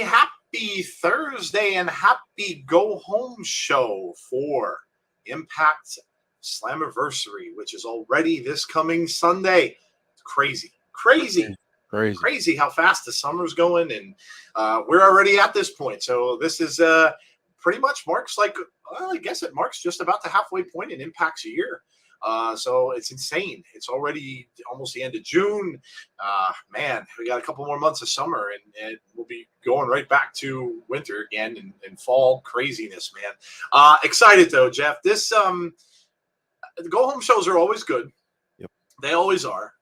Happy Thursday and happy go home show for Impact Slammiversary, which is already this coming Sunday. Crazy how fast the summer's going, and we're already at this point. So this is pretty much marks like, well, I guess it marks just about the halfway point in Impact's year. So it's insane. It's already almost the end of June. Man, we got a couple more months of summer, and we'll be going right back to winter again and fall craziness, man. Excited though, Jeff. This the go home shows are always good. Yep. They always are.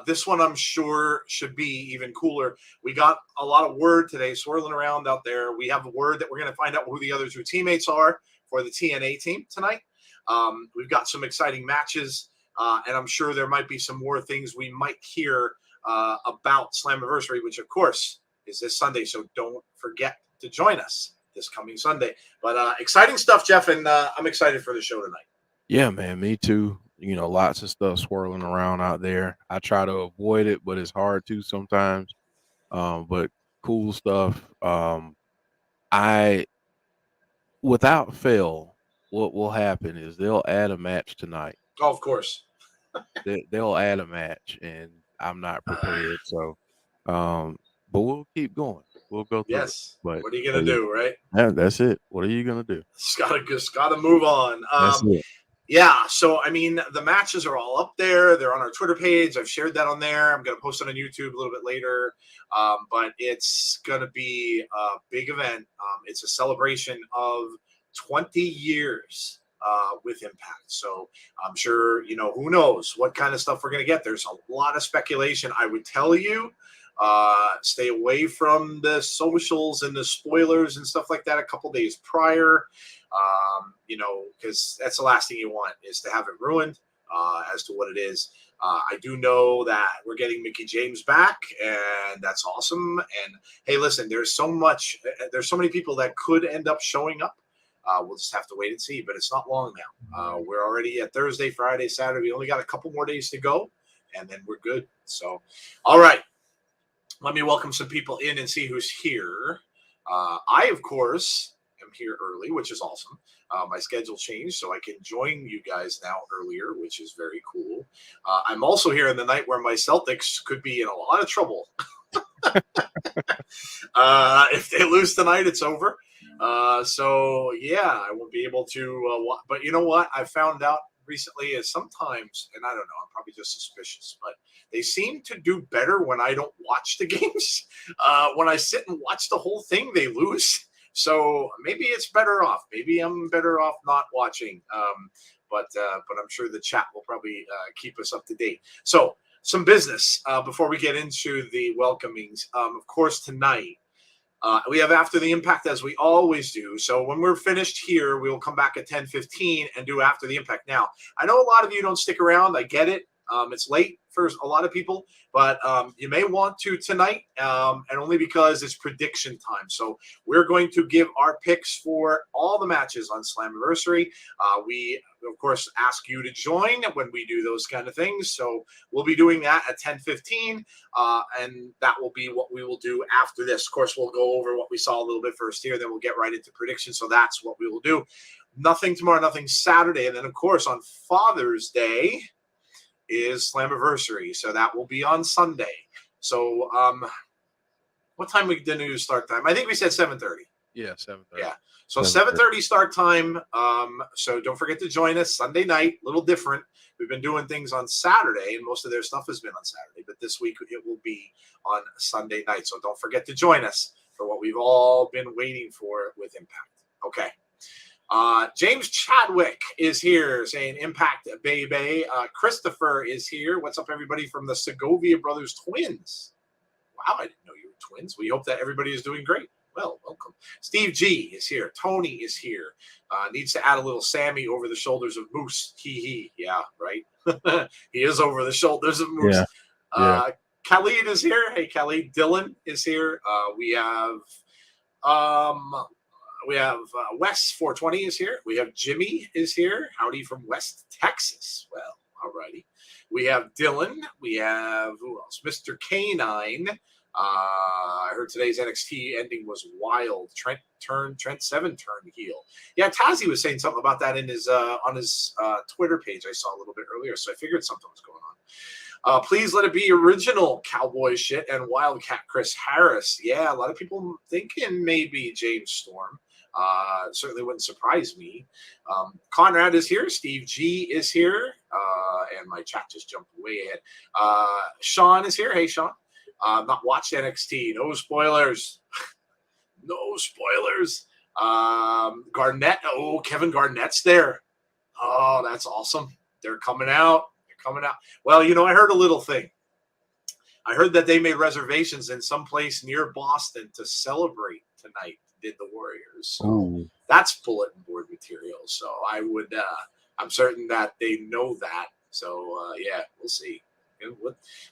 This one I'm sure should be even cooler. We got a lot of word today swirling around out there. We have a word that we're going to find out who the other two teammates are for the TNA team tonight. We've got some exciting matches, and I'm sure there might be some more things we might hear about Slammiversary, which, of course, is this Sunday. So don't forget to join us this coming Sunday. But exciting stuff, Jeff, and I'm excited for the show tonight. Yeah, man, me too. You know, lots of stuff swirling around out there. I try to avoid it, but it's hard to sometimes. But cool stuff. Without fail, what will happen is they'll add a match tonight. Oh, of course. They'll add a match, and I'm not prepared. So, but we'll keep going. We'll go through. Yes. But what are you gonna do, right? Yeah, that's it. What are you gonna do? Just gotta move on. That's it. Yeah, so I mean, the matches are all up there. They're on our Twitter page. I've shared that on there. I'm going to post it on YouTube a little bit later. But it's going to be a big event. It's a celebration of 20 years with Impact. So I'm sure, who knows what kind of stuff we're going to get. There's a lot of speculation. I would tell you, stay away from the socials and the spoilers and stuff like that a couple days prior. Because that's the last thing you want is to have it ruined as to what it is. I do know that we're getting Mickie James back, and that's awesome. And hey, listen, there's so many people that could end up showing up. We'll just have to wait and see, but it's not long now. We're already at Thursday, Friday, Saturday. We only got a couple more days to go, and then we're good. So, all right. Let me welcome some people in and see who's here. I, of course, am here early, which is awesome. My schedule changed, so I can join you guys now earlier, which is very cool. I'm also here in the night where my Celtics could be in a lot of trouble. If they lose tonight, it's over. So, yeah, I won't be able to. But you know what? I found out recently is sometimes, and I don't know, I'm probably just suspicious, but they seem to do better when I don't watch the games. When I sit and watch the whole thing, they lose. So maybe it's better off. Maybe I'm better off not watching. But I'm sure the chat will probably keep us up to date. So some business before we get into the welcomings. Of course, tonight we have After the Impact, as we always do. So when we're finished here, we will come back at 10:15 and do After the Impact. Now, I know a lot of you don't stick around. I get it. It's late for a lot of people, but you may want to tonight, and only because it's prediction time. So we're going to give our picks for all the matches on Slammiversary. We, of course, ask you to join when we do those kind of things. So we'll be doing that at 10:15, and that will be what we will do after this. Of course, we'll go over what we saw a little bit first here, then we'll get right into predictions. So that's what we will do. Nothing tomorrow, nothing Saturday. And then, of course, on Father's Day is Slammiversary, so that will be on Sunday. So, what time we did the start time? I think we said 7:30. Yeah, 7:30. Yeah, so 7:30 start time. So don't forget to join us Sunday night. A little different. We've been doing things on Saturday, and most of their stuff has been on Saturday. But this week it will be on Sunday night. So don't forget to join us for what we've all been waiting for with Impact. Okay. James Chadwick is here saying Impact baby. Christopher is here. What's up, everybody from the Segovia Brothers twins? Wow, I didn't know you were twins. We hope that everybody is doing great. Well, welcome. Steve G is here. Tony is here. Needs to add a little Sammy over the shoulders of Moose. He. Yeah, right. He is over the shoulders of Moose. Yeah. Khalid is here. Hey, Khalid. Dylan is here. We have Wes 420 is here. We have Jimmy is here. Howdy from West Texas. Well, all righty. We have Dylan. We have, who else? Mr. K9. I heard today's NXT ending was wild. Trent Seven turned heel. Yeah, Tazzy was saying something about that in his on his Twitter page. I saw a little bit earlier, so I figured something was going on. Please let it be original cowboy shit and Wildcat Chris Harris. Yeah, a lot of people thinking maybe James Storm. Certainly wouldn't surprise me. Conrad is here. Steve G is here. And my chat just jumped way ahead. Sean is here. Hey, Sean. Not watched NXT. No spoilers. No spoilers. Garnett. Oh, Kevin Garnett's there. Oh, that's awesome. They're coming out. Well, I heard a little thing. I heard that they made reservations in some place near Boston to celebrate tonight. Did the Warriors? So that's bulletin board material. So I'm certain that they know that. So yeah, we'll see.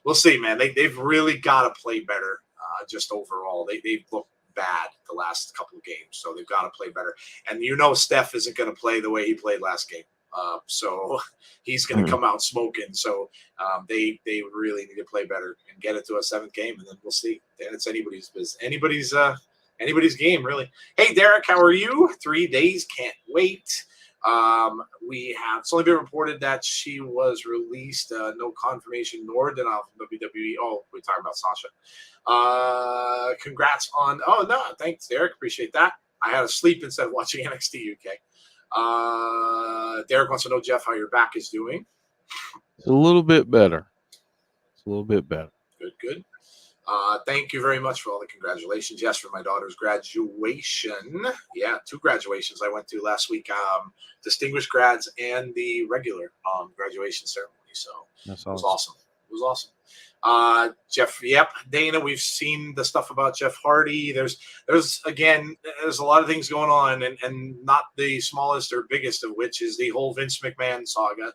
We'll see, man. They've really got to play better. Just overall, they've looked bad the last couple of games, so they've got to play better. And Steph isn't going to play the way he played last game. So he's going to come out smoking. So they really need to play better and get it to a 7th game, and then we'll see. Then it's anybody's business. Anybody's game, really. Hey, Derek, how are you? 3 days, can't wait. It's only been reported that she was released. No confirmation nor denial from WWE. Oh, we're talking about Sasha. Congrats on. Oh no, thanks, Derek. Appreciate that. I had to sleep instead of watching NXT UK. Derek wants to know, Jeff, how your back is doing. It's a little bit better. Good. Thank you very much for all the congratulations. Yes, for my daughter's graduation. Yeah, 2 graduations I went to last week. Distinguished grads and the regular graduation ceremony. So that's awesome. It was awesome. Jeff, yep. Dana, we've seen the stuff about Jeff Hardy. There's a lot of things going on, and not the smallest or biggest of which is the whole Vince McMahon saga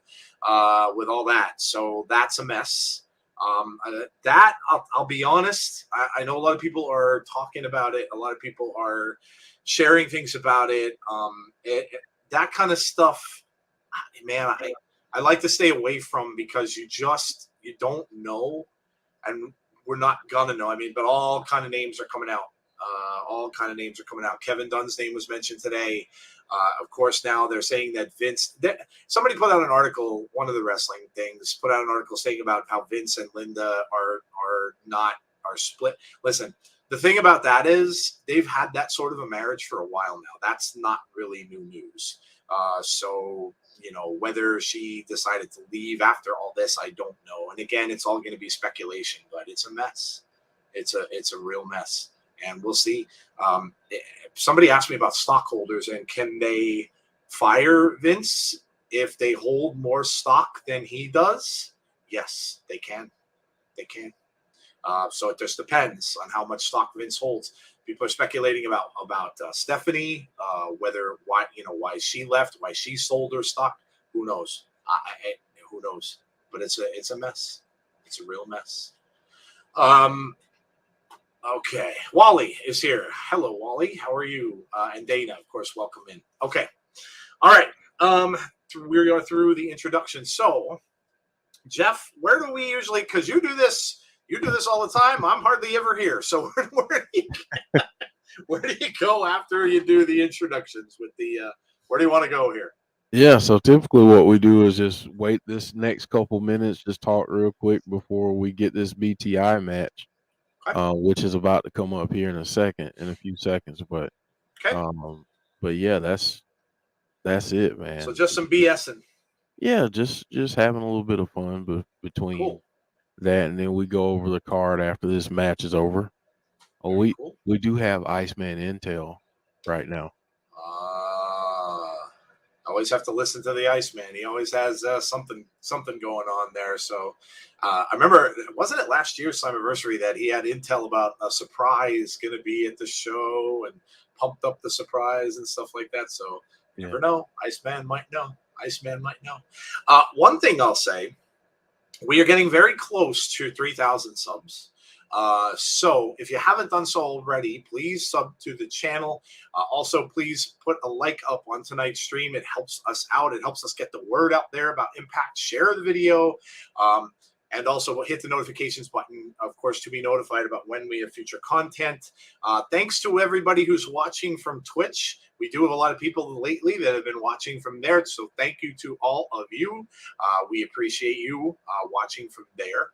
with all that. So that's a mess. I'll be honest. I know a lot of people are talking about it. A lot of people are sharing things about it. That kind of stuff, man, I like to stay away from, because you don't know, and we're not gonna know. I mean, but all kind of names are coming out. Kevin Dunn's name was mentioned today. Of course, now they're saying that somebody put out an article, one of the wrestling things, put out an article saying about how Vince and Linda are split. Listen, the thing about that is they've had that sort of a marriage for a while now. That's not really new news. So, whether she decided to leave after all this, I don't know. And again, it's all going to be speculation, but it's a mess. It's a real mess. And we'll see. Somebody asked me about stockholders, and can they fire Vince if they hold more stock than he does? Yes, they can. So it just depends on how much stock Vince holds. People are speculating about Stephanie, why she left, why she sold her stock. Who knows? Who knows? But it's a mess. It's a real mess. Okay, Wally is here. Hello, Wally. How are you? And Dana, of course, welcome in. Okay, all right. We are through the introduction. So, Jeff, where do we usually? Because you do this all the time. I'm hardly ever here. So, where do you go after you do the introductions? Where do you want to go here? Yeah, so typically what we do is just wait this next couple minutes, just talk real quick before we get this BTI match. Which is about to come up here in a few seconds. But yeah, that's it, man. So just some BSing. Yeah, just having a little bit of fun between that, and then we go over the card after this match is over. Oh, we do have Iceman Intel right now. I always have to listen to the Iceman. He always has something going on there. So I remember, wasn't it last year's Slammiversary that he had intel about a surprise going to be at the show and pumped up the surprise and stuff like that. So you never know. Iceman might know. One thing I'll say, we are getting very close to 3,000 subs. So if you haven't done so already, please sub to the channel. Also, please put a like up on tonight's stream. It helps us out. It helps us get the word out there about Impact. Share the video. and also hit the notifications button, of course, to be notified about when we have future content. Thanks to everybody who's watching from Twitch. We do have a lot of people lately that have been watching from there, so thank you to all of you. We appreciate you watching from there.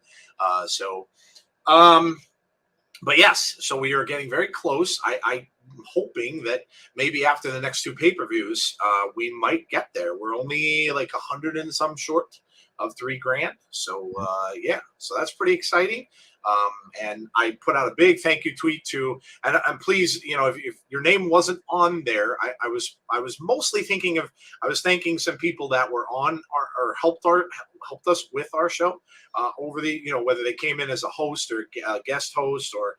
But yes, so we are getting very close. I'm hoping that maybe after the next 2 pay-per-views, we might get there. We're only like 100 and some short of $3,000. So yeah, so that's pretty exciting. And I put out a big thank you tweet to, and please, you know, if your name wasn't on there, I was mostly thinking of, I was thanking some people that were on or helped us with our show over the, you know, whether they came in as a host or a guest host or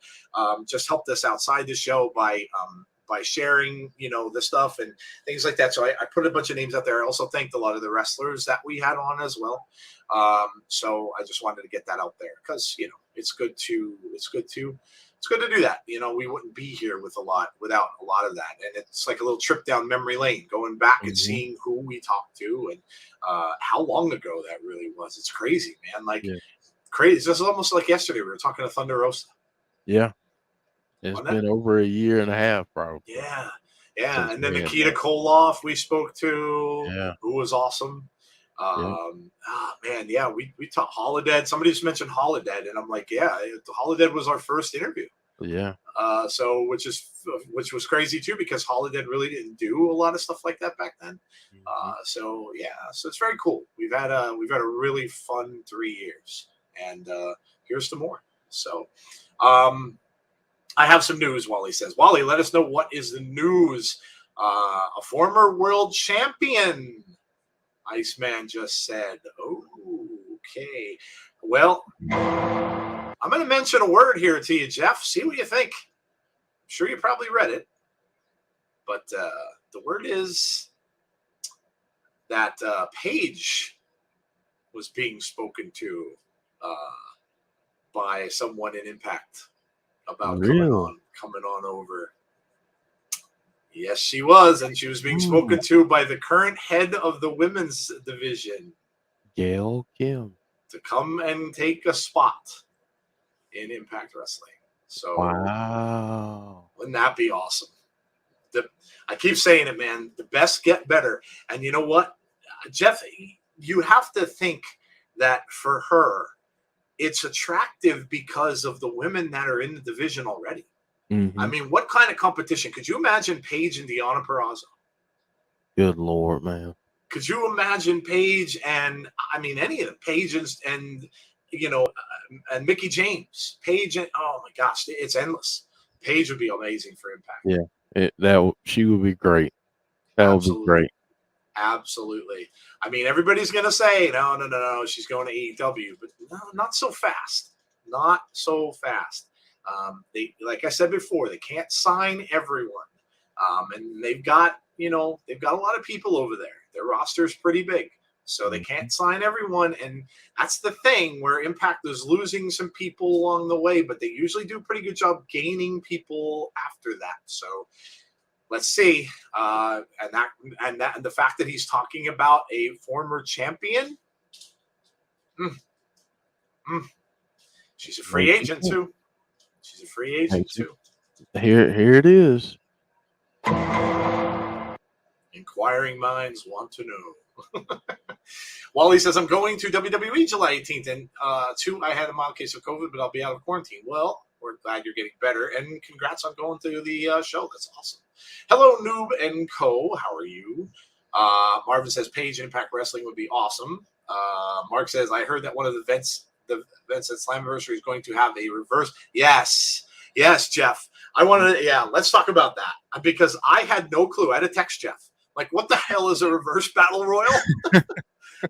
just helped us outside the show by sharing, you know, the stuff and things like that. So I put a bunch of names out there. I also thanked a lot of the wrestlers that we had on as well. So I just wanted to get that out there because, you know, it's good to do that. You know, we wouldn't be here without a lot of that. And it's like a little trip down memory lane, going back and seeing who we talked to and how long ago that really was. It's crazy, man. Like crazy. This is almost like yesterday. We were talking to Thunder Rosa. Yeah. It's been over a year and a half, probably. Yeah. Yeah. And then Nikita Koloff we spoke to, who was awesome. Man, yeah, we talked Holodead. Somebody just mentioned Holodead, and I'm like, yeah, Holodead was our first interview. Yeah. So which was crazy too, because Holodead really didn't do a lot of stuff like that back then. So yeah, so it's very cool. We've had a really fun 3 years, and here's to more. So I have some news. Wally says, Wally, let us know what is the news. A former world champion, Iceman just said. Oh, okay. Well, I'm going to mention a word here to you, Jeff. See what you think. I'm sure you probably read it. But the word is that Paige was being spoken to by someone in Impact about coming on over. Yes, she was, and she was being spoken to by the current head of the women's division, Gail Kim, to come and take a spot in Impact Wrestling. So, wow, wouldn't that be awesome? I keep saying it, man. The best get better, and you know what, Jeff, you have to think that for her, it's attractive because of the women that are in the division already. I mean, what kind of competition? Could you imagine Paige and Deonna Purrazzo? Good Lord, man. Could you imagine Paige and, I mean, any of them, Paige and you know, and Mickie James, Paige, and oh my gosh, it's endless. Paige would be amazing for Impact. Yeah, she would be great. That would be great. Absolutely. I mean, everybody's going to say, no, she's going to AEW, but no, not so fast. Not so fast. They, like I said before, they can't sign everyone. And they've got a lot of people over there. Their roster is pretty big, so they can't sign everyone. And that's the thing where Impact is losing some people along the way, but they usually do a pretty good job gaining people after that. So let's see. And the fact that he's talking about a former champion. She's a free agent too. She's a free agent too. Here it is. Inquiring minds want to know. Wally says, I'm going to WWE July 18th. And 2, I had a mild case of COVID, but I'll be out of quarantine. Well, we're glad you're getting better. And congrats on going to the show. That's awesome. Hello, Noob and Co. How are you? Marvin says, Paige Impact Wrestling would be awesome. Mark says, I heard that one of the events at Slammiversary is going to have a reverse. Yes, Jeff. I wanted to, let's talk about that because I had no clue. I had to text Jeff. Like, what the hell is a reverse battle royal?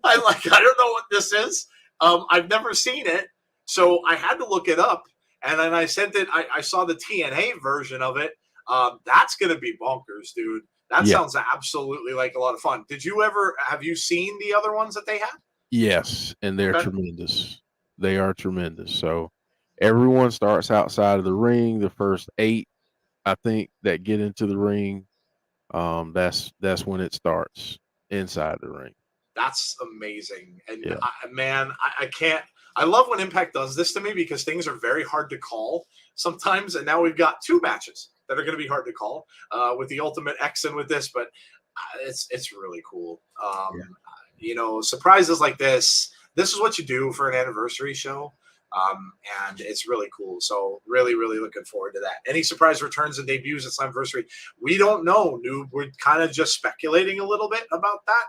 I don't know what this is. I've never seen it. So I had to look it up. And then I sent it. I saw the TNA version of it. That's going to be bonkers, dude. That sounds absolutely like a lot of fun. Have you seen the other ones that they had? Yes. And they're tremendous. They are tremendous. So everyone starts outside of the ring. The first 8, I think, that get into the ring. That's when it starts inside the ring. That's amazing. And I can't. I love when Impact does this to me because things are very hard to call sometimes, and now we've got 2 matches that are going to be hard to call with the Ultimate X and with this, but it's really cool. Surprises like this is what you do for an anniversary show. And it's really cool. So really, really looking forward to that. Any surprise returns and debuts at Slammiversary? We don't know. We're kind of just speculating a little bit about that.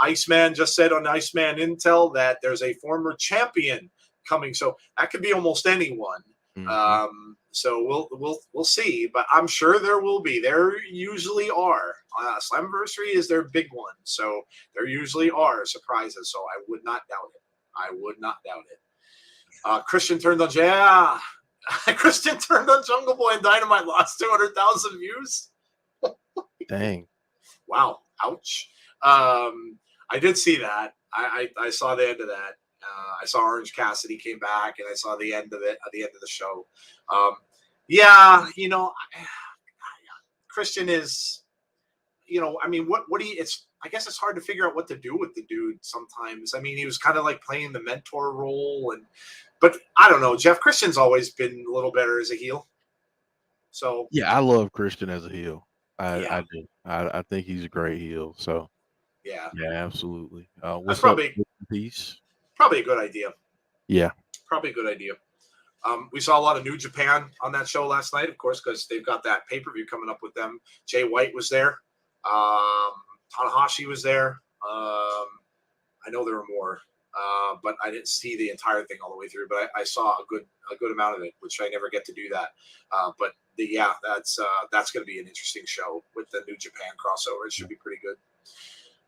Iceman just said on Iceman Intel that there's a former champion coming. So that could be almost anyone. Mhm. So we'll see, but I'm sure there will be. There usually are. Slammiversary is their big one. So there usually are surprises. So I would not doubt it. I would not doubt it. Christian turned on Christian turned on Jungle Boy and Dynamite, lost 200,000 views. Dang. Wow. Ouch. I did see that. I saw the end of that. I saw Orange Cassidy came back, and I saw the end of it at the end of the show. Christian is, what do you? I guess it's hard to figure out what to do with the dude sometimes. I mean, he was kind of like playing the mentor role, but I don't know. Jeff Christian's always been a little better as a heel. So yeah, I love Christian as a heel. Yeah. I do. I think he's a great heel. So yeah, absolutely. that's What's up? probably Peace. a good idea. Yeah. Probably a good idea. We saw a lot of New Japan on that show last night, of course, because they've got that pay-per-view coming up with them. Jay White was there. Tanahashi was there. I know there were more, but I didn't see the entire thing all the way through. But I saw a good amount of it, which I never get to do that. But that's going to be an interesting show with the New Japan crossover. It should be pretty good.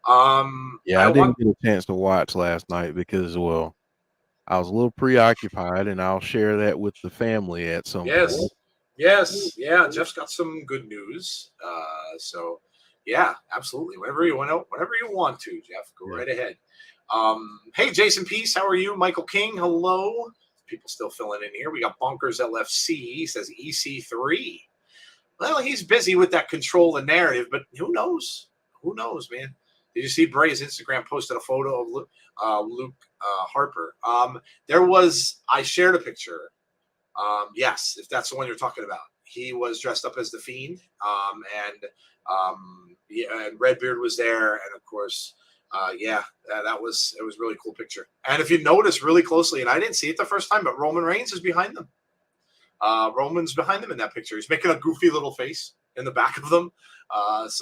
I didn't get a chance to watch last night because, well, I was a little preoccupied, and I'll share that with the family at some point. Yes. Yeah. Jeff's got some good news. So yeah, absolutely. Whenever you want to, Jeff, go right ahead. Hey, Jason Peace, how are you? Michael King, hello. People still filling in here. We got Bonkers LFC. He says EC3. Well, he's busy with that control the narrative, but who knows? Who knows, man? Did you see Bray's Instagram posted a photo of Luke Harper? I shared a picture. Yes, if that's the one you're talking about. He was dressed up as the Fiend, and Redbeard was there, and of course, it was a really cool picture. And if you notice really closely, and I didn't see it the first time, but Roman Reigns is behind them. Roman's behind them in that picture. He's making a goofy little face in the back of them. It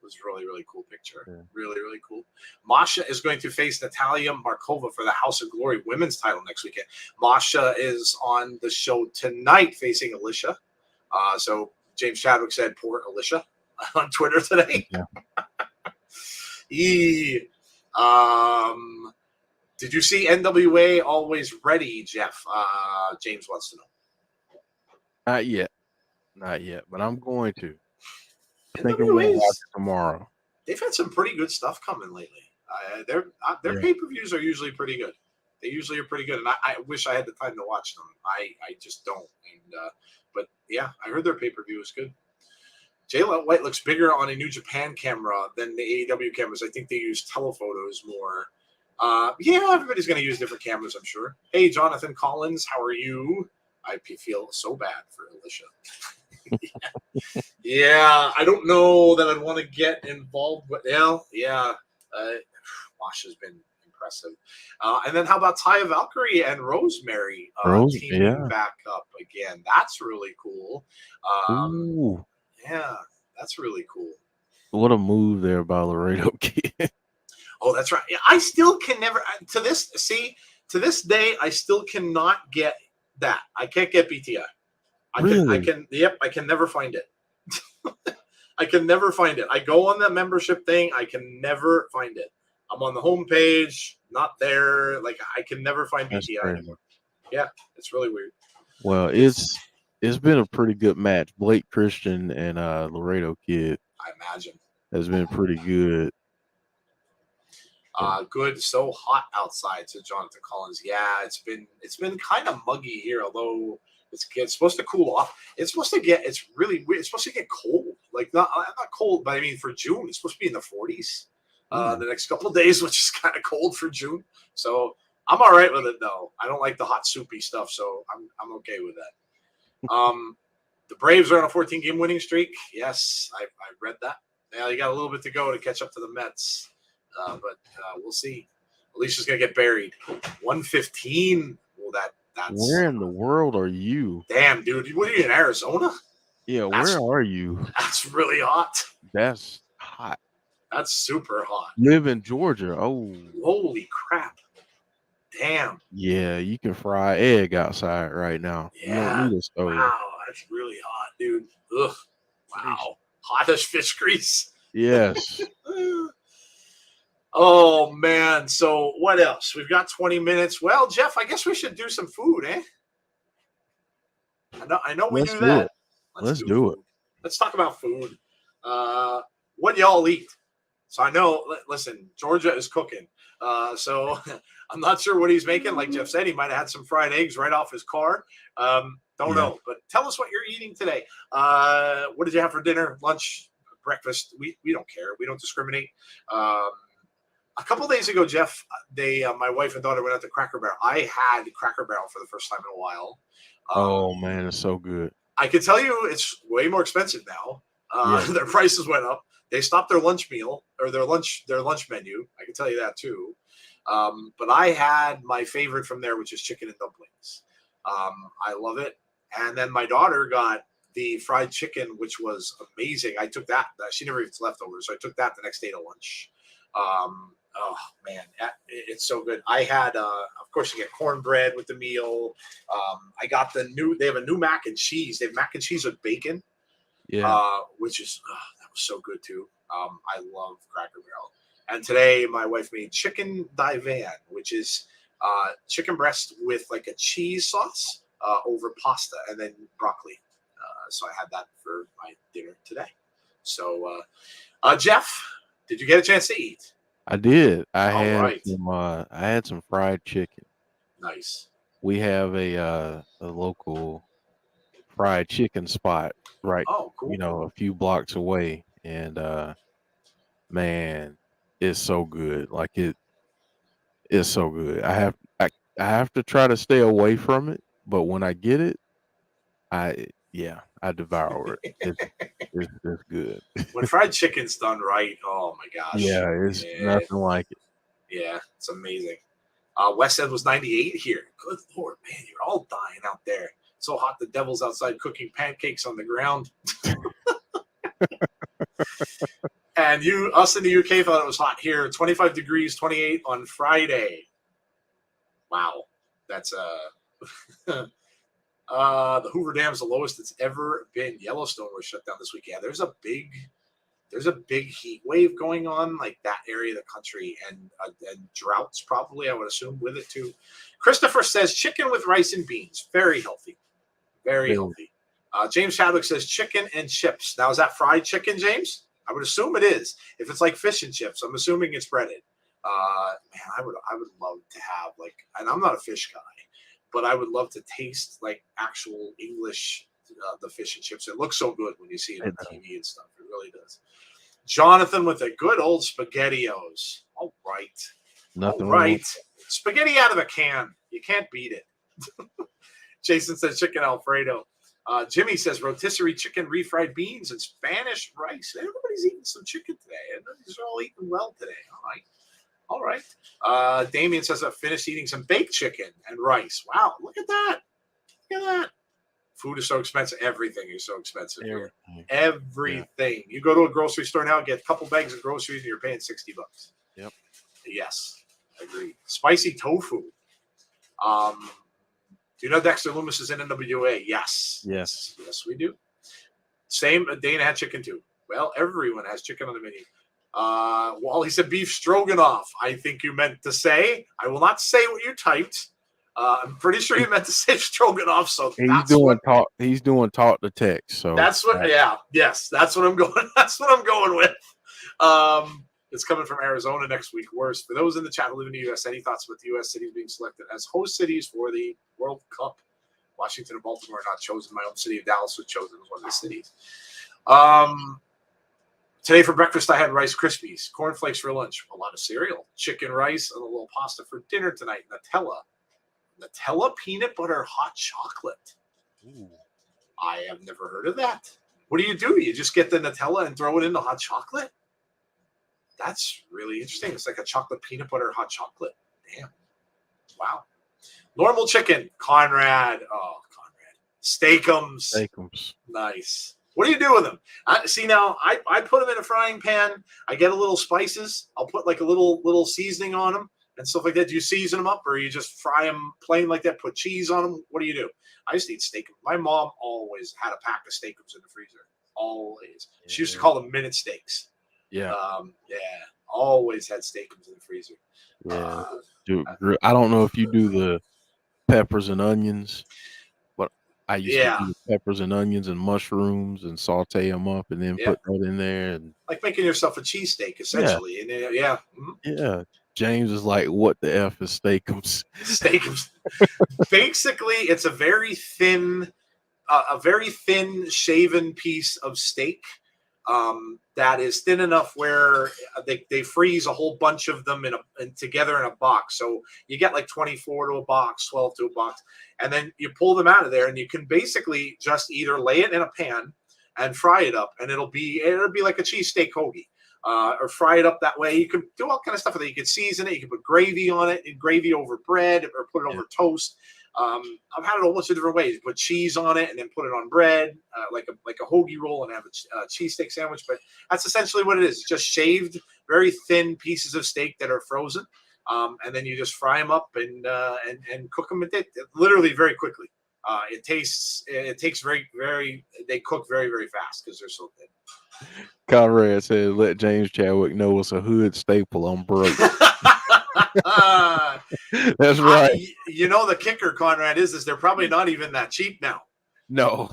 was really, really cool picture. Yeah. Really, really cool. Masha is going to face Natalia Markova for the House of Glory women's title next weekend. Masha is on the show tonight facing Alisha. So James Chadwick said, poor Alisha on Twitter today. Yeah. Did you see NWA Always Ready, Jeff? James wants to know. Not yet, but I'm going to. I think I'm going to watch it tomorrow. They've had some pretty good stuff coming lately. Their pay-per-views are usually pretty good. They usually are pretty good, and I wish I had the time to watch them. I just don't. But yeah, I heard their pay-per-view is good. Jay White looks bigger on a New Japan camera than the AEW cameras. I think they use telephotos more. Everybody's going to use different cameras, I'm sure. Hey, Jonathan Collins, how are you? I feel so bad for Alisha. I don't know that I'd want to get involved with. Masha's been impressive. And then how about Taya Valkyrie and Rosemary teaming back up again? That's really cool. Yeah, that's really cool. What a move there by Laredo Kid. Oh, that's right. I still can never to this day I still cannot get that. I can't get BTI. I can never find it. I can never find it. I go on that membership thing. I can never find it. I'm on the homepage, not there. Like I can never find BTI anymore. Yeah, it's really weird. Well, it's been a pretty good match. Blake Christian and Laredo Kid. I imagine has been pretty good. Good, so hot outside, said Jonathan Collins. Yeah, it's been kind of muggy here, although it's supposed to cool off. It's supposed to get cold. Like not cold, but I mean for June, it's supposed to be in the 40s the next couple of days, which is kind of cold for June. So I'm all right with it though. I don't like the hot soupy stuff, so I'm okay with that. The Braves are on a 14-game winning streak. Yes, I read that. Now you got a little bit to go to catch up to the Mets, but we'll see. Alicia's gonna get buried. 115. Well, that's Where in the world are you? damn, dude. What are you in Arizona? Yeah, where are you? That's really hot. That's hot. That's super hot. Live in Georgia. Oh, Holy crap. Damn. yeah, you can fry egg outside right now. You don't Yeah. need a stove. Wow, that's really hot, dude. Ugh. Wow. Hot as fish grease. Yes. Oh man. So what else? We've got 20 minutes. Well, Jeff, I guess we should do some food, eh? I know we Let's do do that. it. Let's do it. Let's talk about food. What y'all eat? So I know, listen, Georgia is cooking. So I'm not sure what he's making. Like Jeff said, he might have had some fried eggs right off his car. Don't know. But tell us what you're eating today. What did you have for dinner, lunch, breakfast? We don't care. We don't discriminate. A couple days ago, Jeff, my wife and daughter went out to Cracker Barrel. I had Cracker Barrel for the first time in a while. Oh man, it's so good. I can tell you it's way more expensive now. Their prices went up. They stopped their lunch meal or their lunch menu. I can tell you that too. But I had my favorite from there, which is chicken and dumplings. I love it. And then my daughter got the fried chicken, which was amazing. I took that. She never eats leftovers, so I took that the next day to lunch. Oh man, it's so good. I had, of course, you get cornbread with the meal. I got they have a new mac and cheese. They have mac and cheese with bacon. Yeah. Which is, that was so good too. I love Cracker Barrel. And today my wife made chicken divan, which is chicken breast with like a cheese sauce over pasta and then broccoli. So I had that for my dinner today. So, Jeff, did you get a chance to eat? I did. I had some fried chicken. Nice. We have a local fried chicken spot right, cool. a few blocks away, and man, it's so good. Like it's so good. I have to try to stay away from it, but when I get it, I devour it. It's good. When fried chicken's done right, oh my gosh. Yeah, it's nothing like it. Yeah, it's amazing. West End was 98 here. Good Lord, man, you're all dying out there. So hot, the devil's outside cooking pancakes on the ground. And us in the UK thought it was hot here. 25 degrees, 28 on Friday. Wow, that's the Hoover Dam's the lowest it's ever been. Yellowstone was shut down this week. Yeah, there's a big heat wave going on, like that area of the country, and droughts probably, I would assume, with it too. Christopher says chicken with rice and beans, very healthy, very healthy. James Chadwick says chicken and chips. Now, is that fried chicken, James? I would assume it is. If it's like fish and chips, I'm assuming it's breaded. Man, I would love to have and I'm not a fish guy, but I would love to taste like actual English the fish and chips. It looks so good when you see it on TV and stuff. It really does. Jonathan with the good old SpaghettiOs. All right. Nothing all right. Spaghetti out of a can. You can't beat it. Jason says chicken Alfredo. Jimmy says rotisserie chicken, refried beans, and Spanish rice. Everybody's eating some chicken today. Everybody's all eating well today. All right. Damien says I finished eating some baked chicken and rice. Wow, look at that. Look at that. Food is so expensive. Everything is so expensive here. Everything. Yeah. You go to a grocery store now, get a couple bags of groceries, and you're paying $60. Yep. Yes, agreed. Spicy tofu. Do you know Dexter Loomis is in NWA? Yes. Yes, we do. Same. Dana had chicken too. Well, everyone has chicken on the menu. Wally said beef stroganoff. I think you meant to say. I will not say what you typed. I'm pretty sure you meant to say stroganoff. So he's doing talk to text. So that's what. Yeah. Yes. That's what I'm going. That's what I'm going with. It's coming from Arizona next week. Worse. For those in the chat who live in the U.S., any thoughts about the U.S. cities being selected as host cities for the World Cup? Washington and Baltimore are not chosen. My own city of Dallas was chosen as one of the cities. Today for breakfast, I had Rice Krispies, cornflakes for lunch, a lot of cereal, chicken, rice, and a little pasta for dinner tonight. Nutella peanut butter hot chocolate. Ooh. I have never heard of that. What do? You just get the Nutella and throw it into hot chocolate? That's really interesting. It's like a chocolate peanut butter hot chocolate. Damn. Wow. Normal chicken. Conrad. Oh, Conrad. Steakums. Steakums. Nice. What do you do with them? See, now I put them in a frying pan. I get a little spices. I'll put like a little seasoning on them and stuff like that. Do you season them up or you just fry them plain like that? Put cheese on them? What do you do? I just eat steakums. My mom always had a pack of steakums in the freezer. Always. Yeah. She used to call them minute steaks. Yeah. Yeah. Always had steakums in the freezer. Yeah. Dude, I don't know if you do the peppers and onions. I used to do peppers and onions and mushrooms and saute them up and then put that in there. And like making yourself a cheesesteak, essentially. Yeah. And yeah. James is like, what the F is steakums? Steakums. Basically, it's a very thin shaven piece of steak that is thin enough where they freeze a whole bunch of them together in a box. So you get like 24 to a box, 12 to a box, and then you pull them out of there, and you can basically just either lay it in a pan and fry it up, and it'll be like a cheesesteak hoagie. Or fry it up that way. You can do all kind of stuff with it. You can season it. You can put gravy on it, and gravy over bread, or put it over toast. I've had it a bunch of different ways. Put cheese on it and then put it on bread, like a hoagie roll, and have a cheesesteak sandwich. But that's essentially what it is. It's just shaved, very thin pieces of steak that are frozen, and then you just fry them up and cook them literally very quickly. It takes they cook very, very fast because they're so thin. Conrad said, let James Chadwick know it's a hood staple. I'm broke. That's right. You know, the kicker, Conrad, is they're probably not even that cheap now. No.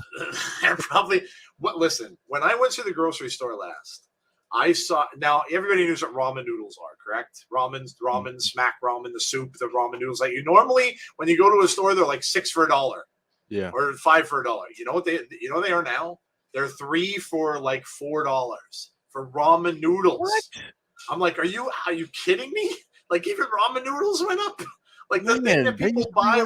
They're probably listen, when I went to the grocery store last, I saw, now everybody knows what ramen noodles are, correct? Ramen, smack ramen, the soup, the ramen noodles. Like you normally, when you go to a store, they're like $6 for $1. Yeah. Or $5 for $1. You know what they are now? They're $3 for like $4 for ramen noodles. What? I'm like, are you kidding me? Like even ramen noodles went up. Like the thing that people buy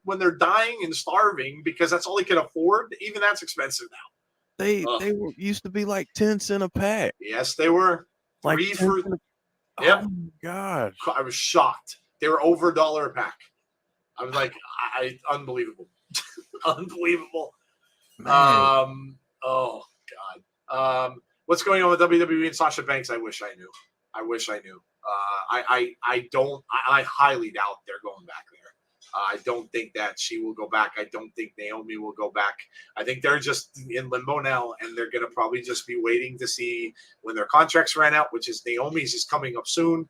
when they're dying and starving because that's all they can afford. Even that's expensive now. They used to be like 10 cents a pack. Yes, they were. Like $3 for. Yep. Oh my gosh. I was shocked. They were over $1 a pack. I was like, unbelievable. Unbelievable. Man. Oh God. What's going on with WWE and Sasha Banks? I wish I knew. I highly doubt they're going back there. I don't think that she will go back. I don't think Naomi will go back. I think they're just in limbo now, and they're going to probably just be waiting to see when their contracts ran out, which is Naomi's is coming up soon.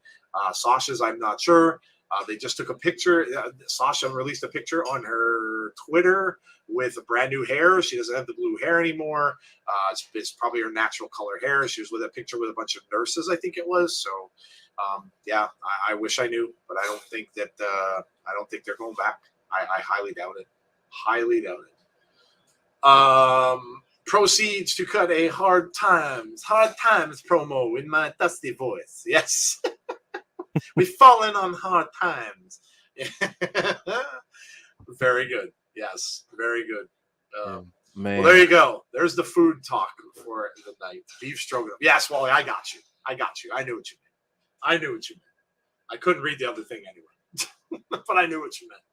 Sasha's, I'm not sure. They just took a picture. Sasha released a picture on her Twitter with a brand new hair. She doesn't have the blue hair anymore. It's probably her natural color hair. She was with a picture with a bunch of nurses, I think it was. So, I wish I knew, but I don't think they're going back. I highly doubt it. Highly doubt it. Proceeds to cut a hard times promo in my dusty voice. Yes. We've fallen on hard times. Very good. Yes, very good. Man. Well, there you go. There's the food talk for the night. Beef stroganoff. Yes, Wally, I got you. I knew what you meant. I couldn't read the other thing anyway, but I knew what you meant.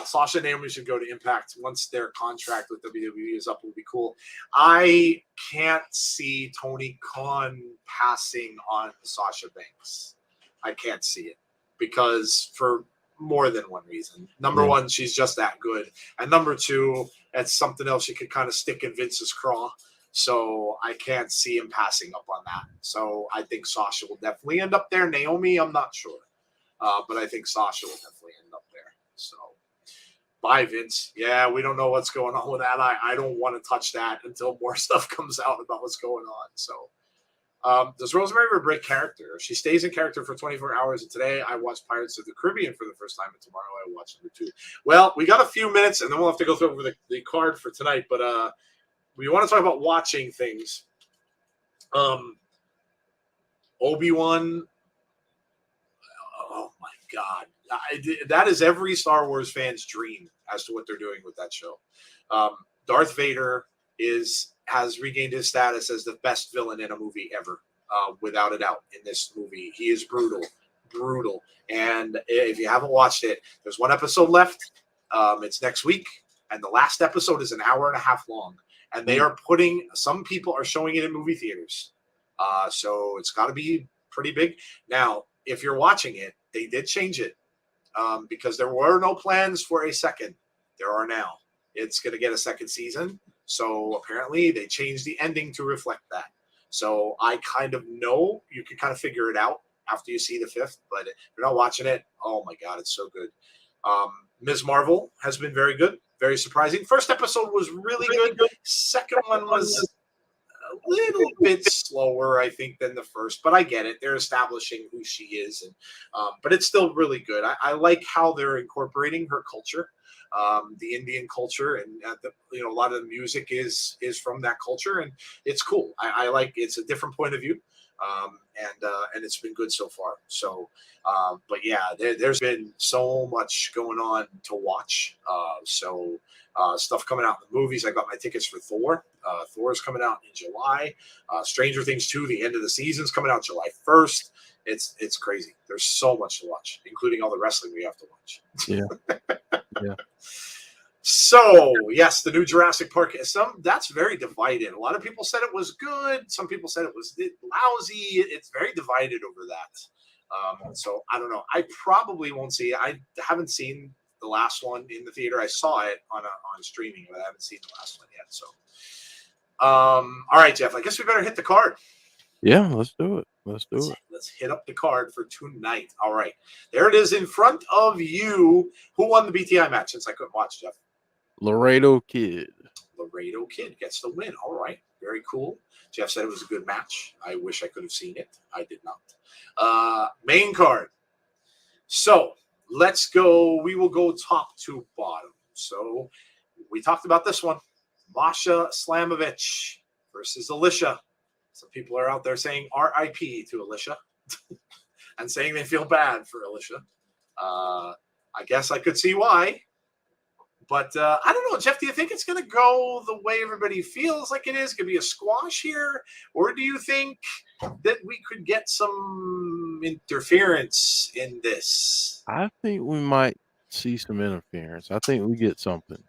Sasha and Naomi should go to Impact once their contract with WWE is up. Would be cool. I can't see Tony Khan passing on Sasha Banks. I can't see it because for more than one reason. Number one, she's just that good. And number two, that's something else you could kind of stick in Vince's craw. So I can't see him passing up on that. So I think Sasha will definitely end up there. Naomi, I'm not sure. But I think Sasha will definitely end up there. So bye, Vince. Yeah, we don't know what's going on with that. I don't want to touch that until more stuff comes out about what's going on. So does Rosemary ever break character? She stays in character for 24 hours. And today I watched Pirates of the Caribbean for the first time. And tomorrow I watch number 2. Well, we got a few minutes and then we'll have to go through over the card for tonight. But we want to talk about watching things. Obi-Wan. Oh my God. That is every Star Wars fan's dream as to what they're doing with that show. Darth Vader has regained his status as the best villain in a movie ever, without a doubt. In this movie, he is brutal. And if you haven't watched it, there's one episode left. It's next week, and the last episode is an hour and a half long. And they are some people are showing it in movie theaters, so it's got to be pretty big. Now, if you're watching it, they did change it because there were no plans for a second. There are now. It's going to get a second season. So apparently they changed the ending to reflect that. So I kind of know you can kind of figure it out after you see the fifth. But if you're not watching it, oh my God, it's so good. Ms. Marvel has been very good. Very surprising. First episode was really good. Second one was a little bit slower, I think, than the first, but I get it. They're establishing who she is, and but it's still really good. I like how they're incorporating her culture, the Indian culture, and a lot of the music is from that culture, and it's cool. I like it's a different point of view, and it's been good so far. So, but yeah, there's been so much going on to watch. Stuff coming out in the movies. I got my tickets for Thor. Thor's coming out in July. Stranger Things 2, the end of the season's coming out July 1st. It's crazy. There's so much to watch, including all the wrestling we have to watch. Yeah. So, yes, the new Jurassic Park. That's very divided. A lot of people said it was good. Some people said it was lousy. It's very divided over that. So, I don't know. I probably won't see it. I haven't seen the last one in the theater. I saw it on streaming, but I haven't seen the last one yet. So, all right, Jeff, I guess we better hit the card. Yeah, let's do it. Let's hit up the card for tonight. All right. There it is in front of you. Who won the BTI match since I couldn't watch, Jeff? Laredo Kid. Laredo Kid gets the win. All right. Very cool. Jeff said it was a good match. I wish I could have seen it. I did not. Main card. So let's go. We will go top to bottom. So we talked about this one. Masha Slamovich versus Alisha. Some people are out there saying R.I.P. to Alisha and saying they feel bad for Alisha. I guess I could see why. But I don't know, Jeff, do you think it's going to go the way everybody feels like it is? Could be a squash here? Or do you think that we could get some interference in this? I think we might see some interference. I think we get something.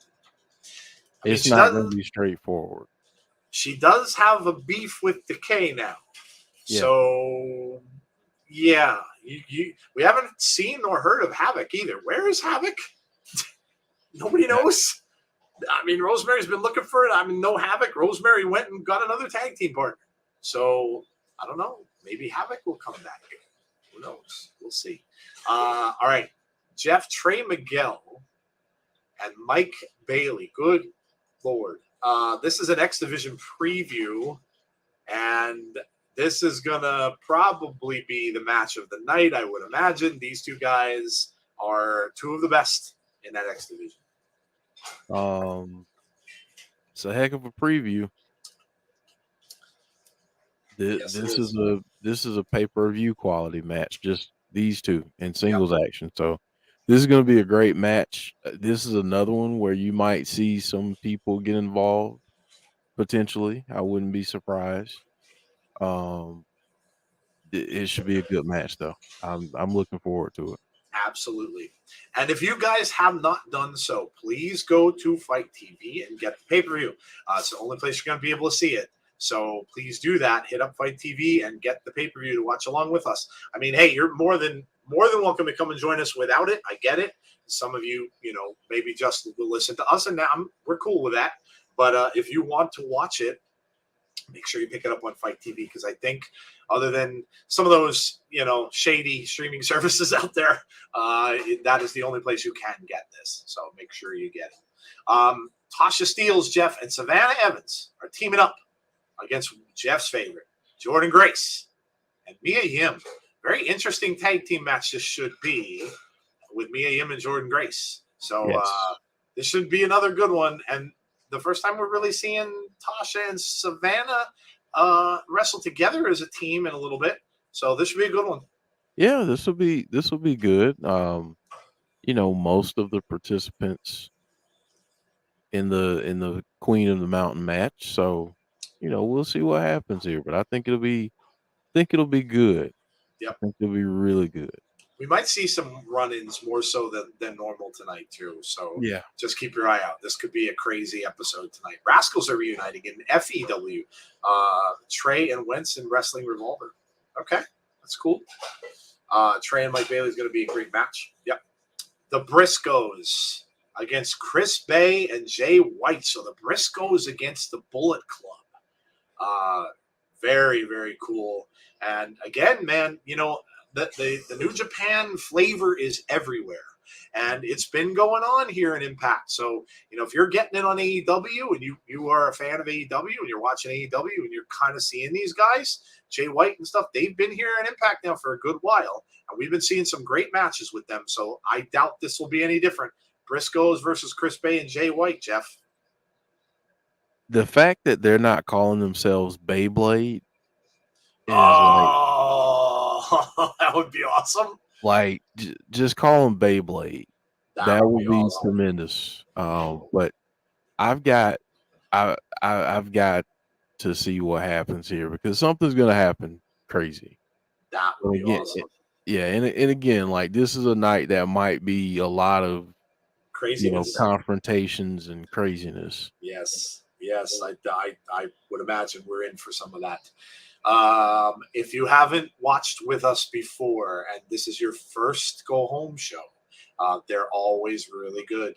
It's not going to be straightforward. She does have a beef with Decay now. Yeah. So, yeah. We haven't seen nor heard of Havoc either. Where is Havoc? Nobody knows. I mean, Rosemary's been looking for it. I mean, no Havoc. Rosemary went and got another tag team partner. So, I don't know. Maybe Havoc will come back. Who knows? We'll see. All right. Jeff, Trey, Miguel, and Mike Bailey. Good Lord. This is an X Division preview, and this is going to probably be the match of the night, I would imagine. These two guys are two of the best in that X Division. It's a heck of a preview. This is a pay-per-view quality match, just these two in singles action. So this is going to be a great match. This is another one where you might see some people get involved potentially. I wouldn't be surprised. It should be a good match, though. I'm looking forward to it. Absolutely. And if you guys have not done so, please go to Fight TV and get the pay-per-view. It's the only place you're going to be able to see it. So please do that. Hit up Fight TV and get the pay-per-view to watch along with us. I mean, hey, you're more than welcome to come and join us without it. I get it. Some of you, maybe just will listen to us, and now we're cool with that. But if you want to watch it, make sure you pick it up on Fight TV, because I think other than some of those, shady streaming services out there, that is the only place you can get this. So make sure you get it. Tasha Steelz, Jeff, and Savannah Evans are teaming up against Jeff's favorite, Jordynne Grace and Mia Yim. Very interesting tag team match this should be with Mia Yim and Jordynne Grace. So this should be another good one. And the first time we're really seeing Tasha and Savannah, wrestle together as a team in a little bit. So this should be a good one. Yeah, this will be good. Most of the participants in the Queen of the Mountain match, so we'll see what happens here. But I think it'll be good. I Yep. think it'll be really good. We might see some run-ins more so than normal tonight too. So Yeah. just keep your eye out. This could be a crazy episode tonight. Rascals are reuniting in FEW. Trey and Wentz in Wrestling Revolver. Okay, that's cool. Trey and Mike Bailey is going to be a great match. Yep. The Briscoes against Chris Bay and Jay White. So the Briscoes against the Bullet Club. Very, very cool. And again, man, the New Japan flavor is everywhere. And it's been going on here in Impact. So, if you're getting it on AEW and you are a fan of AEW and you're watching AEW and you're kind of seeing these guys, Jay White and stuff, they've been here in Impact now for a good while. And we've been seeing some great matches with them. So I doubt this will be any different. Briscoes versus Chris Bay and Jay White, Jeff. The fact that they're not calling themselves Beyblade is that would be awesome. Like, just call them Beyblade. That would be awesome. Tremendous. But I've got to see what happens here because something's going to happen crazy. That would be awesome. Yeah, and again, like this is a night that might be a lot of craziness, confrontations and craziness. Yes, I would imagine we're in for some of that. If you haven't watched with us before and this is your first go home show, they're always really good.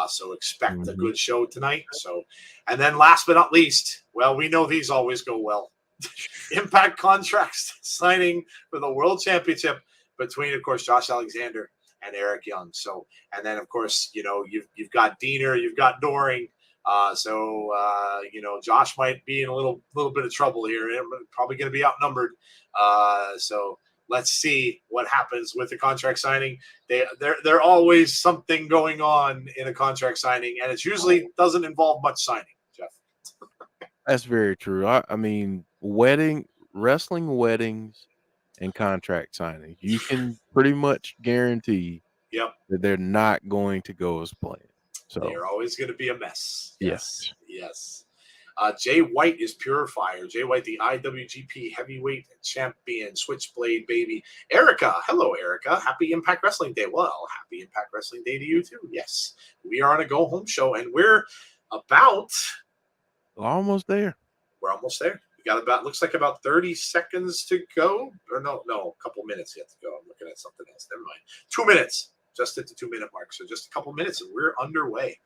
So expect a good show tonight. So, and then last but not least, well, we know these always go well. Impact contracts signing for the World Championship between, of course, Josh Alexander and Eric Young. So, and then of course, you've got Diener, you've got Doring. Josh might be in a little bit of trouble here. Probably going to be outnumbered. So let's see what happens with the contract signing. They're always something going on in a contract signing, and it usually doesn't involve much signing, Jeff. That's very true. I mean, wrestling weddings and contract signings, you can pretty much guarantee that they're not going to go as planned. So they're always going to be a mess. Yes. Jay White is Pure Fire. Jay White, the IWGP Heavyweight Champion, Switchblade baby. Erica, hello, Erica. Happy Impact Wrestling Day. Well, happy Impact Wrestling Day to you too. Yes, we are on a go home show, and we're almost there. We're almost there. We got looks like about 30 seconds to go, or no, a couple minutes yet to go. I'm looking at something else. Never mind. 2 minutes. Just at the 2 minute mark. So just a couple minutes and we're underway.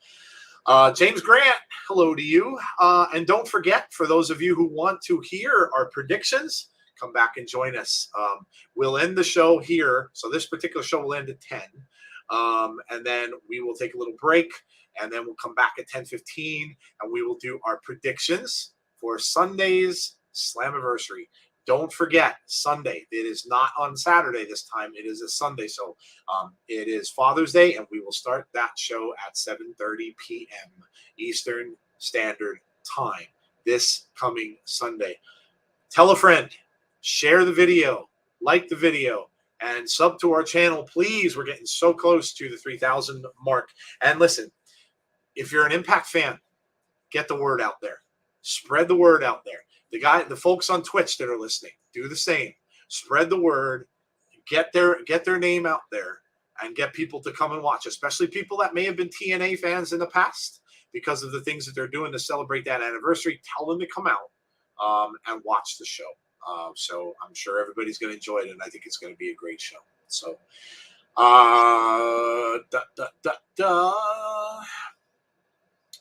James Grant, hello to you. And don't forget, for those of you who want to hear our predictions, come back and join us. We'll end the show here. So this particular show will end at 10. And then we will take a little break. And then we'll come back at 10:15. And we will do our predictions for Sunday's Slammiversary. Don't forget, Sunday. It is not on Saturday this time. It is a Sunday. So it is Father's Day, and we will start that show at 7:30 p.m. Eastern Standard Time this coming Sunday. Tell a friend. Share the video. Like the video. And sub to our channel, please. We're getting so close to the 3,000 mark. And listen, if you're an Impact fan, get the word out there. Spread the word out there. The folks on Twitch that are listening, do the same. Spread the word, get their name out there, and get people to come and watch, especially people that may have been TNA fans in the past because of the things that they're doing to celebrate that anniversary. Tell them to come out and watch the show. So I'm sure everybody's going to enjoy it, and I think it's going to be a great show. So,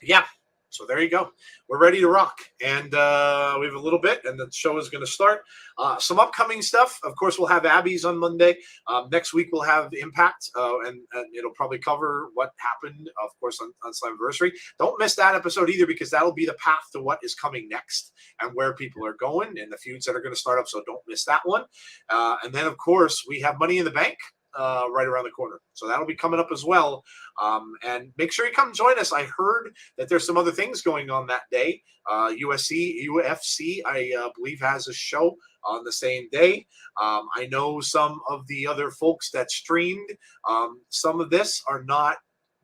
yeah. So there you go. We're ready to rock. And we have a little bit, and the show is going to start. Some upcoming stuff. Of course, we'll have Abby's on Monday. Next week, we'll have Impact, and it'll probably cover what happened, of course, on Slammiversary. Don't miss that episode either, because that'll be the path to what is coming next and where people are going and the feuds that are going to start up. So don't miss that one. And then, of course, we have Money in the Bank right around the corner. So that'll be coming up as well. And make sure you come join us. I heard that there's some other things going on that day. UFC, I believe, has a show on the same day. I know some of the other folks that streamed some of this are not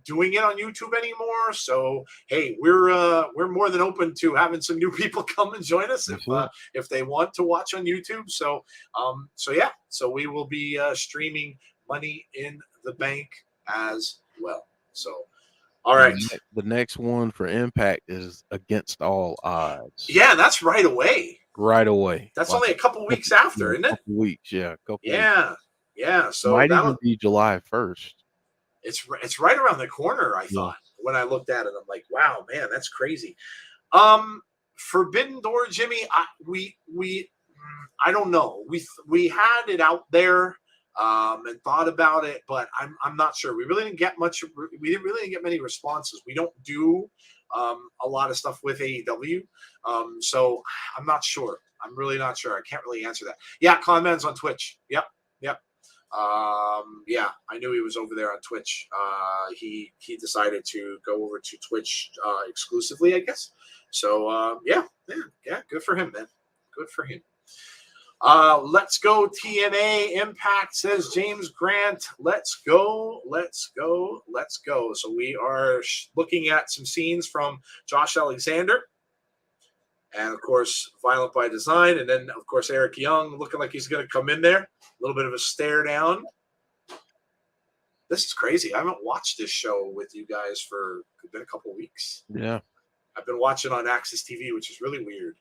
doing it on YouTube anymore. So hey, we're more than open to having some new people come and join us if they want to watch on YouTube. So so we will be streaming Money in the Bank as well. So all right. The next one for Impact is Against All Odds. Yeah, that's right away. Right away. That's only a couple weeks after, isn't it? A couple weeks, yeah. Yeah. So might even be July 1st. It's right around the corner, I thought. When I looked at it, I'm like, wow, man, that's crazy. Forbidden Door, Jimmy, I don't know. We had it out there and thought about it, but I'm not sure. We really didn't get much. We didn't really get many responses. We don't do a lot of stuff with AEW, so I'm not sure. I'm really not sure. I can't really answer that. Yeah, Conman's on Twitch. Yep. Yeah, I knew he was over there on Twitch. He decided to go over to Twitch exclusively, I guess. So yeah, good for him, man. Good for him. Let's go TNA Impact, says James Grant. Let's go. So we are looking at some scenes from Josh Alexander. And, of course, Violent by Design. And then, of course, Eric Young looking like he's going to come in there. A little bit of a stare down. This is crazy. I haven't watched this show with you guys for a couple of weeks. Yeah. I've been watching on Access TV, which is really weird.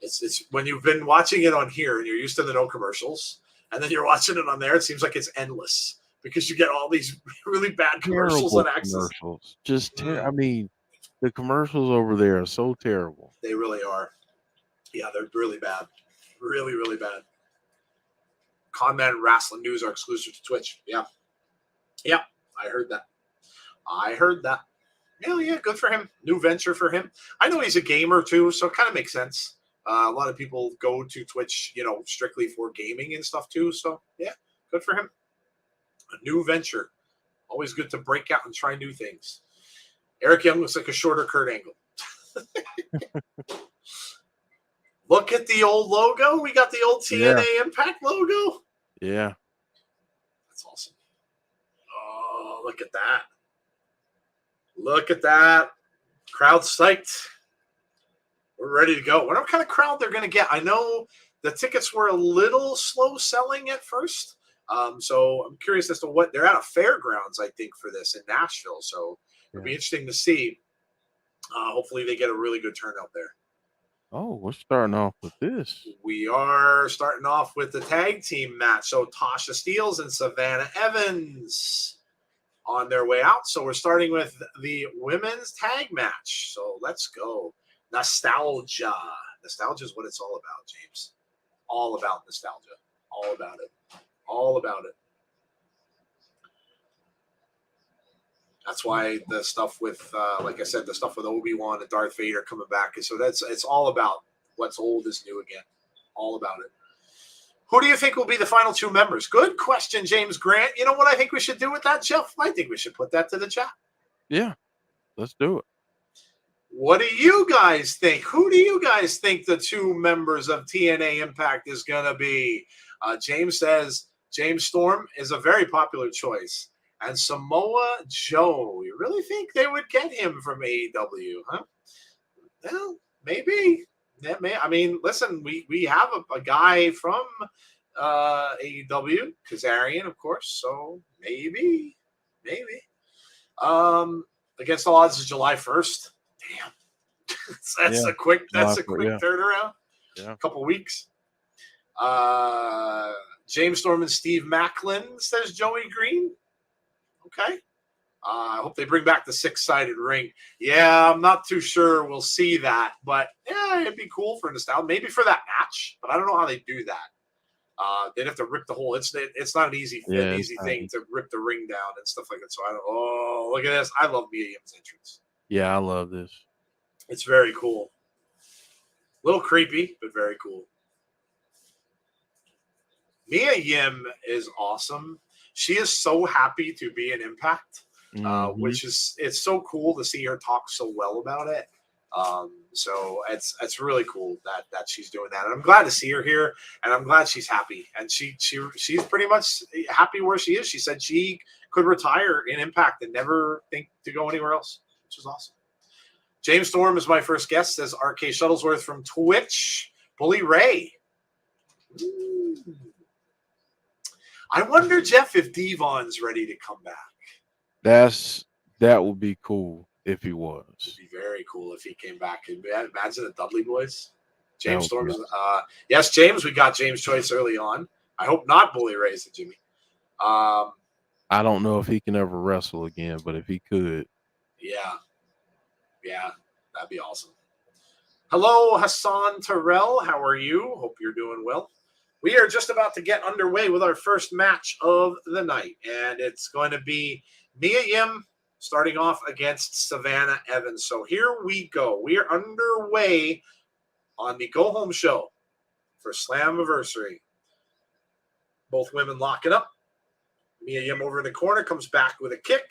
It's when you've been watching it on here and you're used to the no commercials, and then you're watching it on there, it seems like it's endless because you get all these really bad commercials on Access. I mean, the commercials over there are so terrible. They really are. Yeah, they're really bad. Really, really bad. Conman and Wrestling News are exclusive to Twitch. Yeah. I heard that. Yeah, good for him. New venture for him. I know he's a gamer too, so it kind of makes sense. A lot of people go to Twitch, strictly for gaming and stuff too. So yeah, good for him. A new venture. Always good to break out and try new things. Eric Young looks like a shorter Kurt Angle. Look at the old logo. We got the old TNA Impact logo. Yeah. That's awesome. Oh, look at that. Look at that. Crowd psyched. We're ready to go. What kind of crowd they're going to get? I know the tickets were a little slow selling at first. So I'm curious as to what they're at a fairgrounds, I think, for this in Nashville. So it'll be interesting to see. Hopefully they get a really good turnout there. Oh, we're starting off with this. We are starting off with the tag team match. So Tasha Steelz and Savannah Evans on their way out. So we're starting with the women's tag match. So let's go. Nostalgia. Nostalgia is what it's all about, James. All about nostalgia. All about it. All about it. That's why the stuff with, like I said, the stuff with Obi-Wan and Darth Vader coming back. So it's all about what's old is new again. All about it. Who do you think will be the final two members? Good question, James Grant. You know what I think we should do with that, Jeff? I think we should put that to the chat. Yeah, let's do it. What do you guys think? Who do you guys think the two members of TNA Impact is going to be? James says James Storm is a very popular choice. And Samoa Joe. You really think they would get him from AEW, huh? Well, maybe. Yeah, I mean, listen, we have a guy from AEW, Kazarian, of course. So maybe. Against all odds is July 1st. Damn. that's a quick turnaround. Yeah. A couple weeks. James Storm and Steve Macklin, says Joey Green. Okay. I hope they bring back the 6-sided ring. Yeah, I'm not too sure we'll see that, but yeah, it'd be cool for nostalgia. Maybe for that match, but I don't know how they do that. They'd have to rip the whole. It's not an easy thing to rip the ring down and stuff like that. So I don't. Oh, look at this! I love Mia Yim's entrance. Yeah, I love this. It's very cool. A little creepy, but very cool. Mia Yim is awesome. She is so happy to be in Impact, which is it's so cool to see her talk so well about it. So it's really cool that she's doing that, and I'm glad to see her here, and I'm glad she's happy, and she's pretty much happy where she is. She said she could retire in Impact and never think to go anywhere else, which is awesome. James Storm is my first guest, says RK Shuttlesworth from Twitch. Bully Ray. Ooh. I wonder, Jeff, if Devon's ready to come back. That would be cool if he was. It'd be very cool if he came back. Imagine the Dudley Boys. James Storm is yes, James. We got James Choice early on. I hope not Bully Ray's to Jimmy. I don't know if he can ever wrestle again, but if he could. Yeah, that'd be awesome. Hello, Hassan Terrell. How are you? Hope you're doing well. We are just about to get underway with our first match of the night, and it's going to be Mia Yim starting off against Savannah Evans. So here we go. We are underway on the Go Home show for Slammiversary. Both women locking up. Mia Yim over in the corner, comes back with a kick,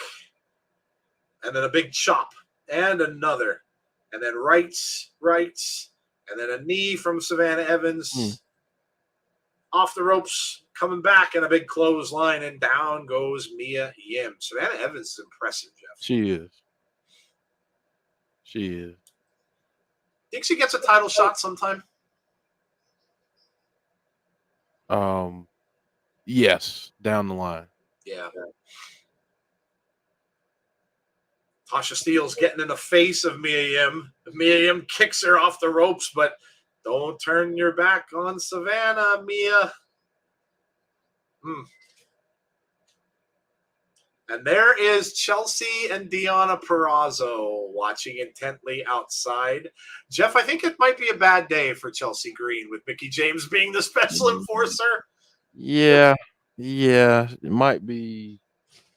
and then a big chop, and another, and then rights, and then a knee from Savannah Evans. Off the ropes, coming back, and a big clothesline, and down goes Mia Yim. Savannah Evans is impressive, Jeff. She is. Think she gets a title shot sometime? Yes, down the line. Yeah. Tasha Steelz getting in the face of Mia Yim. Mia Yim kicks her off the ropes, but don't turn your back on Savannah, Mia. And there is Chelsea and Deonna Purrazzo watching intently outside. Jeff, I think it might be a bad day for Chelsea Green with Mickie James being the special enforcer. Yeah. It might be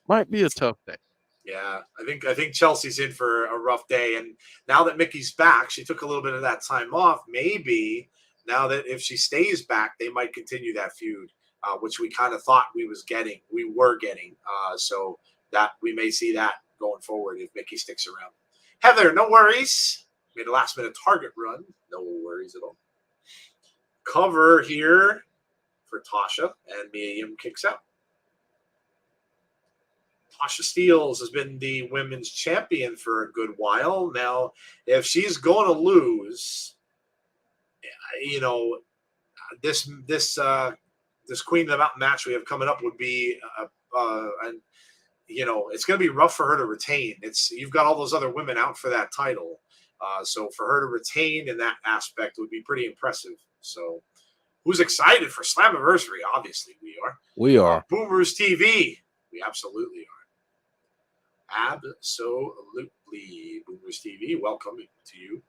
a tough day. Yeah, I think Chelsea's in for a rough day. And now that Mickey's back, she took a little bit of that time off. Maybe now that if she stays back, they might continue that feud, which we kind of thought we were getting. So that we may see that going forward if Mickey sticks around. Heather, no worries. Made a last minute target run. No worries at all. Cover here for Tasha, and Mia Yim kicks out. Tasha Steelz has been the women's champion for a good while. Now, if she's going to lose, this Queen of the Mountain match we have coming up would be, it's going to be rough for her to retain. You've got all those other women out for that title, so for her to retain in that aspect would be pretty impressive. So, who's excited for Slammiversary? Obviously, we are. We are. Boomers TV. We absolutely are. Absolutely. Boomers TV, welcome to you.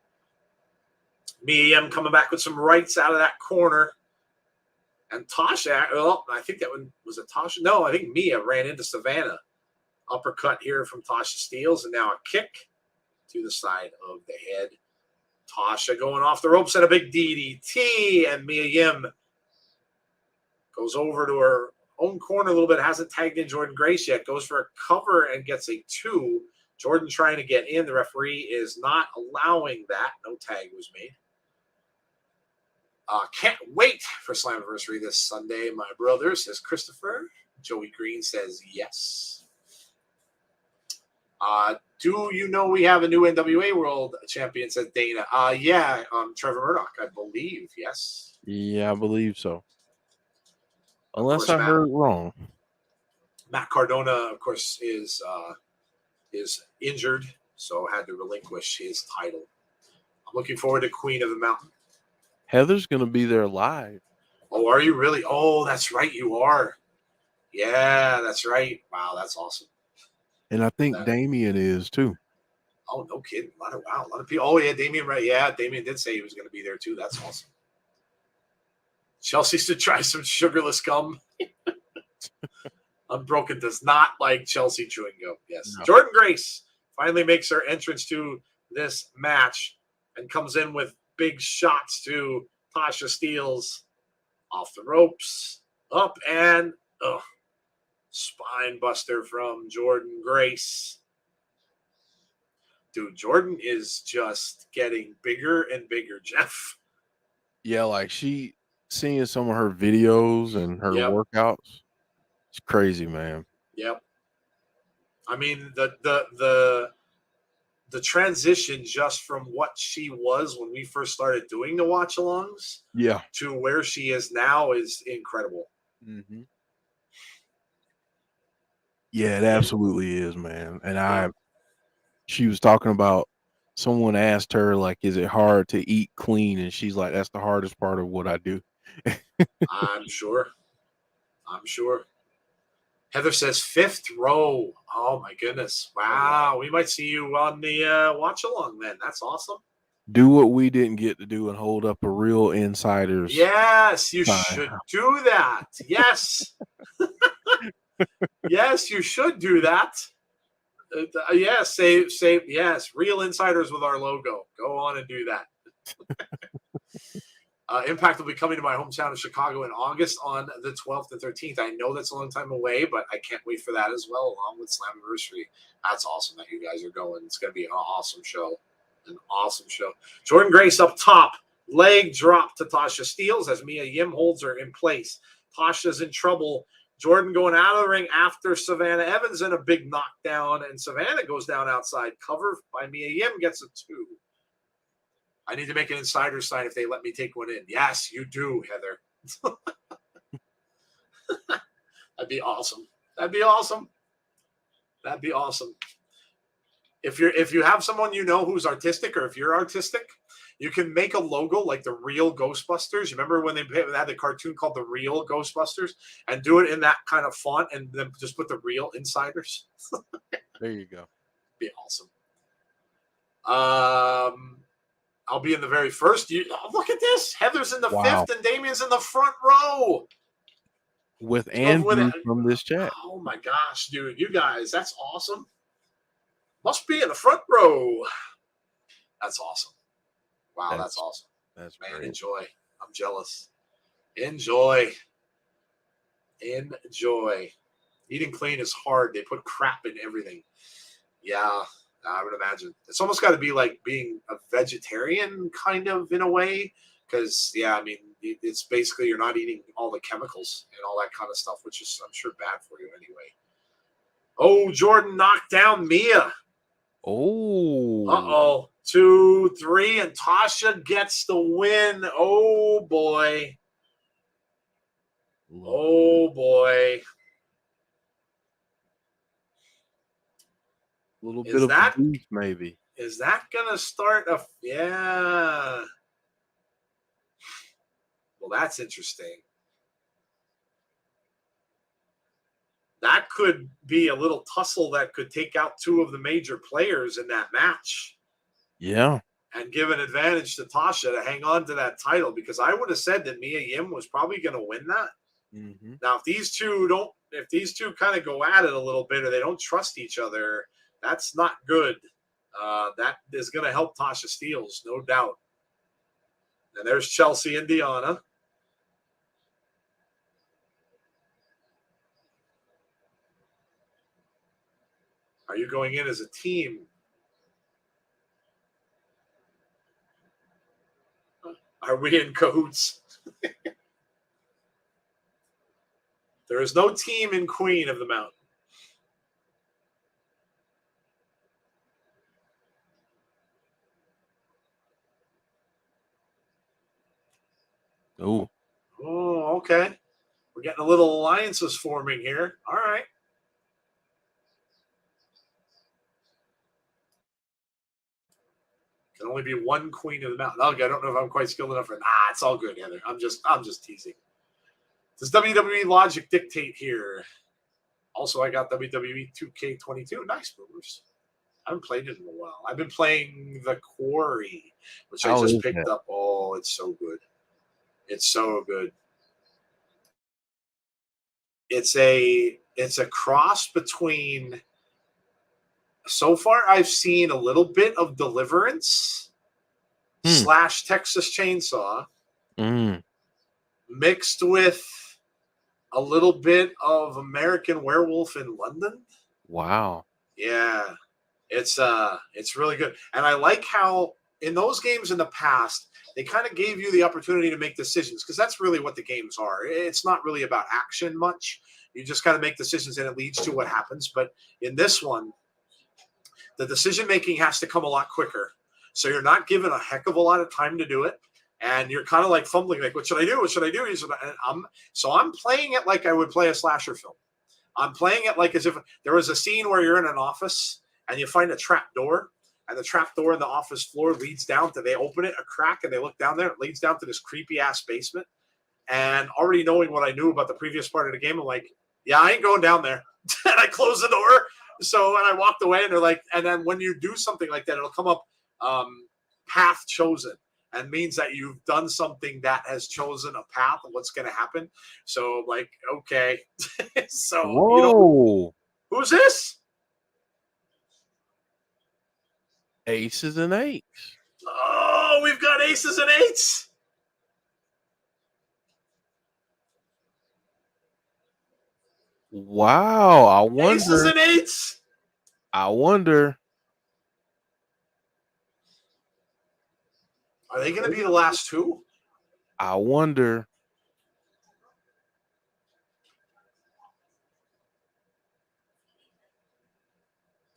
Mia Yim coming back with some rights out of that corner. And Tasha, I think that one was a Tasha. No, I think Mia ran into Savannah. Uppercut here from Tasha Steelz, and now a kick to the side of the head. Tasha going off the ropes at a big DDT, and Mia Yim goes over to her own corner a little bit, hasn't tagged in Jordynne Grace yet, goes for a cover and gets a 2. Jordynne trying to get in. The referee is not allowing that. No tag was made. Can't wait for Slammiversary this Sunday, my brother, says Christopher. Joey Green says yes. Do you know we have a new NWA World Champion, says Dana. Trevor Murdoch, I believe, yes. Yeah, I believe so. Unless I heard wrong. Matt Cardona, of course, is injured, so had to relinquish his title. I'm looking forward to Queen of the Mountain. Heather's going to be there live. Oh, are you really? Oh, that's right, you are. Yeah, that's right. Wow, that's awesome. And I think Damien is too. Oh, no kidding. A lot of people. Oh, yeah, Damien, right? Yeah, Damien did say he was going to be there too. That's awesome. Chelsea should try some sugarless gum. Unbroken does not like Chelsea chewing gum. Yes. No. Jordynne Grace finally makes her entrance to this match and comes in with big shots to Tasha Steelz. Off the ropes. Up and spine buster from Jordynne Grace. Dude, Jordynne is just getting bigger and bigger, Jeff. Yeah, like seeing some of her videos and her workouts. It's crazy, man. Yep. I mean, the transition just from what she was when we first started doing the watch-alongs, to where she is now is incredible. Mm-hmm. Yeah, it absolutely is, man. And she was talking about, someone asked her, like, is it hard to eat clean? And she's like, that's the hardest part of what I do. I'm sure. Heather says 5th row. Oh my goodness. Wow. We might see you on the watch along then. That's awesome. Do what we didn't get to do and hold up a real insider's. Yes, you should do that. Yes. Yes, you should do that. Yes, say yes. Real insiders with our logo. Go on and do that. Impact will be coming to my hometown of Chicago in August on the 12th and 13th. I know that's a long time away, but I can't wait for that as well, along with Slammiversary. That's awesome that you guys are going. It's going to be an awesome show. An awesome show. Jordynne Grace up top. Leg drop to Tasha Steelz as Mia Yim holds her in place. Tasha's in trouble. Jordynne going out of the ring after Savannah Evans in a big knockdown, and Savannah goes down outside. Cover by Mia Yim gets a 2. I need to make an insider sign if they let me take one in. Yes, you do, Heather. That'd be awesome. That'd be awesome. That'd be awesome. If you have someone you know who's artistic, or if you're artistic, you can make a logo like the real Ghostbusters. You remember when they had the cartoon called The Real Ghostbusters, and do it in that kind of font, and then just put the real insiders. There you go. Be awesome. I'll be in the very first. Look at this. Heather's in the 5th, and Damien's in the front row. With Andrew from this chat. Oh, my gosh, dude. You guys, that's awesome. Must be in the front row. That's awesome. Wow, that's awesome. That's man, great. Enjoy. I'm jealous. Enjoy. Eating clean is hard. They put crap in everything. Yeah. I would imagine it's almost got to be like being a vegetarian, kind of, in a way, because I mean, it's basically you're not eating all the chemicals and all that kind of stuff, which is, I'm sure, bad for you anyway. Oh, Jordynne knocked down Mia. Oh. 2, 3, and Tasha gets the win. Oh boy. Oh boy. A little bit of beef, maybe. Is that gonna start a? Yeah. Well, that's interesting. That could be a little tussle that could take out 2 of the major players in that match. Yeah. And give an advantage to Tasha to hang on to that title, because I would have said that Mia Yim was probably going to win that. Mm-hmm. Now, if these two kind of go at it a little bit, or they don't trust each other, that's not good. That is going to help Tasha Steelz, no doubt. And there's Chelsea and Deanna. Are you going in as a team? Are we in cahoots? There is no team in Queen of the Mountain. Oh, okay. We're getting a little alliances forming here. All right. Can only be one Queen of the Mountain. Okay, I don't know if I'm quite skilled enough for it. It's all good, Heather. I'm just teasing. Does WWE logic dictate here? Also, I got WWE 2K22. Nice, movers. I haven't played it in a while. I've been playing The Quarry, which I just picked up. Oh, it's so good. It's so good. It's a cross between, so far I've seen a little bit of Deliverance / Texas Chainsaw mixed with a little bit of American Werewolf in London. Wow. Yeah, it's really good, and I like how in those games in the past they kind of gave you the opportunity to make decisions because that's really what the games are. It's not really about action much. You just kind of make decisions and it leads to what happens. But in this one, the decision making has to come a lot quicker, so you're not given a heck of a lot of time to do it. And you're kind of like fumbling, like, what should I do? What should I do? I'm playing it like I would play a slasher film. I'm playing it like as if there was a scene where you're in an office and you find a trap door, and the trap door in the office floor leads down to, they open it a crack and they look down there. It leads down to this creepy ass basement. And already knowing what I knew about the previous part of the game, I'm like, yeah, I ain't going down there. And I closed the door. So, and I walked away, and they're like, and then when you do something like that, it'll come up path chosen, and means that you've done something that has chosen a path of what's going to happen. So, like, okay. So, whoa. Who's this? Aces and eights. Oh, we've got aces and eights. Wow. I wonder. Aces and eights. I wonder. Are they going to be the last two? I wonder.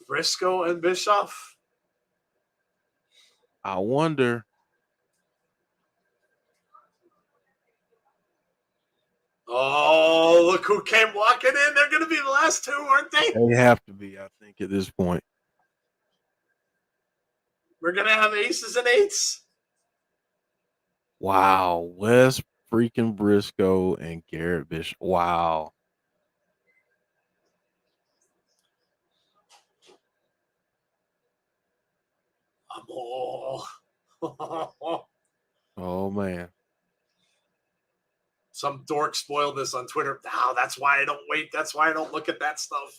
Briscoe and Bischoff. I wonder. Oh, look who came walking in. They're going to be the last two, aren't they? They have to be, I think, at this point. We're going to have aces and eights. Wow. Wes freaking Briscoe and Garrett Bishop. Wow. Oh, man. Some dork spoiled this on Twitter. Oh, that's why I don't wait. That's why I don't look at that stuff.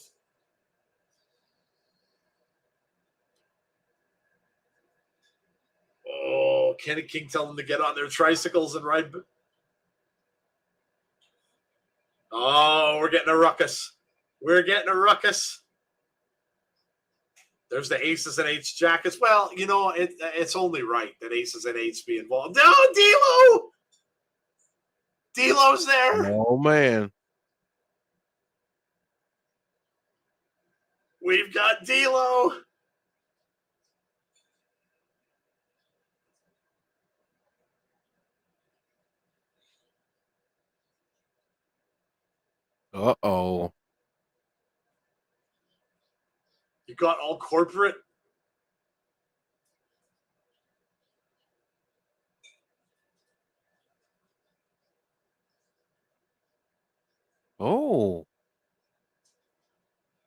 Oh, Kenny King telling them to get on their tricycles and ride. Oh, we're getting a ruckus. We're getting a ruckus. There's the aces and eights jackets. Well, it's only right that aces and eights be involved. No, D'Lo's there. Oh, man. We've got D'Lo. Uh-oh. You got all corporate. Oh.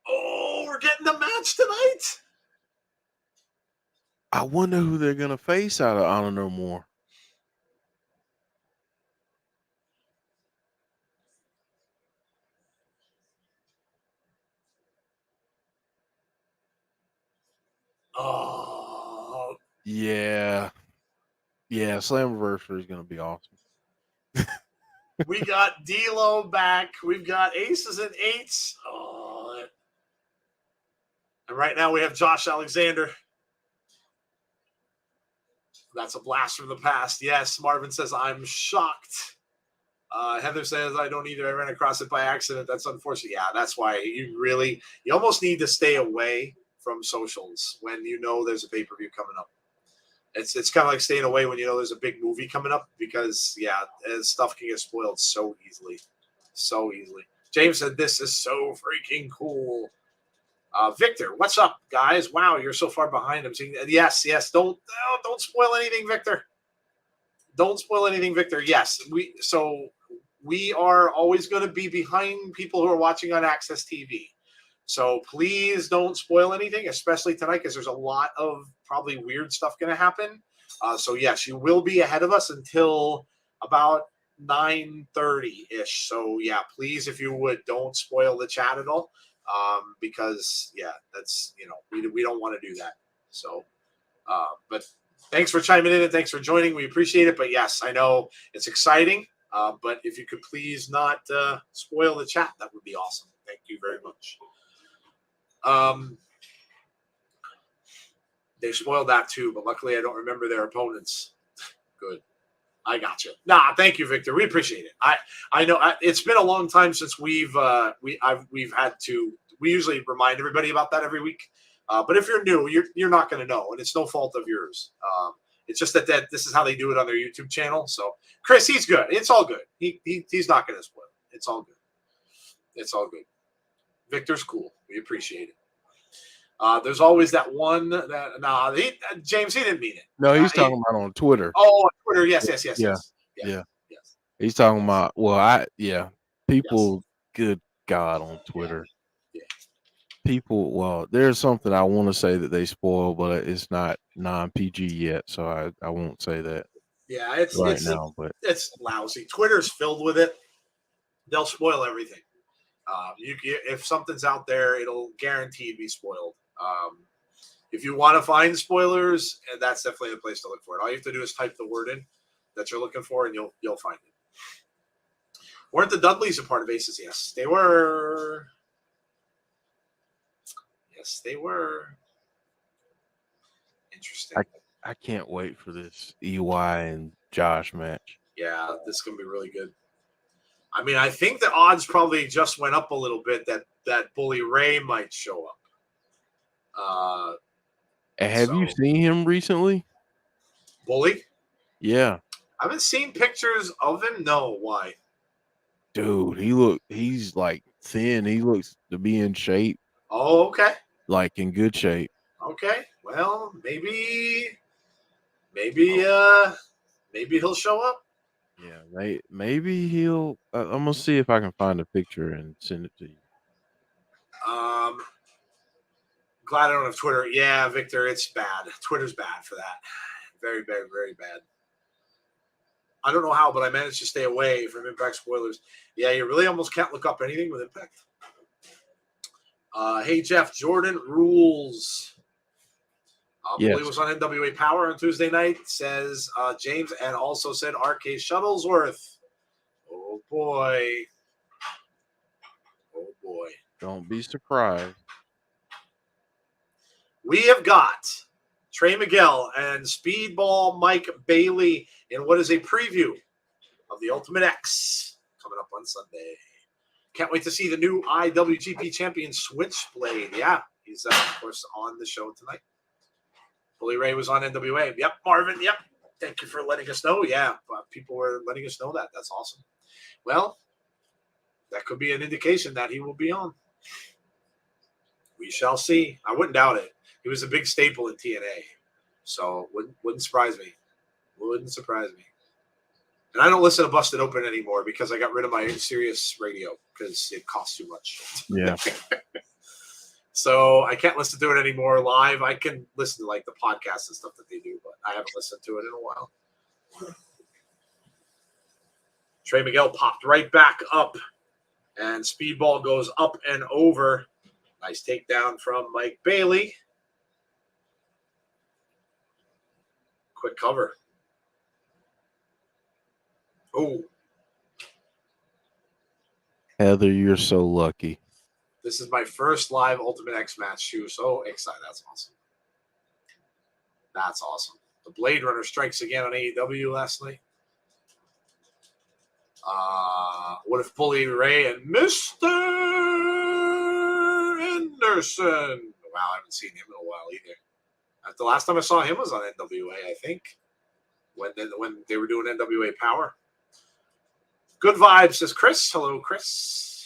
Oh, we're getting the match tonight. I wonder who they're going to face out of Honor No More. Oh. Yeah. Yeah, Slammiversary is going to be awesome. We got D'Lo back. We've got aces and eights. Oh. And right now we have Josh Alexander. That's a blast from the past. Yes, Marvin says, I'm shocked. Heather says, I don't either. I ran across it by accident. That's unfortunate. Yeah, that's why you almost need to stay away from socials when you know there's a pay-per-view coming up. It's kind of like staying away when you know there's a big movie coming up because, yeah, stuff can get spoiled so easily. So easily. James said, this is so freaking cool. Victor, what's up, guys? Wow, you're so far behind. I'm seeing. Yes. Don't spoil anything, Victor. Don't spoil anything, Victor. Yes, we are always going to be behind people who are watching on Access TV. So please don't spoil anything, especially tonight, because there's a lot of probably weird stuff going to happen. So yes, you will be ahead of us until about 9:30-ish. So yeah, please, if you would, don't spoil the chat at all. Because yeah, that's, we don't want to do that. So, but thanks for chiming in and thanks for joining. We appreciate it. But yes, I know it's exciting. But if you could please not spoil the chat, that would be awesome. Thank you very much. They spoiled that too, but luckily I don't remember their opponents. Good. I got you. Nah, thank you, Victor. We appreciate it. I know it's been a long time since we've had to. We usually remind everybody about that every week. But if you're new, you're not going to know, and it's no fault of yours. It's just that this is how they do it on their YouTube channel. So Chris, he's good. It's all good. He's not going to spoil it. It's all good. It's all good. Victor's cool. We appreciate it. There's always that one that James, he didn't mean it. No, he's talking about on Twitter. Oh, on Twitter, yes. He's talking about people. Yes. Good God, on Twitter. Yeah. People. Well, there's something I want to say that they spoil, but it's not non-PG yet, so I won't say that. Yeah, it's now, but it's lousy. Twitter's filled with it. They'll spoil everything. If something's out there, it'll guaranteed be spoiled. If you want to find spoilers, and that's definitely the place to look for it. All you have to do is type the word in that you're looking for, and you'll find it. Weren't the Dudleys a part of Aces? Yes, they were. Yes, they were. Interesting. I can't wait for this EY and Josh match. Yeah, this is gonna be really good. I mean, I think the odds probably just went up a little bit that Bully Ray might show up. Have you seen him recently? Bully? Yeah. I haven't seen pictures of him. No, why? Dude, he's like thin. He looks to be in shape. Oh, okay. Like in good shape. Okay. Well, maybe he'll show up. Yeah, maybe he'll. I'm gonna see if I can find a picture and send it to you. Glad I don't have Twitter. Yeah, Victor, it's bad. Twitter's bad for that. Very, very, very bad. I don't know how, but I managed to stay away from Impact spoilers. Yeah, you really almost can't look up anything with Impact. Hey, Jeff, Jordynne rules. Yes. Bully was on NWA Power on Tuesday night, says James, and also said RK Shuttlesworth. Oh, boy. Oh, boy. Don't be surprised. We have got Trey Miguel and Speedball Mike Bailey in what is a preview of the Ultimate X coming up on Sunday. Can't wait to see the new IWGP champion Switchblade. Yeah, he's, of course, on the show tonight. Bully Ray was on NWA. Yep, Marvin, yep. Thank you for letting us know. Yeah, people were letting us know that. That's awesome. Well, that could be an indication that he will be on. We shall see. I wouldn't doubt it. He was a big staple in TNA. So wouldn't surprise me. Wouldn't surprise me. And I don't listen to Busted Open anymore because I got rid of my Sirius radio because it costs too much. Yeah. So I can't listen to it anymore live. I can listen to like the podcasts and stuff that they do, but I haven't listened to it in a while. Trey Miguel popped right back up, and Speedball goes up and over. Nice takedown from Mike Bailey. Quick cover. Oh. Heather, you're so lucky. This is my first live Ultimate X match. She was so excited. That's awesome. That's awesome. The Blade Runner strikes again on AEW last night. What if Bully Ray and Mr. Anderson? Wow, I haven't seen him in a while either. The last time I saw him was on NWA, I think, when they were doing NWA Power. Good vibes, says Chris. Hello, Chris.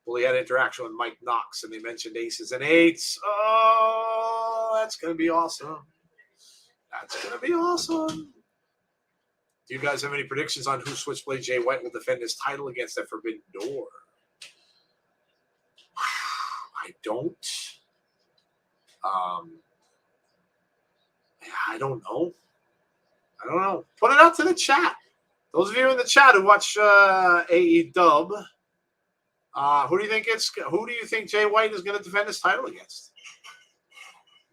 Bully had interaction with Mike Knox, and they mentioned aces and eights. Oh, that's going to be awesome. That's going to be awesome. Do you guys have any predictions on who Switchblade Jay White will defend his title against at Forbidden Door? I don't. I don't know. Put it out to the chat. Those of you in the chat who watch AEW, who do you think Jay White is going to defend his title against?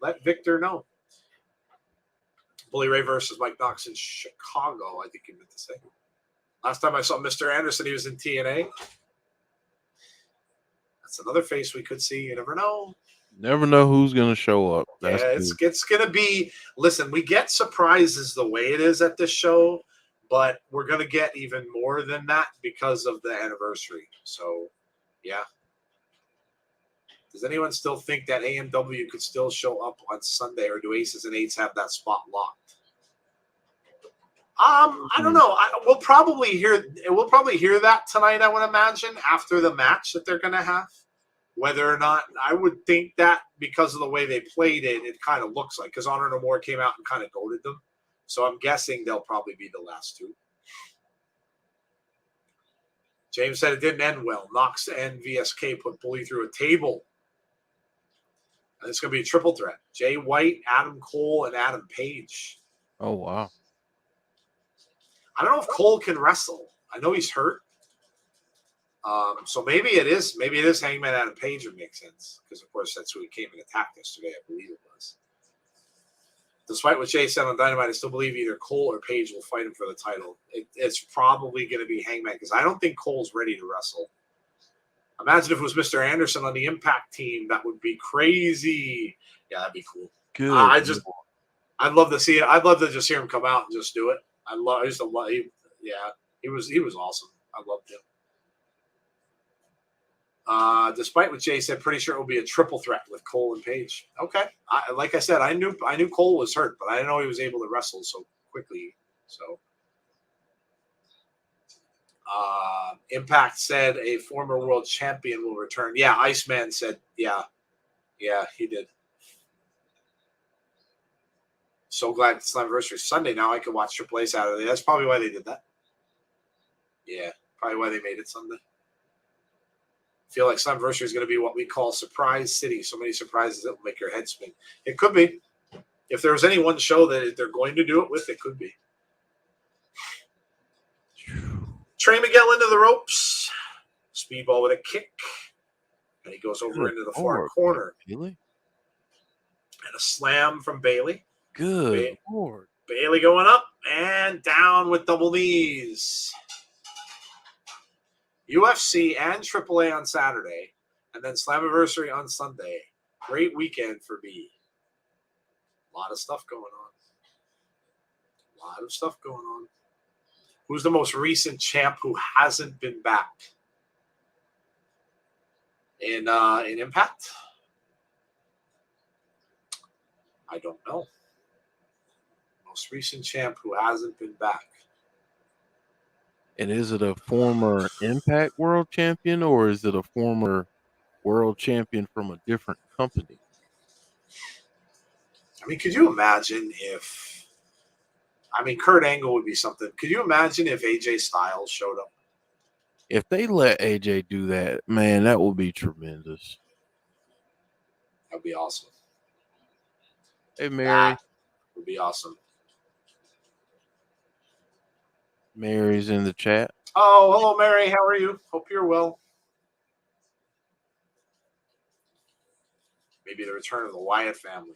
Let Victor know. Bully Ray versus Mike Knox in Chicago, I think you meant to say. Last time I saw Mr. Anderson, he was in TNA. That's another face we could see. You never know. Never know who's going to show up. That's it's going to be. Listen, we get surprises the way it is at this show, but we're going to get even more than that because of the anniversary. So, yeah. Does anyone still think that AMW could still show up on Sunday, or do Aces and Eights have that spot locked? I don't know. We'll probably hear that tonight, I would imagine, after the match that they're going to have. Whether or not, I would think that because of the way they played it, it kind of looks like, because Honor No More came out and kind of goaded them. So I'm guessing they'll probably be the last two. James said it didn't end well. Knox and VSK put Bully through a table. And it's going to be a triple threat. Jay White, Adam Cole, and Adam Page. Oh, wow. I don't know if Cole can wrestle. I know he's hurt. So maybe it is Hangman Adam Page would make sense. Because, of course, that's who he came and attacked yesterday, I believe it was. Despite what Jay said on Dynamite, I still believe either Cole or Page will fight him for the title. It's probably going to be Hangman, because I don't think Cole's ready to wrestle. Imagine if it was Mr. Anderson on the Impact team. That would be crazy. Yeah, that'd be cool. Good. I'd love to see it. I'd love to just hear him come out and just do it. He was awesome. I loved him. Despite what Jay said, pretty sure it will be a triple threat with Cole and Page. Okay. Like I said, I knew Cole was hurt, but I didn't know he was able to wrestle so quickly. So Impact said a former world champion will return. Yeah, Iceman said, yeah, he did. So glad it's Slammiversary Sunday now. I can watch Triple A Saturday. That's probably why they did that. Yeah, probably why they made it Sunday. I feel like Slammiversary is going to be what we call Surprise City. So many surprises that will make your head spin. It could be. If there was any one show that they're going to do it with, it could be. Trey Miguel into the ropes. Speedball with a kick. And he goes over into the far corner. Really? And a slam from Bailey. Good Lord. Bailey going up and down with double knees. UFC and AAA on Saturday, and then Slammiversary on Sunday. Great weekend for B. A lot of stuff going on. Who's the most recent champ who hasn't been back? In Impact? I don't know. Most recent champ who hasn't been back. And is it a former Impact World Champion, or is it a former World Champion from a different company? I mean, could you imagine if... Kurt Angle would be something. Could you imagine if AJ Styles showed up? If they let AJ do that, man, that would be tremendous. That would be awesome. Hey, Mary. That would be awesome. Mary's in the chat. Oh, hello, Mary. How are you? Hope you're well. Maybe the return of the Wyatt family.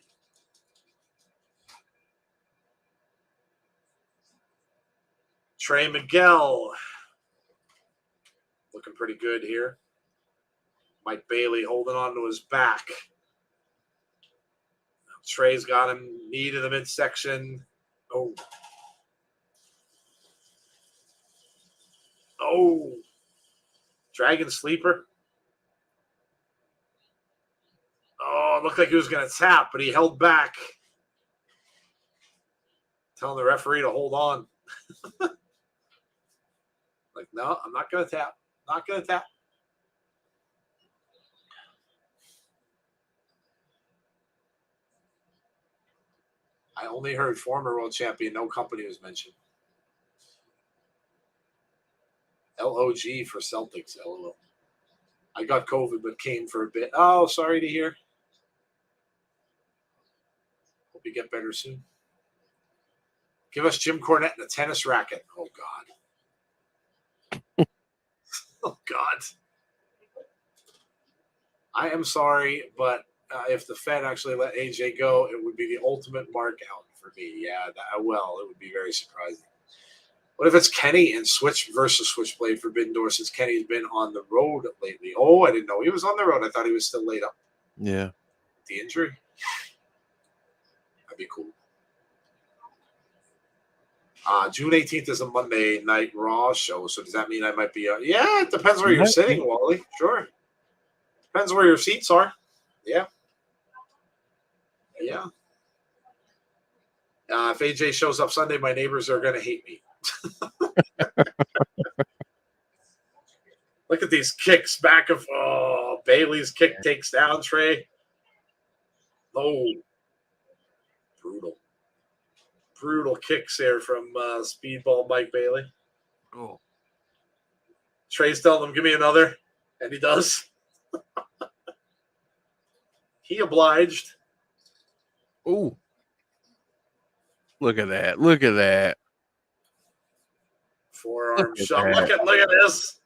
Trey Miguel. Looking pretty good here. Mike Bailey holding on to his back. Trey's got him knee to the midsection. Oh. Dragon Sleeper. Oh, it looked like he was going to tap, but he held back. Telling the referee to hold on. Like, no, I'm not going to tap. Not going to tap. I only heard former world champion. No company was mentioned. LOG for Celtics, LOL. I got COVID, but came for a bit. Oh, sorry to hear. Hope you get better soon. Give us Jim Cornette and a tennis racket. Oh, God. Oh, God. I am sorry, but if the Fed actually let AJ go, it would be the ultimate mark out for me. Yeah, it would be very surprising. What if it's Kenny and Switch versus Switchblade Forbidden Door since Kenny's been on the road lately? Oh, I didn't know he was on the road. I thought he was still laid up. Yeah. The injury. That'd be cool. June 18th is a Monday Night Raw show, so does that mean I might be? Yeah, it depends where you're sitting, Wally. Sure. Depends where your seats are. Yeah. Yeah. If AJ shows up Sunday, my neighbors are going to hate me. Look at these kicks back of Bailey's kick takes down Trey. Oh, brutal kicks there from Speedball Mike Bailey. Oh, Trey's telling him, "Give me another," and he does. He obliged. Ooh. Look at that! Look at that! Forearm shot. Look at this.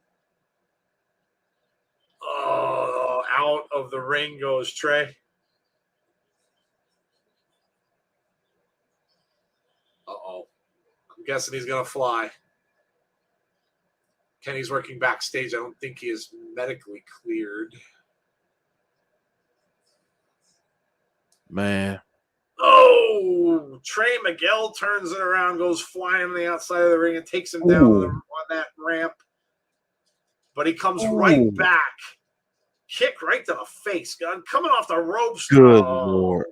Oh, out of the ring goes Trey. Uh-oh. I'm guessing he's going to fly. Kenny's working backstage. I don't think he is medically cleared. Man. Oh, Trey Miguel turns it around, goes flying on the outside of the ring and takes him down on that ramp. But he comes right back. Kick right to the face. God, coming off the ropes. Good Lord.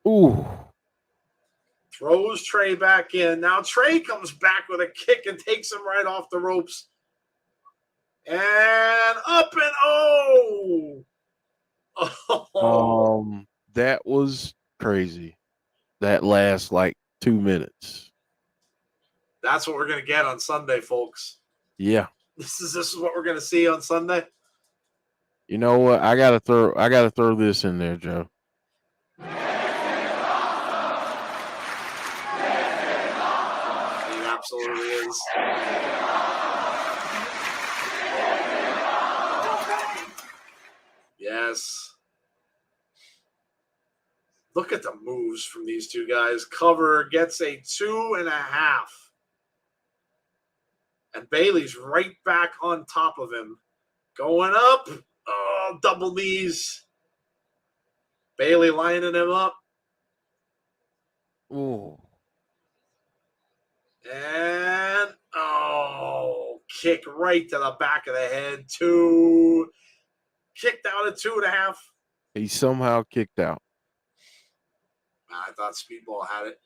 Ooh. Throws Trey back in. Now Trey comes back with a kick and takes him right off the ropes. And up and that was crazy. That last like 2 minutes. That's what we're gonna get on Sunday, folks. Yeah. This is what we're gonna see on Sunday. You know what? I gotta throw this in there, Joe. He absolutely is. Yes. Look at the moves from these two guys. Cover gets a 2.5. And Bailey's right back on top of him. Going up. Oh, double knees. Bailey lining him up. Ooh. And, kick right to the back of the head. Kicked out at 2.5. He somehow kicked out. I thought Speedball had it.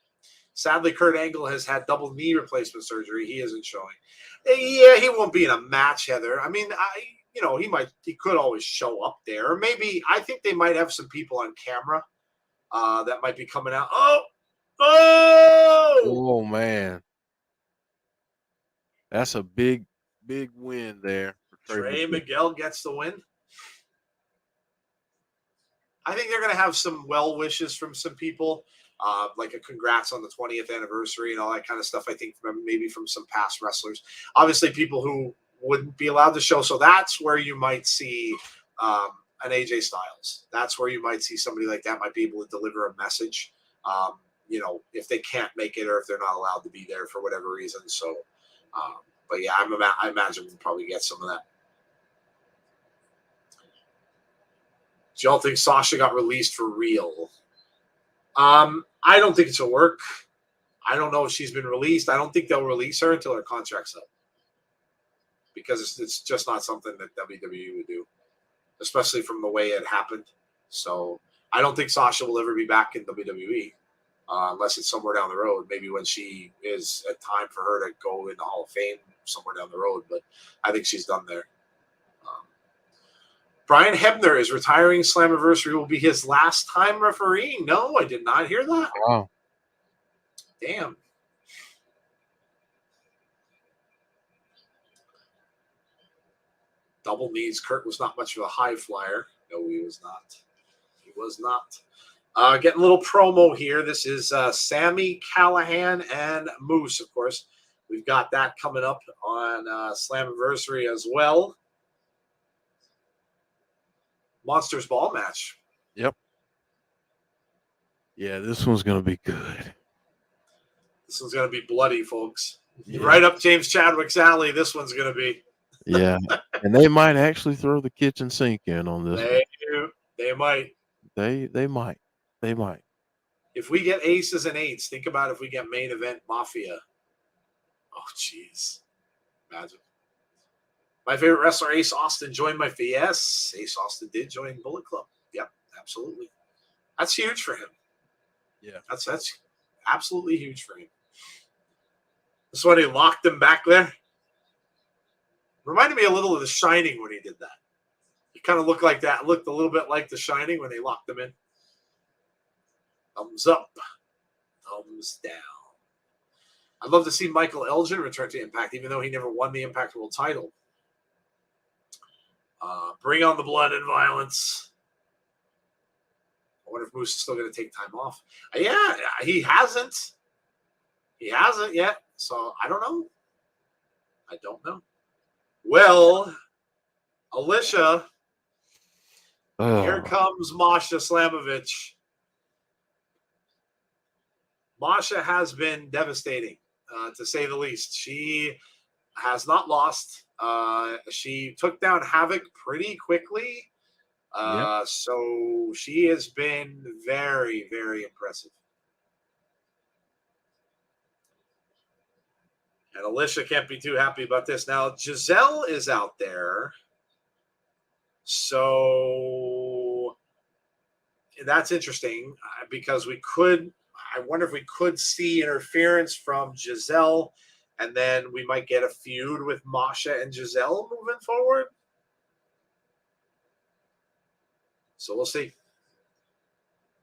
Sadly, Kurt Angle has had double knee replacement surgery. He isn't showing. Yeah, he won't be in a match, Heather. I mean, he could always show up there. Or maybe, I think they might have some people on camera that might be coming out. Oh, man. That's a big win there. For Trey Miguel gets the win. I think they're going to have some well wishes from some people, like a congrats on the 20th anniversary and all that kind of stuff. I think maybe from some past wrestlers. Obviously, people who wouldn't be allowed to show. So that's where you might see an AJ Styles. That's where you might see somebody like that might be able to deliver a message, if they can't make it or if they're not allowed to be there for whatever reason. So, but yeah, I imagine we'll probably get some of that. Do y'all think Sasha got released for real? I don't think it's a work. I don't know if she's been released. I don't think they'll release her until her contract's up. Because it's just not something that WWE would do, especially from the way it happened. So I don't think Sasha will ever be back in WWE unless it's somewhere down the road, maybe when she is at time for her to go in the Hall of Fame somewhere down the road. But I think she's done there. Brian Hebner is retiring. Slammiversary will be his last time refereeing. No, I did not hear that. Wow. Damn. Double knees. Kurt was not much of a high flyer. No, he was not. He was not. Getting a little promo here. This is Sami Callihan and Moose, of course. We've got that coming up on Slammiversary as well. Monsters Ball match. Yep. Yeah, this one's going to be good. This one's going to be bloody, folks. Yeah. Right up James Chadwick's alley, this one's going to be. Yeah. And they might actually throw the kitchen sink in on this one. They might. They might. They might. If we get aces and eights, think about if we get main event Mafia. Oh, jeez. Imagine. My favorite wrestler, Ace Austin, joined my feed. Yes, Ace Austin did join Bullet Club. Yep, absolutely. That's huge for him. Yeah. That's absolutely huge for him. That's when he locked him back there. Reminded me a little of The Shining when he did that. He kind of looked like that. Looked a little bit like The Shining when they locked him in. Thumbs up. Thumbs down. I'd love to see Michael Elgin return to Impact, even though he never won the Impact World title. Bring on the blood and violence. I wonder if Moose is still going to take time off. Yeah, he hasn't. He hasn't yet. So I don't know. I don't know. Well, Alisha, here comes Masha Slamovich. Masha has been devastating, to say the least. She has not lost. She took down Havoc pretty quickly. So she has been very, very impressive. And Alisha can't be too happy about this. Now, Giselle is out there. So that's interesting because I wonder if we could see interference from Giselle, and then we might get a feud with Masha and Giselle moving forward. So we'll see.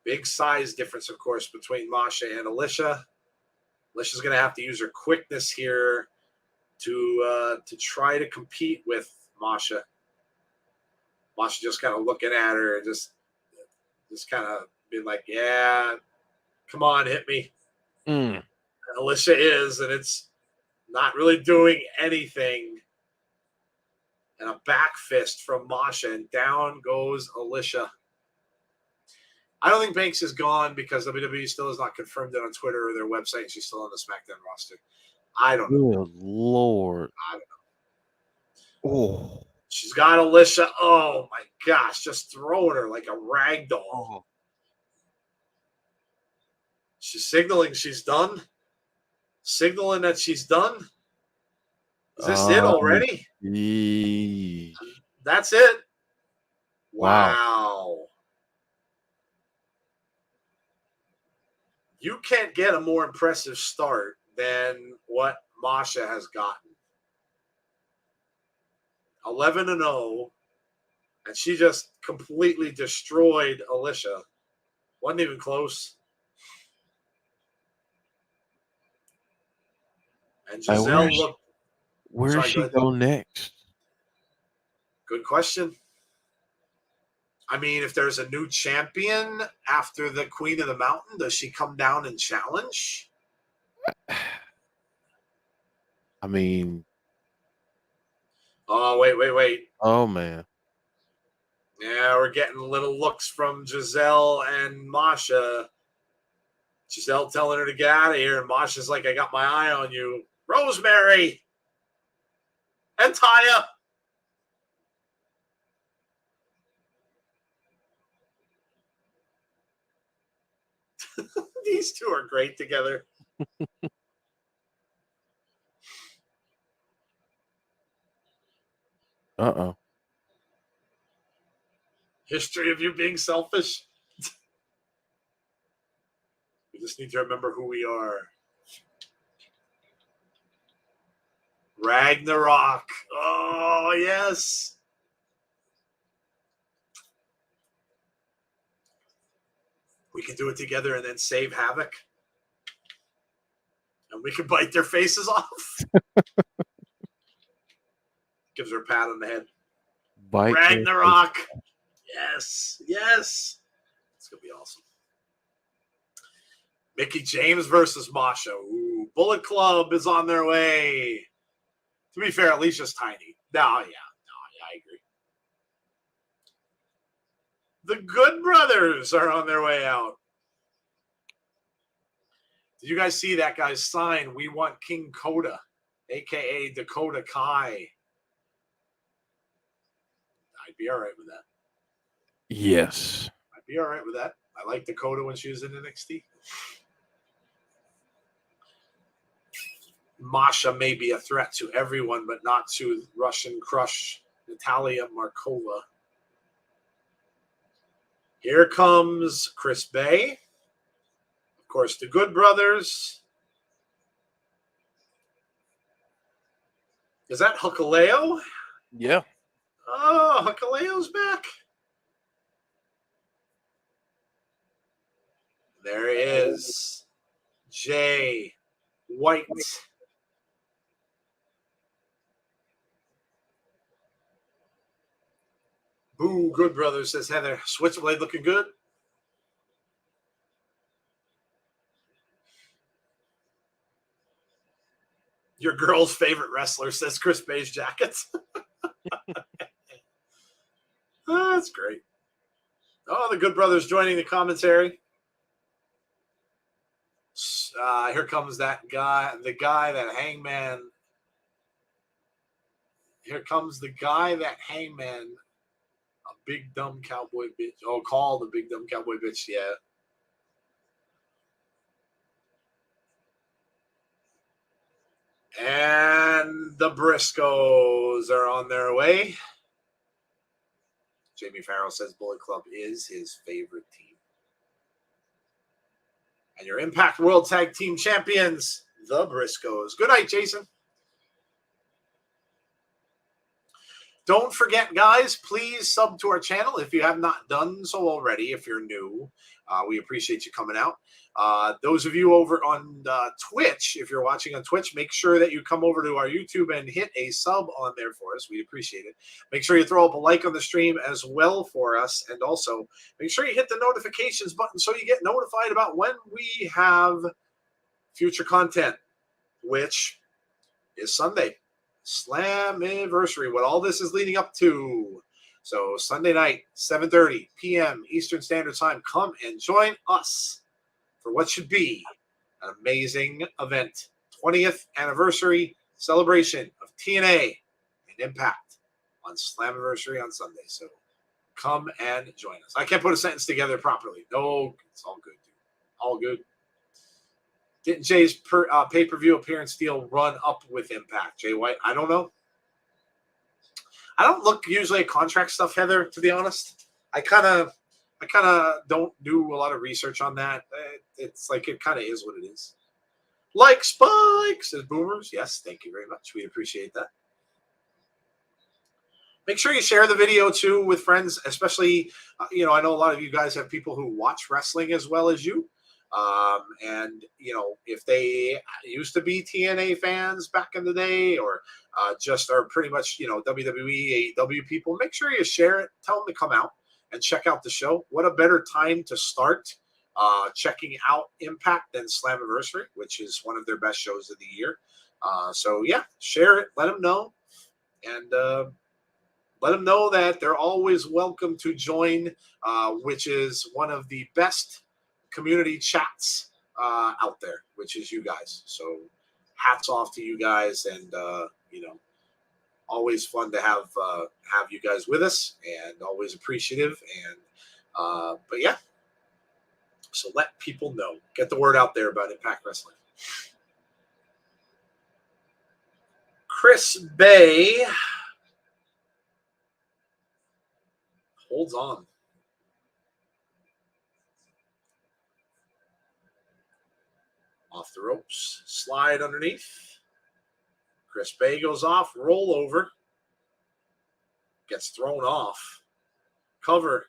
Big size difference, of course, between Masha and Alisha. Alisha's going to have to use her quickness here to try to compete with Masha. Masha just kind of looking at her, just kind of being like, yeah, come on, hit me. And Alisha is, and it's not really doing anything. And a back fist from Masha, and down goes Alisha. I don't think Banks is gone because WWE still has not confirmed it on Twitter or their website. She's still on the SmackDown roster. I don't know. Good Lord. I don't know. Oh. She's got Alisha. Oh, my gosh. Just throwing her like a rag doll. Oh. She's signaling she's done. Signaling that she's done. Is this it already? That's it. Wow. You can't get a more impressive start than what Masha has gotten. 11-0, and she just completely destroyed Alisha. Wasn't even close. And Giselle looked. Where does she go next? Good question. I mean, if there's a new champion after the Queen of the Mountain, does she come down and challenge? I mean. Oh, wait. Oh, man. Yeah, we're getting little looks from Giselle and Masha. Giselle telling her to get out of here, and Masha's like, I got my eye on you. Rosemary and Taya. These two are great together. Uh-oh. History of you being selfish. We just need to remember who we are. Ragnarok. Oh, yes. We can do it together and then save Havoc. And we can bite their faces off. Gives her a pat on the head. Bite Ragnarok. Yes. It's going to be awesome. Mickie James versus Masha. Ooh, Bullet Club is on their way. To be fair, Alicia's tiny. I agree. The Good Brothers are on their way out. Did you guys see that guy's sign? We want King Coda, a.k.a. Dakota Kai. I'd be all right with that. Yes. I'd be all right with that. I like Dakota when she was in NXT. Masha may be a threat to everyone, but not to Russian Crush, Natalia Markova. Here comes Chris Bay. Of course, the Good Brothers. Is that Huckaleo? Yeah. Oh, Huckaleo's back. There he is. Jay White. Boo, Good Brothers, says Heather. Switchblade looking good. Your girl's favorite wrestler, says Chris Bay's Jackets. Oh, that's great. Oh, the Good Brothers joining the commentary. Here comes that guy, the guy that Hangman. Here comes the guy that Hangman, a big dumb cowboy bitch. Oh, called the big dumb cowboy bitch, yeah. And the Briscoes are on their way. Jamie Farrell says Bullet Club is his favorite team. And your Impact World Tag Team Champions, the Briscoes. Good night, Jason. Don't forget, guys, please sub to our channel if you have not done so already. If you're new, we appreciate you coming out. Those of you over on Twitch, if you're watching on Twitch, make sure that you come over to our YouTube and hit a sub on there for us. We appreciate it. Make sure you throw up a like on the stream as well for us. And also, make sure you hit the notifications button so you get notified about when we have future content, which is Sunday. Slammiversary, what all this is leading up to. So Sunday night, 7:30 p.m. Eastern Standard Time. Come and join us for what should be an amazing event. 20th anniversary celebration of TNA and Impact on Slammiversary on Sunday. So come and join us. I can't put a sentence together properly. No, it's all good, dude. All good. Didn't Jay's pay-per-view appearance deal run up with Impact? Jay White, I don't know. I don't look usually at contract stuff, Heather, to be honest. I kind of don't do a lot of research on that. It's like it kind of is what it is. Like Spike, says Boomers. Yes, thank you very much. We appreciate that. Make sure you share the video, too, with friends, especially, I know a lot of you guys have people who watch wrestling as well as you. And, if they used to be TNA fans back in the day or just are pretty much, WWE, AEW people, make sure you share it. Tell them to come out and check out the show. What a better time to start checking out Impact than Slammiversary, which is one of their best shows of the year. So, yeah, share it. Let them know. And let them know that they're always welcome to join, which is one of the best community chats out there, which is you guys. So hats off to you guys, and always fun to have you guys with us, and always appreciative. And but yeah, so let people know, get the word out there about Impact Wrestling. Chris Bay holds on. Off the ropes, slide underneath. Chris Bay goes off, roll over. Gets thrown off. Cover.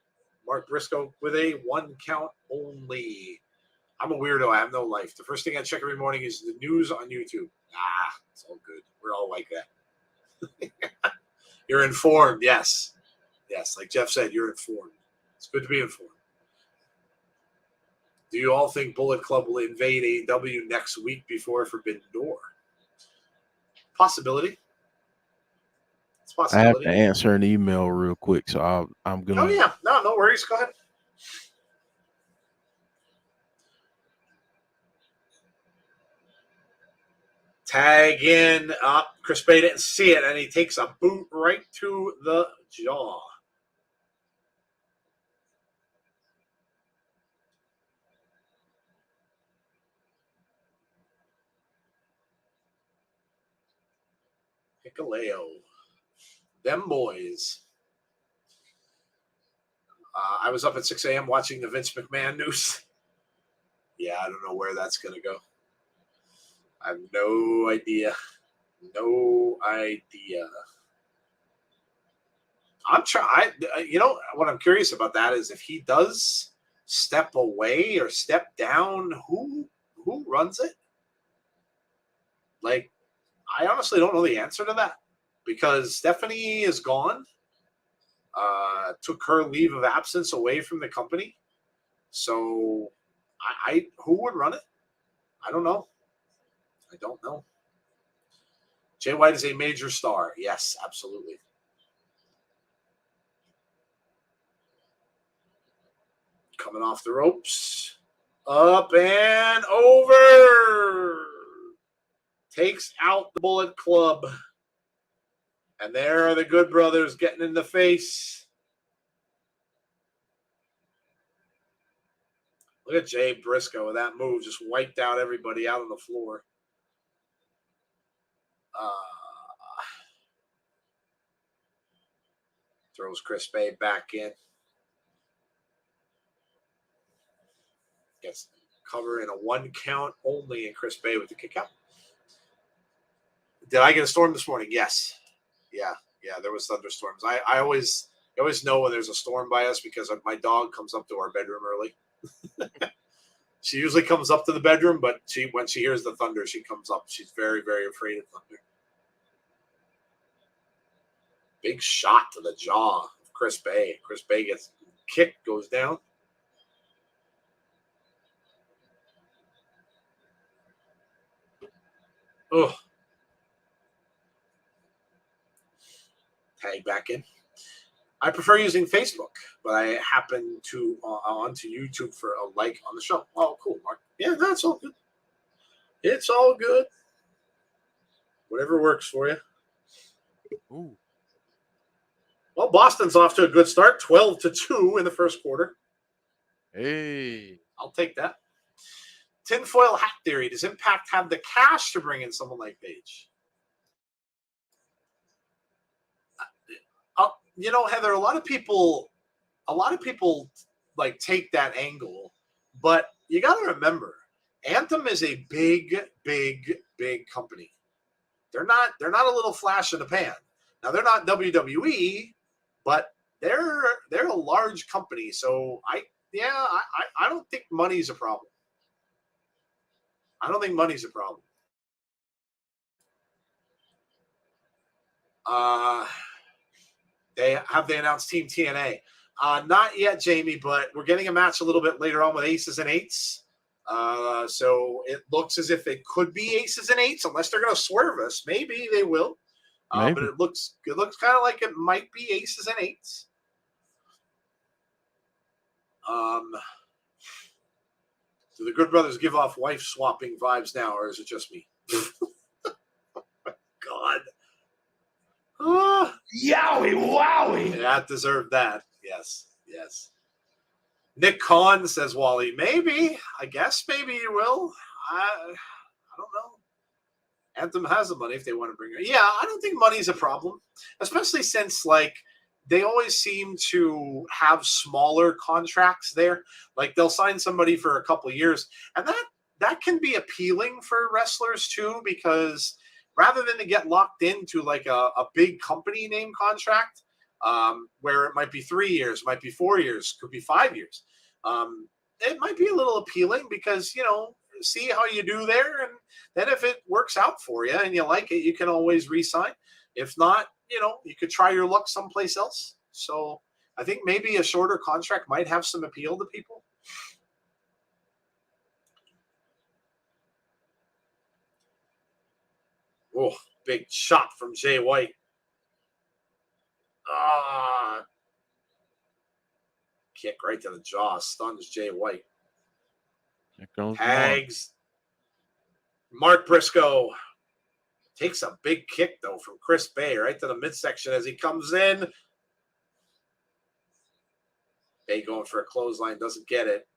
Mark Briscoe with a 1 count only. I'm a weirdo. I have no life. The first thing I check every morning is the news on YouTube. It's all good. We're all like that. You're informed. Yes. Yes. Like Jeff said, you're informed. It's good to be informed. Do you all think Bullet Club will invade AEW next week before Forbidden Door? Possibility. It's a possibility. I have to answer an email real quick, so I'm going to... Oh, yeah. No worries. Go ahead. Tag in. Chris Bay didn't see it, and he takes a boot right to the jaw. Hikaleo. Them boys. I was up at 6 a.m. watching the Vince McMahon news. Yeah, I don't know where that's going to go. I have no idea. No idea. I'm trying. You know what I'm curious about that is if he does step away or step down, who runs it? Like, I honestly don't know the answer to that because Stephanie is gone. Took her leave of absence away from the company. So, I who would run it? I don't know. I don't know. Jay White is a major star. Yes, absolutely. Coming off the ropes. Up and over. Takes out the Bullet Club. And there are the Good Brothers getting in the face. Look at Jay Briscoe with that move. Just wiped out everybody out on the floor. Throws Chris Bay back in. Gets cover in a 1 count only, and Chris Bay with the kick out. Did I get a storm this morning? Yes. Yeah, there was thunderstorms. I always know when there's a storm by us because my dog comes up to our bedroom early. She usually comes up to the bedroom, but when she hears the thunder, she comes up. She's very, very afraid of thunder. Big shot to the jaw of Chris Bay. Chris Bay gets kicked, goes down. Oh. Tag back in. I prefer using Facebook, but I happen to onto YouTube for a like on the show. Oh, cool, Mark. Yeah, that's all good. It's all good. Whatever works for you. Ooh. Well, Boston's off to a good start, 12-2 in the first quarter. Hey. I'll take that. Tinfoil hat theory. Does Impact have the cash to bring in someone like Paige? You know, Heather, a lot of people like take that angle, but you got to remember, Anthem is a big company. They're not a little flash in the pan. Now they're not WWE, but they're a large company. So I don't think money's a problem. I don't think money's a problem. They announced Team TNA. Not yet, Jamie, but we're getting a match a little bit later on with Aces and Eights. So it looks as if it could be Aces and Eights, unless they're going to swerve us. Maybe they will. But it looks kind of like it might be Aces and Eights. Do the Good Brothers give off wife swapping vibes now, or is it just me? God. Yowie wowie. That deserved that. Yes. Nick Kahn says, Wally, maybe. I guess maybe you will. I don't know. Anthem has the money if they want to bring her. Yeah, I don't think money's a problem, especially since, like, they always seem to have smaller contracts there. Like, they'll sign somebody for a couple of years, and that can be appealing for wrestlers too, because rather than to get locked into like a big company name contract, where it might be 3 years, might be 4 years, could be 5 years. It might be a little appealing because, you know, see how you do there. And then if it works out for you and you like it, you can always re-sign. If not, you know, you could try your luck someplace else. So I think maybe a shorter contract might have some appeal to people. Oh, big shot from Jay White. Kick right to the jaw. Stuns Jay White. Here comes Tags. Mark Briscoe. Takes a big kick, though, from Chris Bay right to the midsection as he comes in. Bay going for a clothesline, doesn't get it.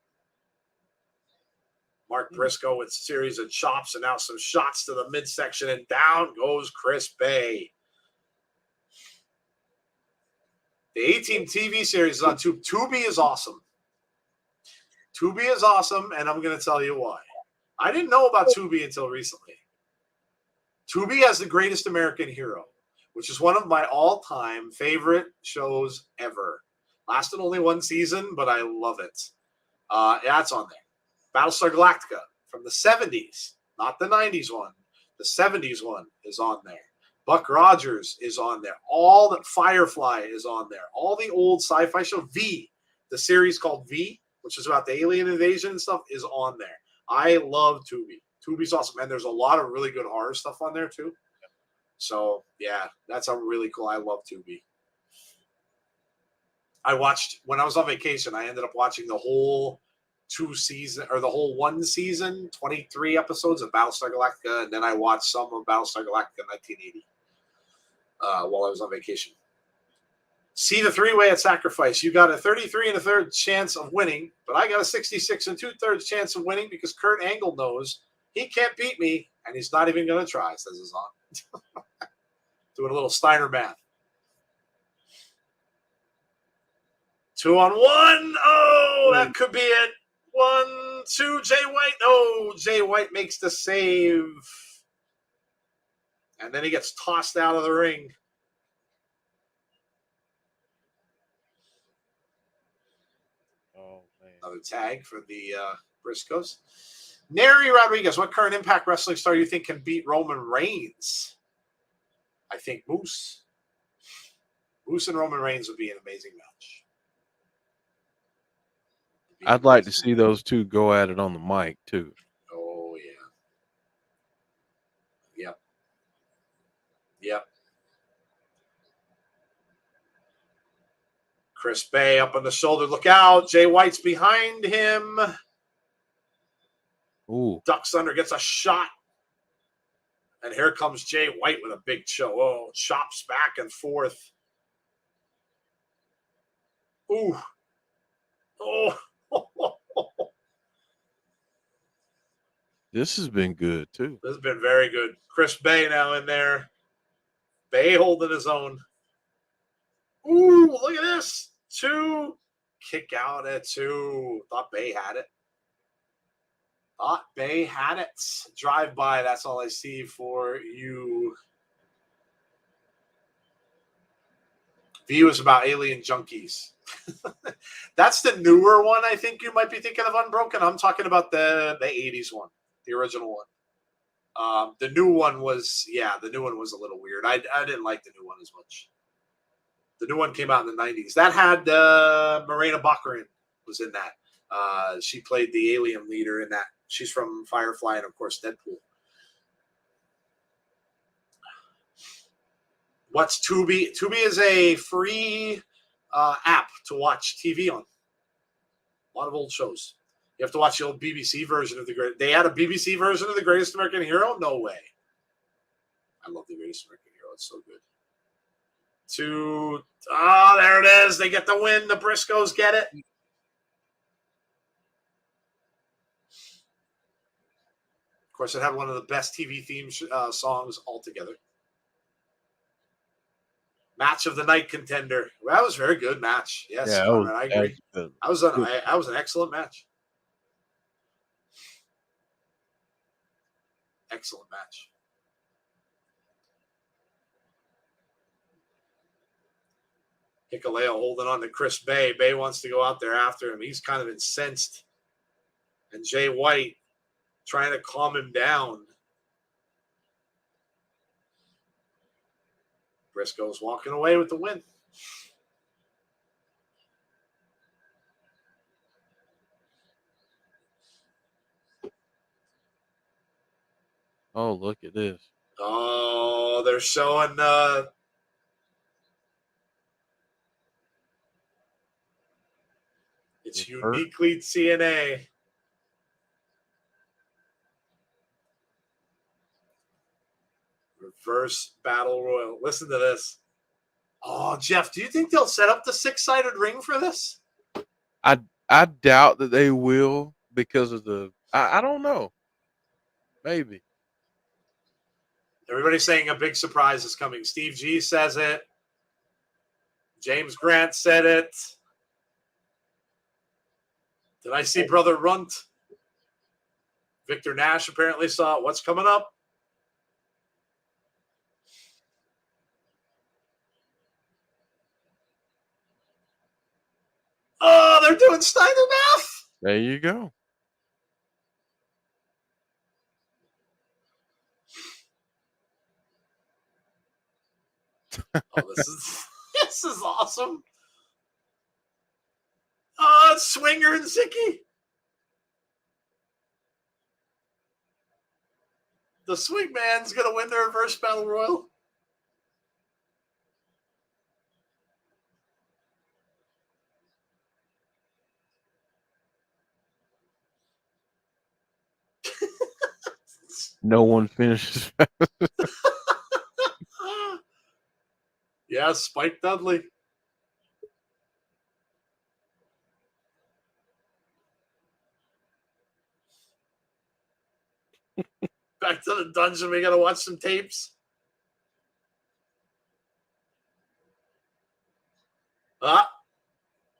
Mark Briscoe with a series of chops and now some shots to the midsection, and down goes Chris Bay. The A-Team TV series is on Tubi. Tubi is awesome. Tubi is awesome, and I'm going to tell you why. I didn't know about Tubi until recently. Tubi has The Greatest American Hero, which is one of my all-time favorite shows ever. Lasted only one season, but I love it. That's on there. Battlestar Galactica from the 70s, not the 90s one. The 70s one is on there. Buck Rogers is on there. All the Firefly is on there. All the old sci-fi show. V, the series called V, which is about the alien invasion and stuff, is on there. I love Tubi. Tubi's awesome, and there's a lot of really good horror stuff on there too. So yeah, that's a really cool. I love Tubi. I watched when I was on vacation. I ended up watching the whole one season, 23 episodes of Battlestar Galactica, and then I watched some of Battlestar Galactica 1980 while I was on vacation. See the three-way at Sacrifice. You got a 33 1/3 chance of winning, but I got a 66 2/3 chance of winning because Kurt Angle knows he can't beat me, and he's not even going to try, says his aunt. Doing a little Steiner math. 2 on 1. Oh, that could be it. 1, 2, Jay White. Oh, Jay White makes the save. And then he gets tossed out of the ring. Oh, man. Another tag for the Briscoes. Neri Rodriguez, what current Impact Wrestling star do you think can beat Roman Reigns? I think Moose. Moose and Roman Reigns would be an amazing match. I'd like to see those two go at it on the mic, too. Oh, yeah. Yep. Chris Bay up on the shoulder. Look out. Jay White's behind him. Ooh. Ducks under, gets a shot. And here comes Jay White with a big show. Oh, chops back and forth. Ooh. Oh. This has been good, too. This has been very good. Chris Bay now in there. Bay holding his own. Ooh, look at this. 2. Kick out at 2. Thought Bay had it. Drive by. That's all I see for you. V is about alien junkies. That's the newer one. I think you might be thinking of Unbroken. I'm talking about the 80s one, the original one. The new one was a little weird. I didn't like the new one as much. The new one came out in the 90s. That had Morena Baccarin was in that. She played the alien leader in that. She's from Firefly and, of course, Deadpool. What's Tubi? Tubi is a free app to watch TV on. A lot of old shows. You have to watch the old BBC version of the Great. They had a BBC version of The Greatest American Hero? No way. I love The Greatest American Hero. It's so good. There it is. They get the win. The Briscoes get it. Of course, it had one of the best TV theme songs altogether. Match of the night contender. Well, that was a very good match. Yes, Yeah, I agree. That was an excellent match. Excellent match. Hikuleo holding on to Chris Bay. Bay wants to go out there after him. He's kind of incensed. And Jay White trying to calm him down. Briscoe's walking away with the win. Oh, look at this. Oh, they're showing it's uniquely TNA. Reverse Battle Royal. Listen to this. Oh, Jeff, do you think they'll set up the 6-sided ring for this? I doubt that they will because of the. I don't know. Maybe. Everybody's saying a big surprise is coming. Steve G says it. James Grant said it. Did I see Brother Runt? Victor Nash apparently saw it. What's coming up? Oh, they're doing Steiner math. There you go. Oh, this is awesome. Oh, it's Swinger and Zicky. The Swingman's going to win the Reverse Battle Royal. No one finishes. Yeah, Spike Dudley. Back to the dungeon. We got to watch some tapes.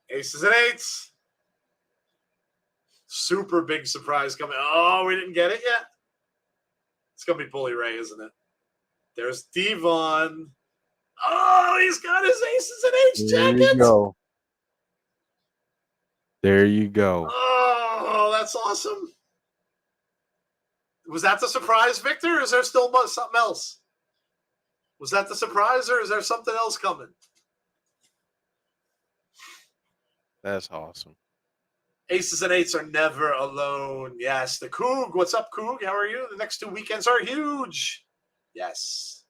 Aces and eights. Super big surprise coming. Oh, we didn't get it yet. It's going to be Bully Ray, isn't it? There's Devon. Oh, he's got his aces and eights jacket. There you go. There you go. Oh, that's awesome. Was that the surprise, Victor, or is there still something else? Was that the surprise, or is there something else coming? That's awesome. Aces and eights are never alone. Yes. The Coog. What's up, Coog? How are you? The next 2 weekends are huge. Yes.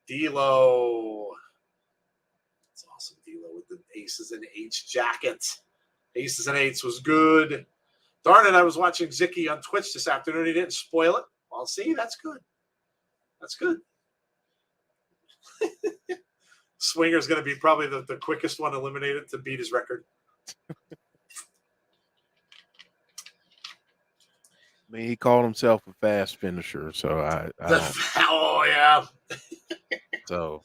D-Lo. That's awesome, D-Lo, with the aces and eights jacket. Aces and eights was good. Darn it, I was watching Zicky on Twitch this afternoon. He didn't spoil it. Well, see, that's good. That's good. Swinger's going to be probably the quickest one eliminated to beat his record. I mean, he called himself a fast finisher, so I don't. Oh, yeah. So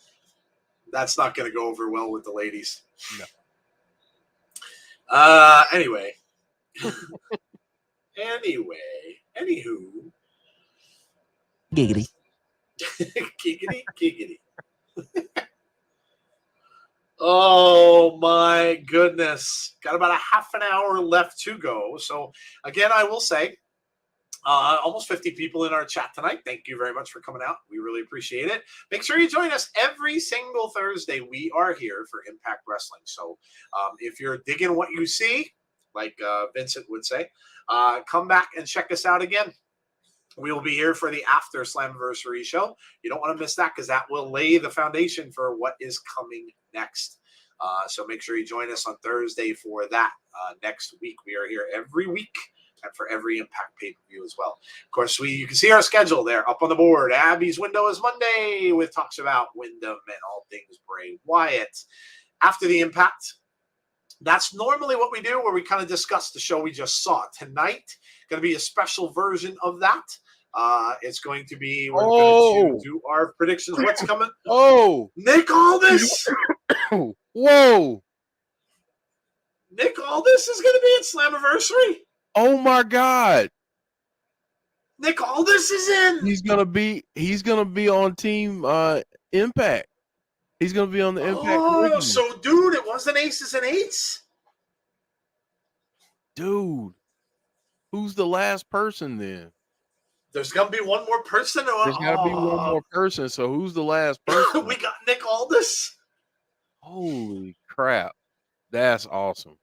that's not going to go over well with the ladies. No. Anyway. Anywho. Giggity. Giggity. Oh, my goodness. Got about a half an hour left to go. So, again, I will say, almost 50 people in our chat tonight. Thank you very much for coming out. We really appreciate it. Make sure you join us every single Thursday. We are here for Impact Wrestling. So if you're digging what you see, like Vincent would say, come back and check us out again. We will be here for the after Slammiversary show. You don't want to miss that because that will lay the foundation for what is coming next. So make sure you join us on Thursday for that. Next week, we are here every week and for every Impact pay-per-view as well. Of course, you can see our schedule there up on the board. Abby's window is Monday with talks about Wyndham and all things Bray Wyatt. After the Impact, that's normally what we do, where we kind of discuss the show we just saw. Tonight, going to be a special version of that. It's going to be, we're going to do our predictions. What's coming? Oh, Nick Aldis. Whoa. Nick Aldis is going to be at Slammiversary. Oh my God. Nick Aldis is in. He's gonna be on Team Impact. He's gonna be on the Impact. Oh, so dude, it wasn't aces and eights. Dude, who's the last person then? There's gonna be one more person. There's gotta be one more person. So who's the last person? We got Nick Aldis. Holy crap. That's awesome.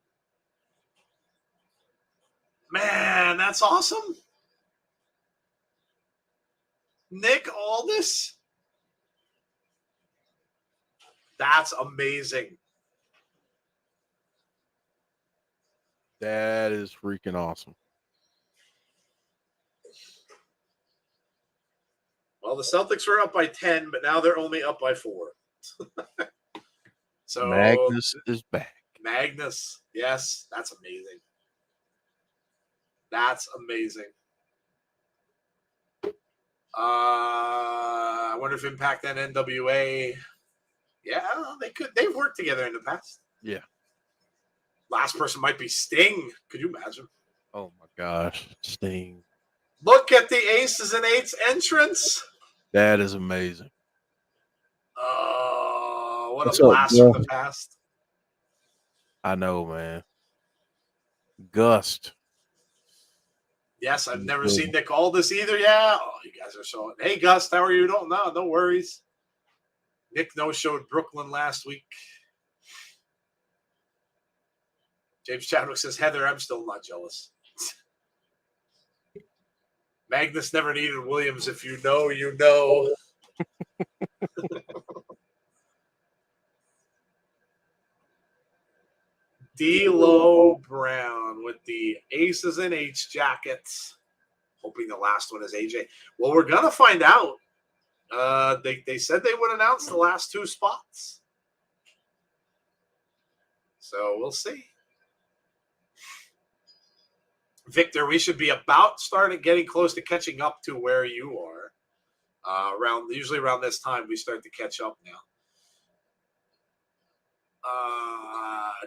Man, that's awesome. Nick Aldis. That's amazing. That is freaking awesome. Well, the Celtics were up by 10, but now they're only up by 4. So Magnus is back. Magnus, yes, that's amazing. That's amazing. I wonder if Impact and NWA. Yeah, they could. They've worked together in the past. Yeah. Last person might be Sting. Could you imagine? Oh my gosh, Sting. Look at the Aces and Eights entrance. That is amazing. What What's a up, blast bro? from the past. I know, man. Gust. Yes, I've never seen Nick Aldis either. Yeah. Oh, you guys are so. Hey, Gus, how are you? Don't know. No worries. Nick no-showed Brooklyn last week. James Chadwick says, Heather, I'm still not jealous. Magnus never needed Williams. If you know, you know. D'Lo Brown with the Aces and H jackets. Hoping the last one is AJ. Well, we're going to find out. They said they would announce the last 2 spots. So we'll see. Victor, we should be getting close to catching up to where you are. Usually around this time, we start to catch up now.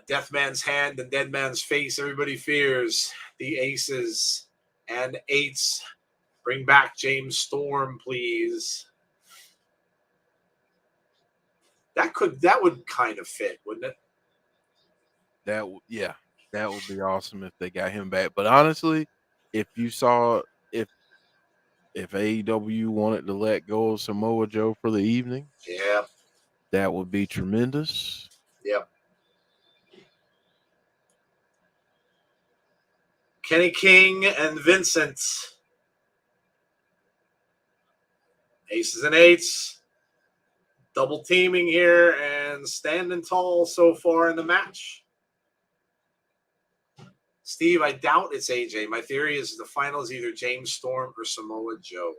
Death Man's hand and Dead Man's face. Everybody fears the Aces and Eights. Bring back James Storm, please. That would kind of fit, wouldn't it? That would be awesome if they got him back. But honestly, if AEW wanted to let go of Samoa Joe for the evening, yeah, that would be tremendous. Yep. Kenny King and Vincent. Aces and Eights. Double teaming here and standing tall so far in the match. Steve, I doubt it's AJ. My theory is the final is either James Storm or Samoa Joe.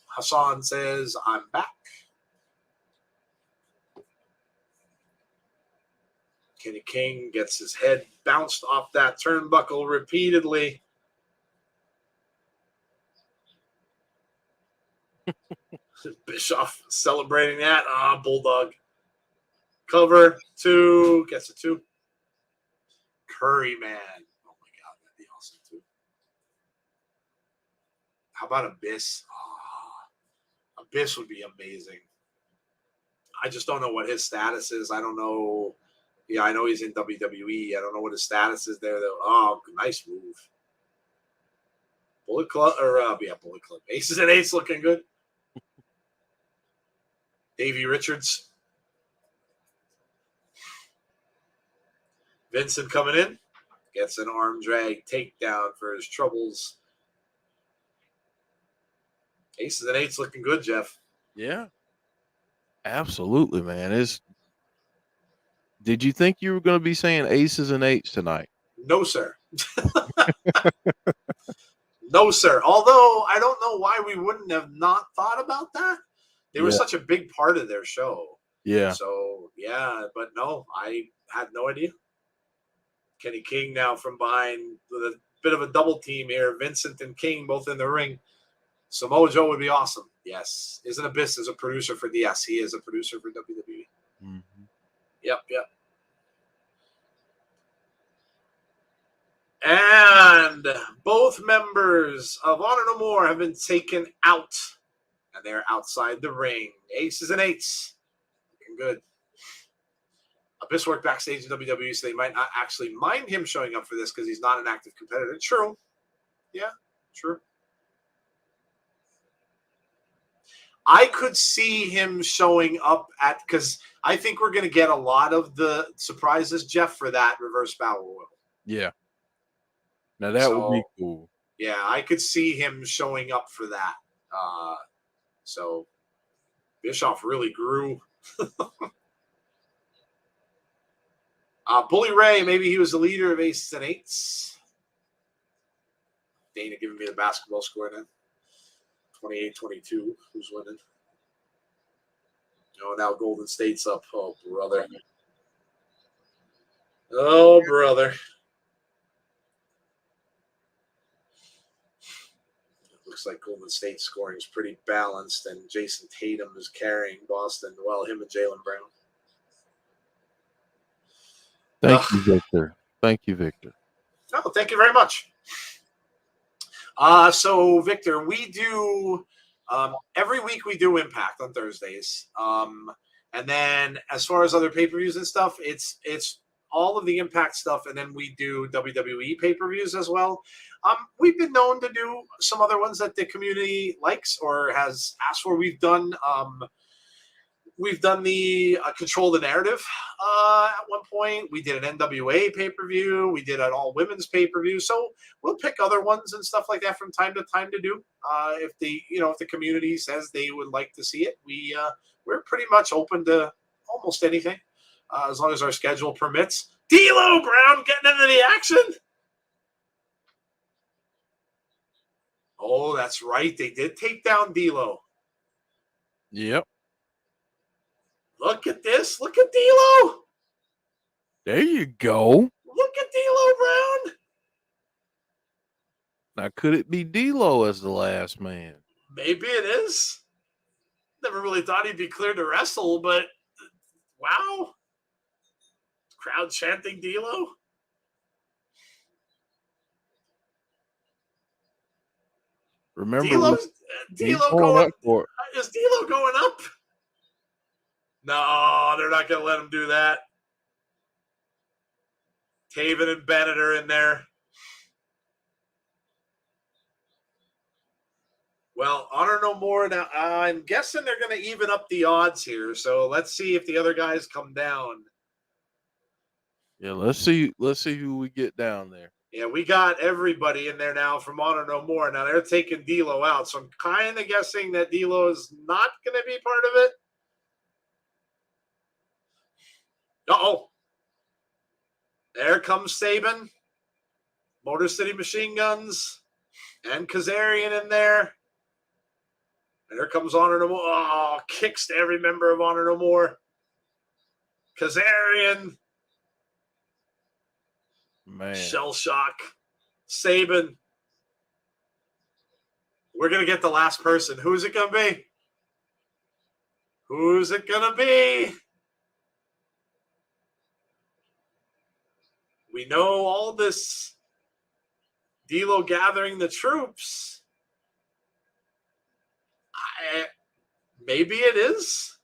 Hassan says, I'm back. Kenny King gets his head bounced off that turnbuckle repeatedly. Bischoff celebrating that. Bulldog. Cover 2. Gets a 2. Curry Man. Oh my God, that'd be awesome too. How about Abyss? Abyss would be amazing. I just don't know what his status is. I don't know. Yeah, I know he's in WWE. I don't know what his status is there though. Oh, nice move. Bullet Club Bullet Club. Aces and Eights looking good. Davey Richards. Vincent coming in. Gets an arm drag takedown for his troubles. Aces and Eights looking good, Jeff. Yeah. Absolutely, man. Did you think you were going to be saying Aces and Eights tonight? No, sir. No, sir. Although I don't know why we wouldn't have not thought about that. They were such a big part of their show. Yeah. So, yeah, but no, I had no idea. Kenny King now from behind with a bit of a double team here. Vincent and King both in the ring. Samoa Joe would be awesome. Yes. Isn't Abyss is a producer for DS. He is a producer for WWE. Mm-hmm. Yep. And both members of Honor No More have been taken out. And they're outside the ring. Aces and Eights. Looking good. Abyss worked backstage in WWE, so they might not actually mind him showing up for this because he's not an active competitor. True. Yeah, true. I could see him showing up because I think we're going to get a lot of the surprises, Jeff, for that Reverse Battle Royal. Yeah. Now that would be cool. Yeah, I could see him showing up for that. So Bischoff really grew. Bully Ray, maybe he was the leader of Aces and Eights. Dana giving me the basketball score then. 28-22. Who's winning? Oh, now Golden State's up. Oh, brother. Oh, brother. Looks like Golden State scoring is pretty balanced, and Jason Tatum is carrying Boston. Well, him and Jaylen Brown. Thank you, Victor. Thank you, Victor. Oh, thank you very much. So, Victor, we do every week we do Impact on Thursdays. And then as far as other pay-per-views and stuff, it's all of the Impact stuff, and then we do WWE pay-per-views as well. We've been known to do some other ones that the community likes or has asked for. We've done the Control the Narrative at one point. We did an NWA pay-per-view. We did an all-women's pay-per-view. So we'll pick other ones and stuff like that from time to time to do. If the community says they would like to see it, we're pretty much open to almost anything as long as our schedule permits. D'Lo Brown getting into the action. Oh, that's right. They did take down D'Lo. Yep. Look at this. Look at D'Lo. There you go. Look at D'Lo Brown. Now, could it be D'Lo as the last man? Maybe it is. Never really thought he'd be cleared to wrestle, but wow. Crowd chanting D'Lo. Remember, D'Lo going up for it. Is D'Lo going up? No, they're not going to let him do that. Taven and Bennett are in there. Well, Honor No More. Now, I'm guessing they're going to even up the odds here. So let's see if the other guys come down. Yeah, let's see who we get down there. Yeah, we got everybody in there now from Honor No More. Now they're taking D'Lo out. So I'm kind of guessing that D'Lo is not going to be part of it. Uh-oh. There comes Saban. Motor City Machine Guns. And Kazarian in there. And here comes Honor No More. Oh, kicks to every member of Honor No More. Kazarian. Man. Shell Shock. Saban. We're going to get the last person. Who's it going to be? Who's it going to be? We know all this D'Lo gathering the troops. Maybe it is.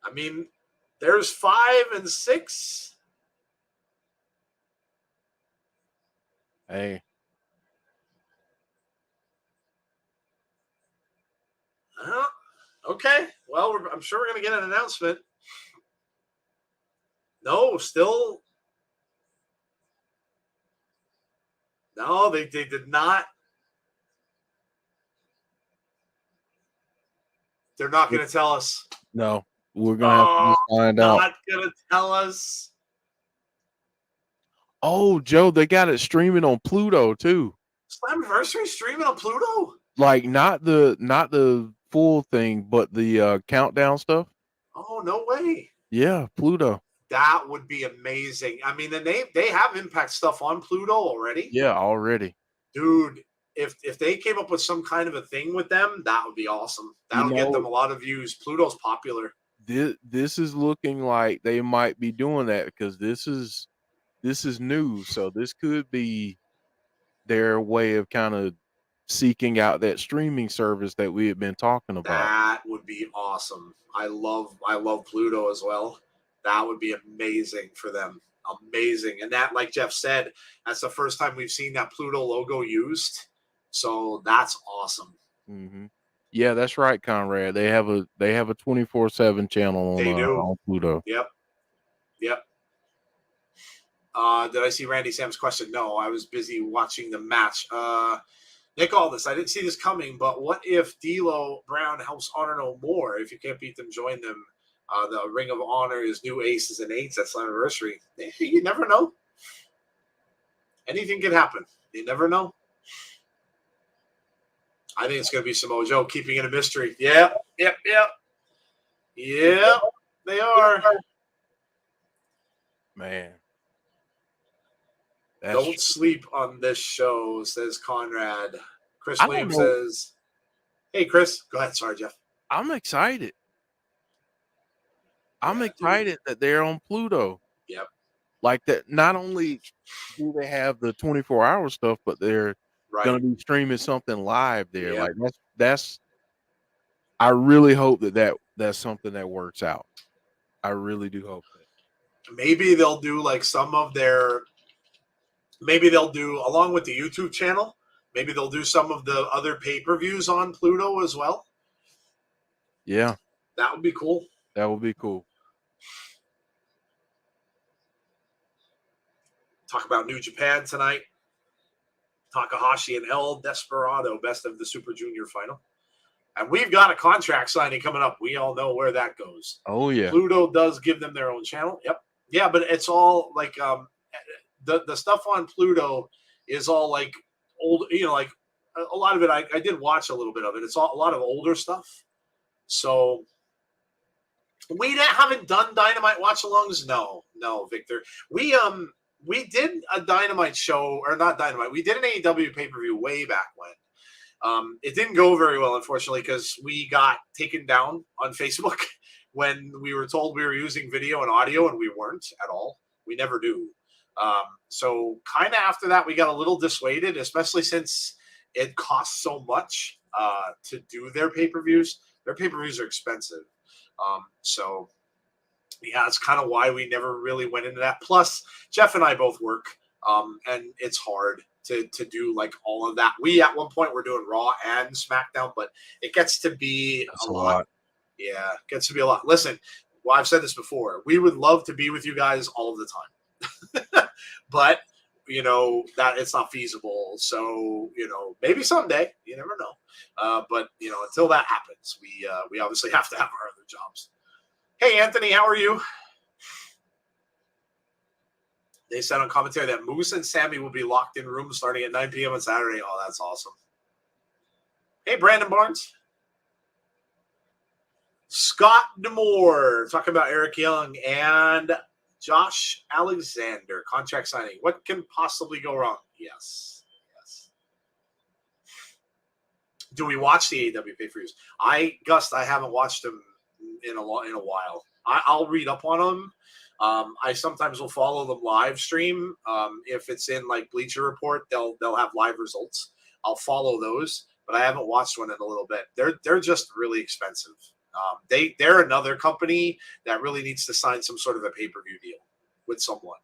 I mean, there's 5 and 6. Hey. Okay. Well, I'm sure we're going to get an announcement. No, still. No, they did not. They're not going to tell us. No, we're going to have to find out. Not going to tell us. Oh, Joe, they got it streaming on Pluto too. Slammiversary streaming on Pluto? Like not the full thing, but the countdown stuff. Oh, no way. Yeah, Pluto. That would be amazing. I mean, they have Impact stuff on Pluto already. Yeah, already. Dude, if they came up with some kind of a thing with them, that would be awesome. That'll get them a lot of views. Pluto's popular. This is looking like they might be doing that because this is new. So this could be their way of kind of seeking out that streaming service that we have been talking about. That would be awesome. I love Pluto as well. That would be amazing for them. Amazing. And that, like Jeff said, that's the first time we've seen that Pluto logo used. So that's awesome. Mm-hmm. Yeah, that's right, Conrad. They have a 24/7 channel on Pluto. Yep. Did I see Randy Sam's question? No, I was busy watching the match. Nick Aldis, I didn't see this coming, but what if D'Lo Brown helps Honor No More? If you can't beat them, join them. The Ring of Honor is new aces and eights. That's Slammiversary. You never know. Anything can happen. You never know. I think it's going to be Samoa Joe, keeping it a mystery. Yeah, they are. Man. Don't sleep on this show, says Conrad. Chris Williams says, hey, Chris. Go ahead. Sorry, Jeff. I'm excited. I'm excited that they're on Pluto. Yep. Like that, not only do they have the 24-hour stuff, but they're going to be streaming something live there. Yep. Like that's. I really hope that's something that works out. I really do hope that. Maybe they'll do like some of their. Maybe they'll do along with the YouTube channel. Maybe they'll do some of the other pay-per-views on Pluto as well. Yeah, that would be cool. That would be cool. Talk about New Japan tonight. Takahashi and El Desperado, best of the Super Junior final. And we've got a contract signing coming up. We all know where that goes. Oh, yeah. Pluto does give them their own channel. Yep. Yeah, but it's all like the stuff on Pluto is all like old, like a lot of it. I did watch a little bit of it. It's all a lot of older stuff. So we haven't done Dynamite watch-alongs. No, Victor. We did a Dynamite show, or not Dynamite. We did an AEW pay-per-view way back when. It didn't go very well, unfortunately, because we got taken down on Facebook when we were told we were using video and audio, and we weren't at all. We never do. So kind of after that, we got a little dissuaded, especially since it costs so much to do their pay-per-views. Their pay-per-views are expensive. So yeah, that's kind of why we never really went into that. Plus, Jeff and I both work, and it's hard to do like all of that. We at one point were doing Raw and SmackDown, but it gets to be a lot. Yeah, it gets to be a lot. Listen, well, I've said this before. We would love to be with you guys all of the time, but that it's not feasible. So maybe someday. You never know. But until that happens, we obviously have to have our other jobs. Hey, Anthony, how are you? They said on commentary that Moose and Sammy will be locked in rooms starting at 9 p.m. on Saturday. Oh, that's awesome. Hey, Brandon Barnes. Scott Demore talking about Eric Young and Josh Alexander contract signing. What can possibly go wrong? Yes. Do we watch the AEW pay-per-views? I haven't watched them in a while. I'll read up on them. I sometimes will follow them live stream. If it's in like Bleacher Report, they'll have live results. I'll follow those, but I haven't watched one in a little bit. They're just really expensive. They're another company that really needs to sign some sort of a pay-per-view deal with someone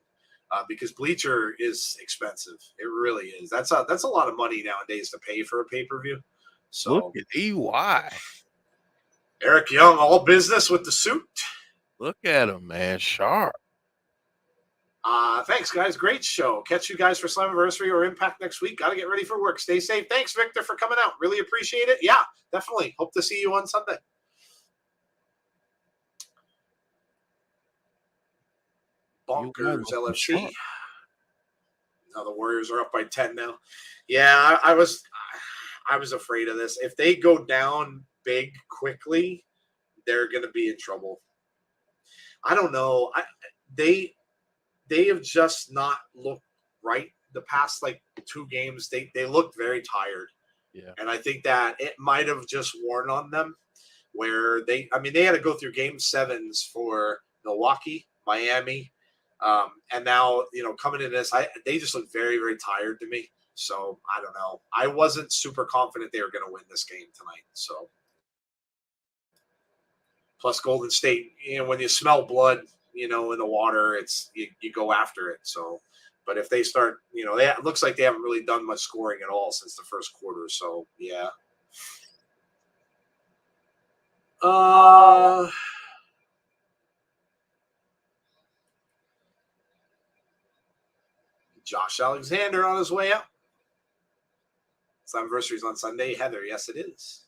because Bleacher is expensive. It really is. That's a lot of money nowadays to pay for a pay-per-view. So look at EY. Eric Young, all business with the suit. Look at him, man. Sharp. Thanks, guys. Great show. Catch you guys for Slammiversary or Impact next week. Got to get ready for work. Stay safe. Thanks, Victor, for coming out. Really appreciate it. Yeah, definitely. Hope to see you on Sunday. Bonkers LFC. Now the Warriors are up by 10 now. Yeah, I was afraid of this. If they go down big quickly, they're going to be in trouble. I don't know. They have just not looked right the past like 2 games. They looked very tired. Yeah. And I think that it might have just worn on them where they had to go through game 7s for Milwaukee, Miami, and now, coming into this, they just look very, very tired to me. So I don't know. I wasn't super confident they were going to win this game tonight. So plus Golden State, when you smell blood, in the water, it's you go after it. So, but if they start, it looks like they haven't really done much scoring at all since the first quarter. So yeah. Josh Alexander on his way out. Slammiversary is on Sunday. Heather, yes, it is.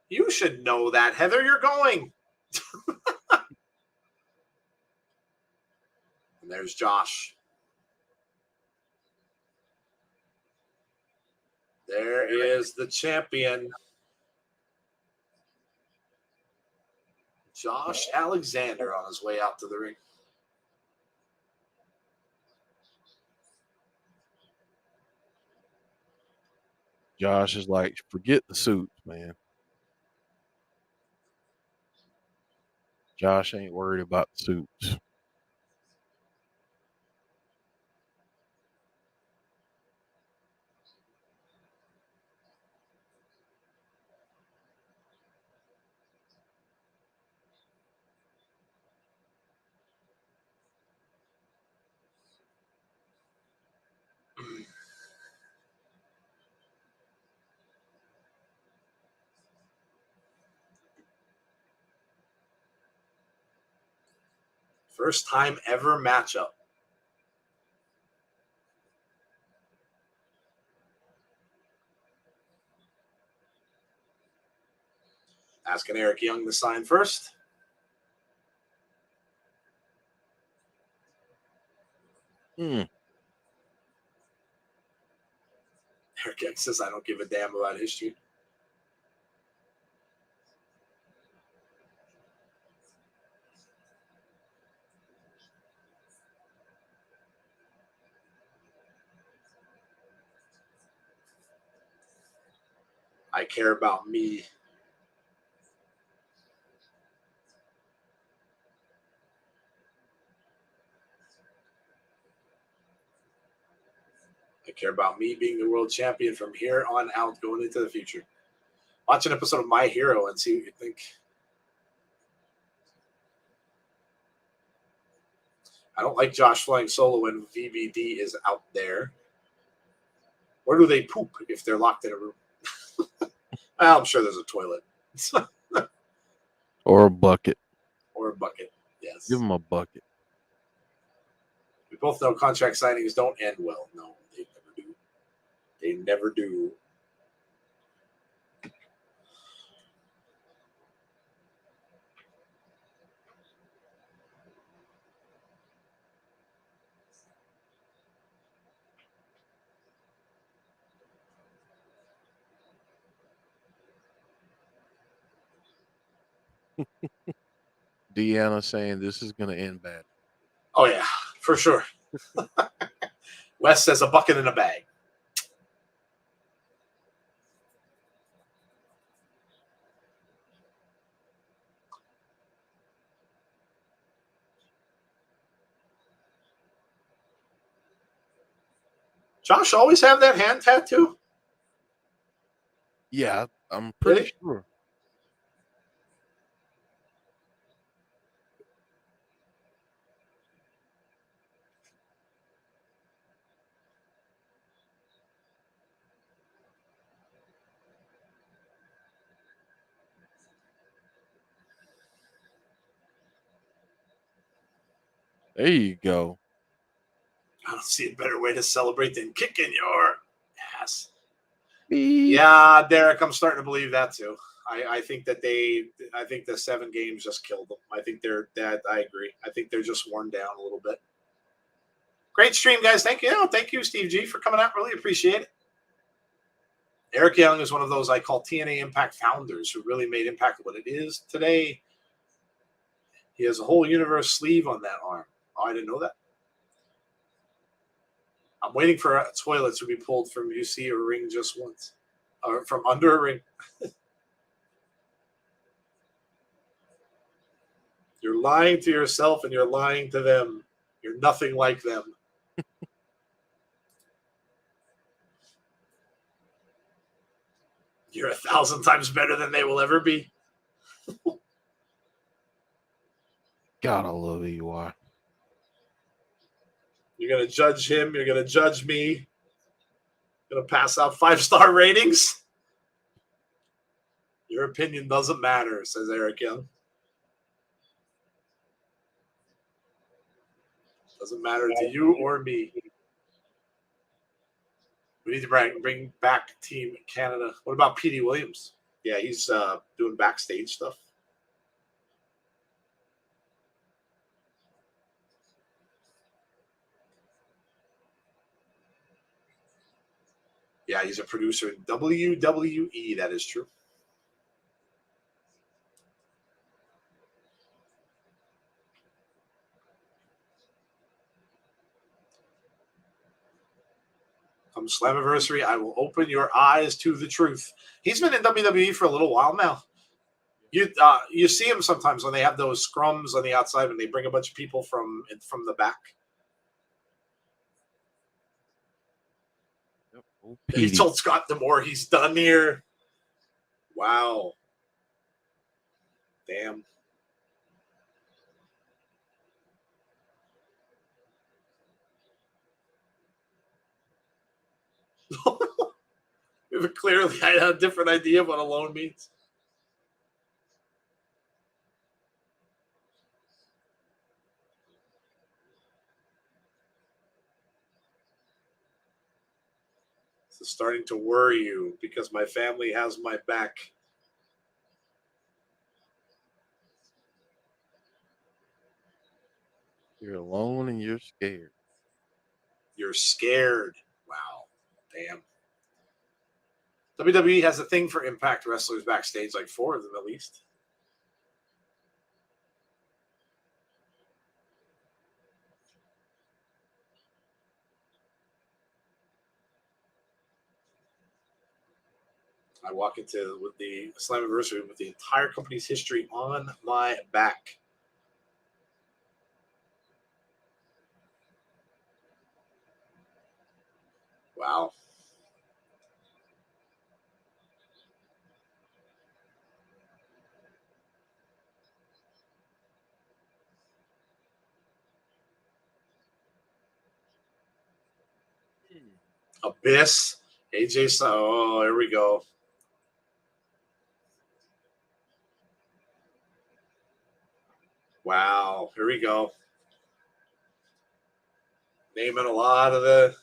You should know that, Heather. You're going. And there's Josh. There is the champion, Josh Alexander, on his way out to the ring. Josh is like, forget the suits, man. Josh ain't worried about the suits. First time ever matchup. Asking Eric Young to sign first. Eric Young says, I don't give a damn about history. I care about me. I care about me being the world champion from here on out going into the future. Watch an episode of My Hero and see what you think. I don't like Josh flying solo when VBD is out there. Where do they poop if they're locked in a room? Well, I'm sure there's a toilet. Or a bucket. Or a bucket, yes. Give him a bucket. We both know contract signings don't end well. No, they never do. They never do. Deanna saying this is going to end bad. Oh, yeah, for sure. Wes says a bucket in a bag. Josh always have that hand tattoo? Yeah, I'm pretty sure. There you go. I don't see a better way to celebrate than kicking your ass. Beep. Yeah, Derek, I'm starting to believe that too. I think that I think the 7 games just killed them. I think I agree. I think they're just worn down a little bit. Great stream, guys. Thank you. Thank you, Steve G, for coming out. Really appreciate it. Eric Young is one of those I call TNA Impact founders who really made Impact what it is today. He has a whole universe sleeve on that arm. Oh, I didn't know that. I'm waiting for a toilet to be pulled from UC or ring just once. Or from under a ring. You're lying to yourself and you're lying to them. You're nothing like them. You're 1,000 times better than they will ever be. God, I love EY. You're going to judge him. You're going to judge me. Going to pass out 5-star ratings. Your opinion doesn't matter, says Eric Young. Doesn't matter to you or me. We need to bring back Team Canada. What about Petey Williams? Yeah, he's doing backstage stuff. Yeah, he's a producer in WWE. That is true. Come Slammiversary, I will open your eyes to the truth. He's been in WWE for a little while now. You see him sometimes when they have those scrums on the outside when they bring a bunch of people from the back. Oh, He Petey. told Scott D'Amore he's done here. Wow. Damn. Clearly, I had a different idea of what alone means. It's starting to worry you because my family has my back. You're alone and you're scared. You're scared. Wow. Damn. WWE has a thing for Impact wrestlers backstage, like 4 of them at least. I walk into with the Slammiversary with the entire company's history on my back. Wow. Abyss. AJ. Oh, here we go. Wow. Here we go. Naming a lot of the.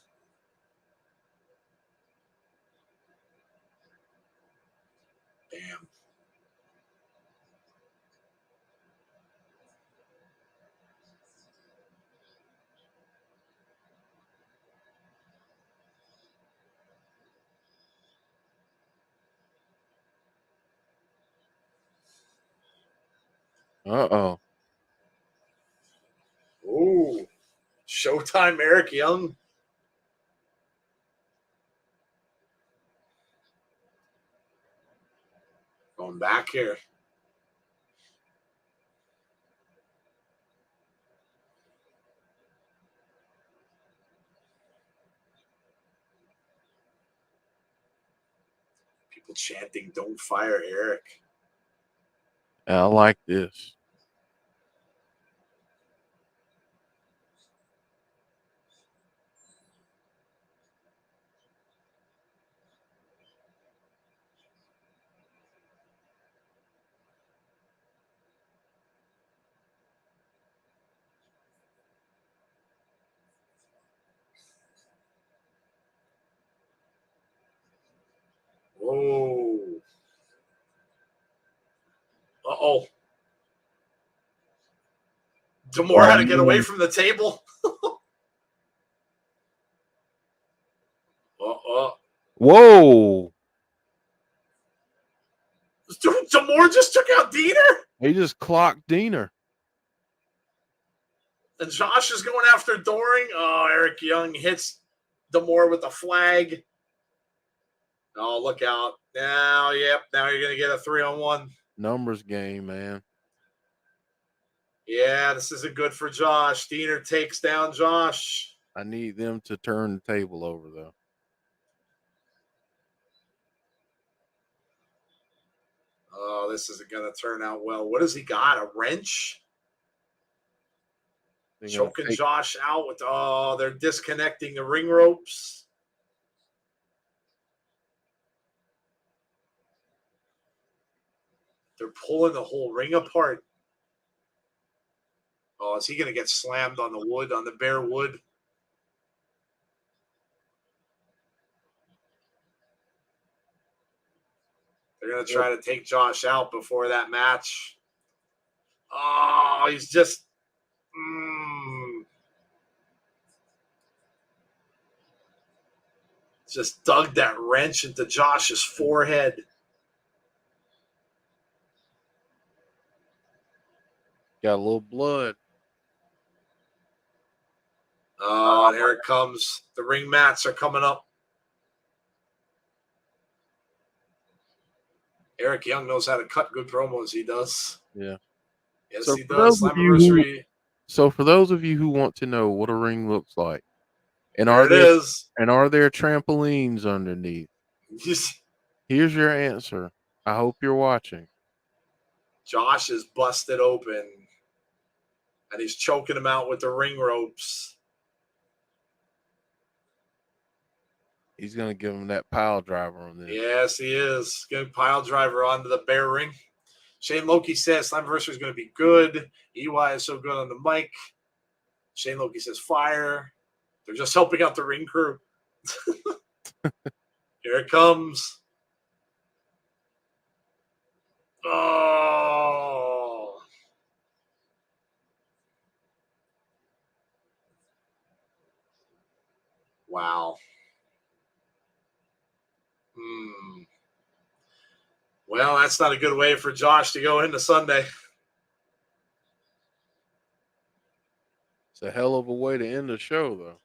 Damn. Uh-oh. Ooh. Showtime Eric Young. Going back here. People chanting, "Don't fire Eric." I like this. Whoa. Uh-oh. D'Amore had to get away from the table. Whoa. Dude, D'Amore just took out Diener? He just clocked Diener. And Josh is going after Doring. Oh, Eric Young hits D'Amore with a flag. Oh, look out. Now, yep, now you're going to get a 3-on-1. Numbers game, man. Yeah, this isn't good for Josh. Diener takes down Josh. I need them to turn the table over, though. Oh, this isn't going to turn out well. What has he got? A wrench? Choking Josh out with, they're disconnecting the ring ropes. They're pulling the whole ring apart. Oh, is he going to get slammed on the wood, on the bare wood? They're going to try to take Josh out before that match. Oh, he's just. Just dug that wrench into Josh's forehead. Got a little blood. Oh, and here it comes. The ring mats are coming up. Eric Young knows how to cut good promos. He does. Yeah. Yes, So he for does. Slammiversary. So for those of you who want to know what a ring looks like, and There it is. And are there trampolines underneath? Here's your answer. I hope you're watching. Josh is busted open, and he's choking him out with the ring ropes. He's going to give him that pile driver on this. Yes, he is. Good pile driver onto the bear ring. Shane Loki says Slammiversary is going to be good. EY is so good on the mic. Shane Loki says fire. They're just helping out the ring crew. Here it comes. Oh. Wow. Well, that's not a good way for Josh to go into Sunday. It's a hell of a way to end the show, though.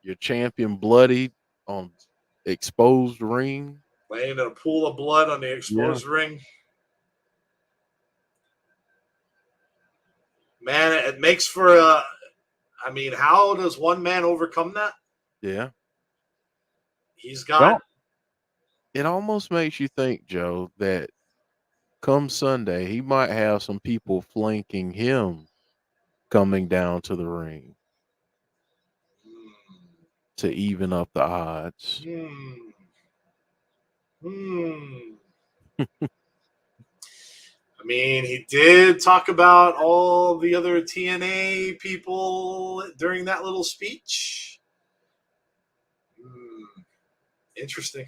Your champion bloodied on exposed ring. Laying in a pool of blood on the exposed ring. Man, it makes for a... I mean, how does one man overcome that? Yeah. He's got... It almost makes you think, Joe, that come Sunday, he might have some people flanking him coming down to the ring to even up the odds. I mean, he did talk about all the other TNA people during that little speech. Interesting.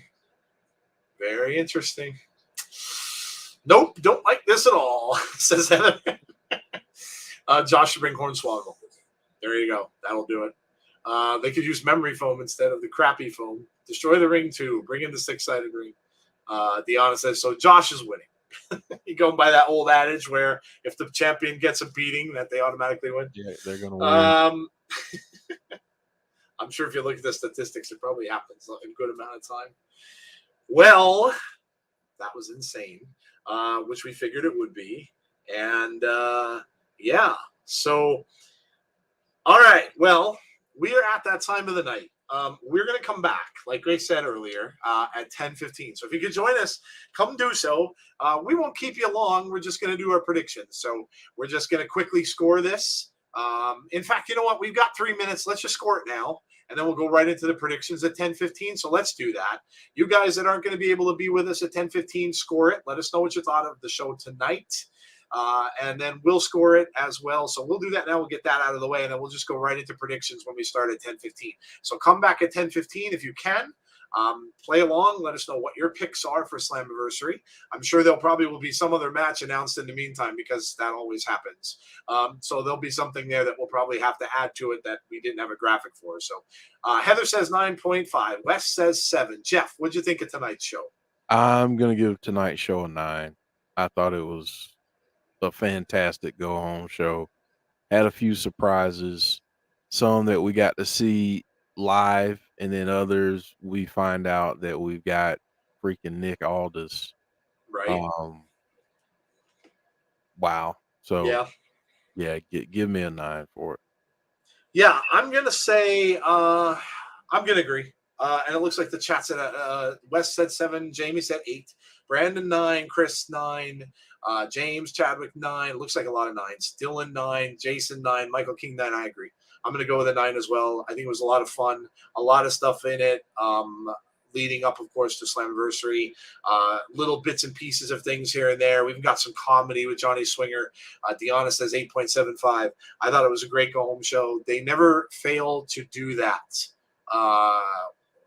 Very interesting. Nope, don't like this at all, says Heather. Josh should bring Hornswoggle. There you go. That'll do it. They could use memory foam instead of the crappy foam. Destroy the ring, too. Bring in the six-sided ring. Deanna says, so Josh is winning. You go by that old adage where if the champion gets a beating, that they automatically win. Yeah, they're going to win. I'm sure if you look at the statistics, it probably happens a good amount of time. Well, that was insane, which we figured it would be. And, yeah. So, all right. Well, we are at that time of the night. We're going to come back, like Grace said earlier, at 10:15. So if you could join us, come do so. We won't keep you long. We're just going to do our predictions. So we're just going to quickly score this. In fact, you know what? We've got 3 minutes. Let's just score it now, and then we'll go right into the predictions at 10:15. So let's do that. You guys that aren't going to be able to be with us at 10:15, score it. Let us know what you thought of the show tonight. And then we'll score it as well. So we'll do that now. We'll get that out of the way, and then we'll just go right into predictions when we start at 10:15. So come back at 10:15 if you can. Play along. Let us know what your picks are for Slammiversary. I'm sure there probably will be some other match announced in the meantime because that always happens. So there'll be something there that we'll probably have to add to it that we didn't have a graphic for. So Heather says 9.5. Wes says 7. Jeff, what'd you think of tonight's show? I'm going to give tonight's show a 9. I thought it was a fantastic go-home show. Had a few surprises, some that we got to see live, and then others we find out that we've got freaking Nick Aldis. Right. Wow. So yeah, give me a 9 for it. Yeah, I'm gonna say I'm gonna agree. And it looks like the chat's at Wes said 7, Jamie said 8, Brandon 9, Chris 9, James Chadwick 9. It looks like a lot of 9s. Dylan 9, Jason 9, Michael King 9. I agree. I'm gonna go with a 9 as well. I think it was a lot of fun, a lot of stuff in it. Leading up, of course, to Slammiversary, little bits and pieces of things here and there. We've got some comedy with Johnny Swinger. Deanna says 8.75. I thought it was a great go-home show. They never fail to do that.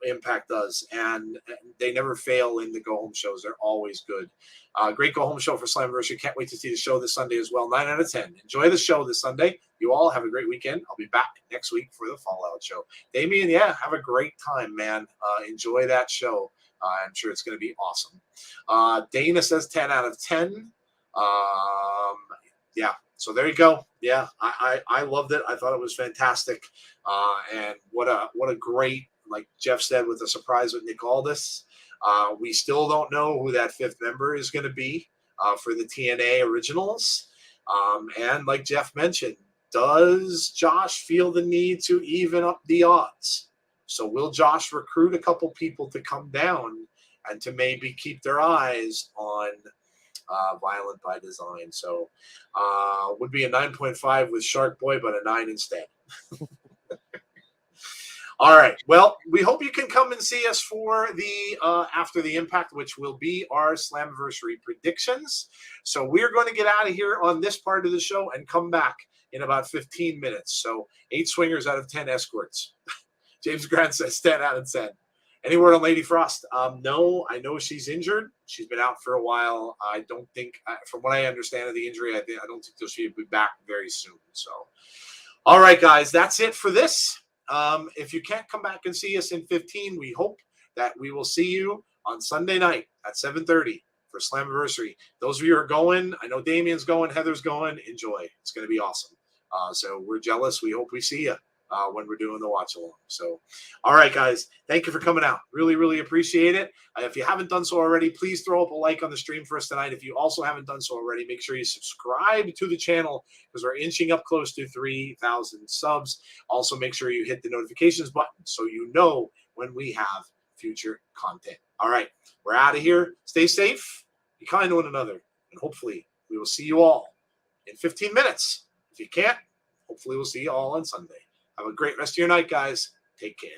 Impact does, and they never fail in the go-home shows. They're always good. Great go-home show for Slammiversary. Can't wait to see the show this Sunday as well. 9 out of 10. Enjoy the show this Sunday. You all have a great weekend. I'll be back next week for the Fallout show. Damien, yeah, have a great time, man. Enjoy that show. I'm sure it's going to be awesome. Dana says 10 out of 10. Yeah, so there you go. Yeah, I loved it. I thought it was fantastic. And what a great, like Jeff said, with the surprise with Nick Aldis. We still don't know who that fifth member is going to be for the TNA Originals. And like Jeff mentioned, does Josh feel the need to even up the odds? So will Josh recruit a couple people to come down and to maybe keep their eyes on Violent by Design? So would be a 9.5 with Shark Boy, but a 9 instead. All right. Well, we hope you can come and see us for the After the Impact, which will be our Slammiversary predictions. So we're going to get out of here on this part of the show and come back in about 15 minutes. So 8 swingers out of 10 escorts. James Grant says 10 out of 10. Any word on Lady Frost? No, I know she's injured. She's been out for a while. I don't think, from what I understand of the injury, I don't think she'll be back very soon. So, all right, guys, that's it for this. If you can't come back and see us in 15, we hope that we will see you on Sunday night at 7:30 for Slammiversary. Those of you who are going, I know Damien's going, Heather's going. Enjoy. It's going to be awesome. So we're jealous. We hope we see you when we're doing the watch along. So, all right, guys, thank you for coming out. Really, really appreciate it. If you haven't done so already, please throw up a like on the stream for us tonight. If you also haven't done so already, make sure you subscribe to the channel because we're inching up close to 3,000 subs. Also, make sure you hit the notifications button so you know when we have future content. All right, we're out of here. Stay safe, be kind to one another, and hopefully we will see you all in 15 minutes. If you can't, hopefully we'll see you all on Sunday. Have a great rest of your night, guys. Take care.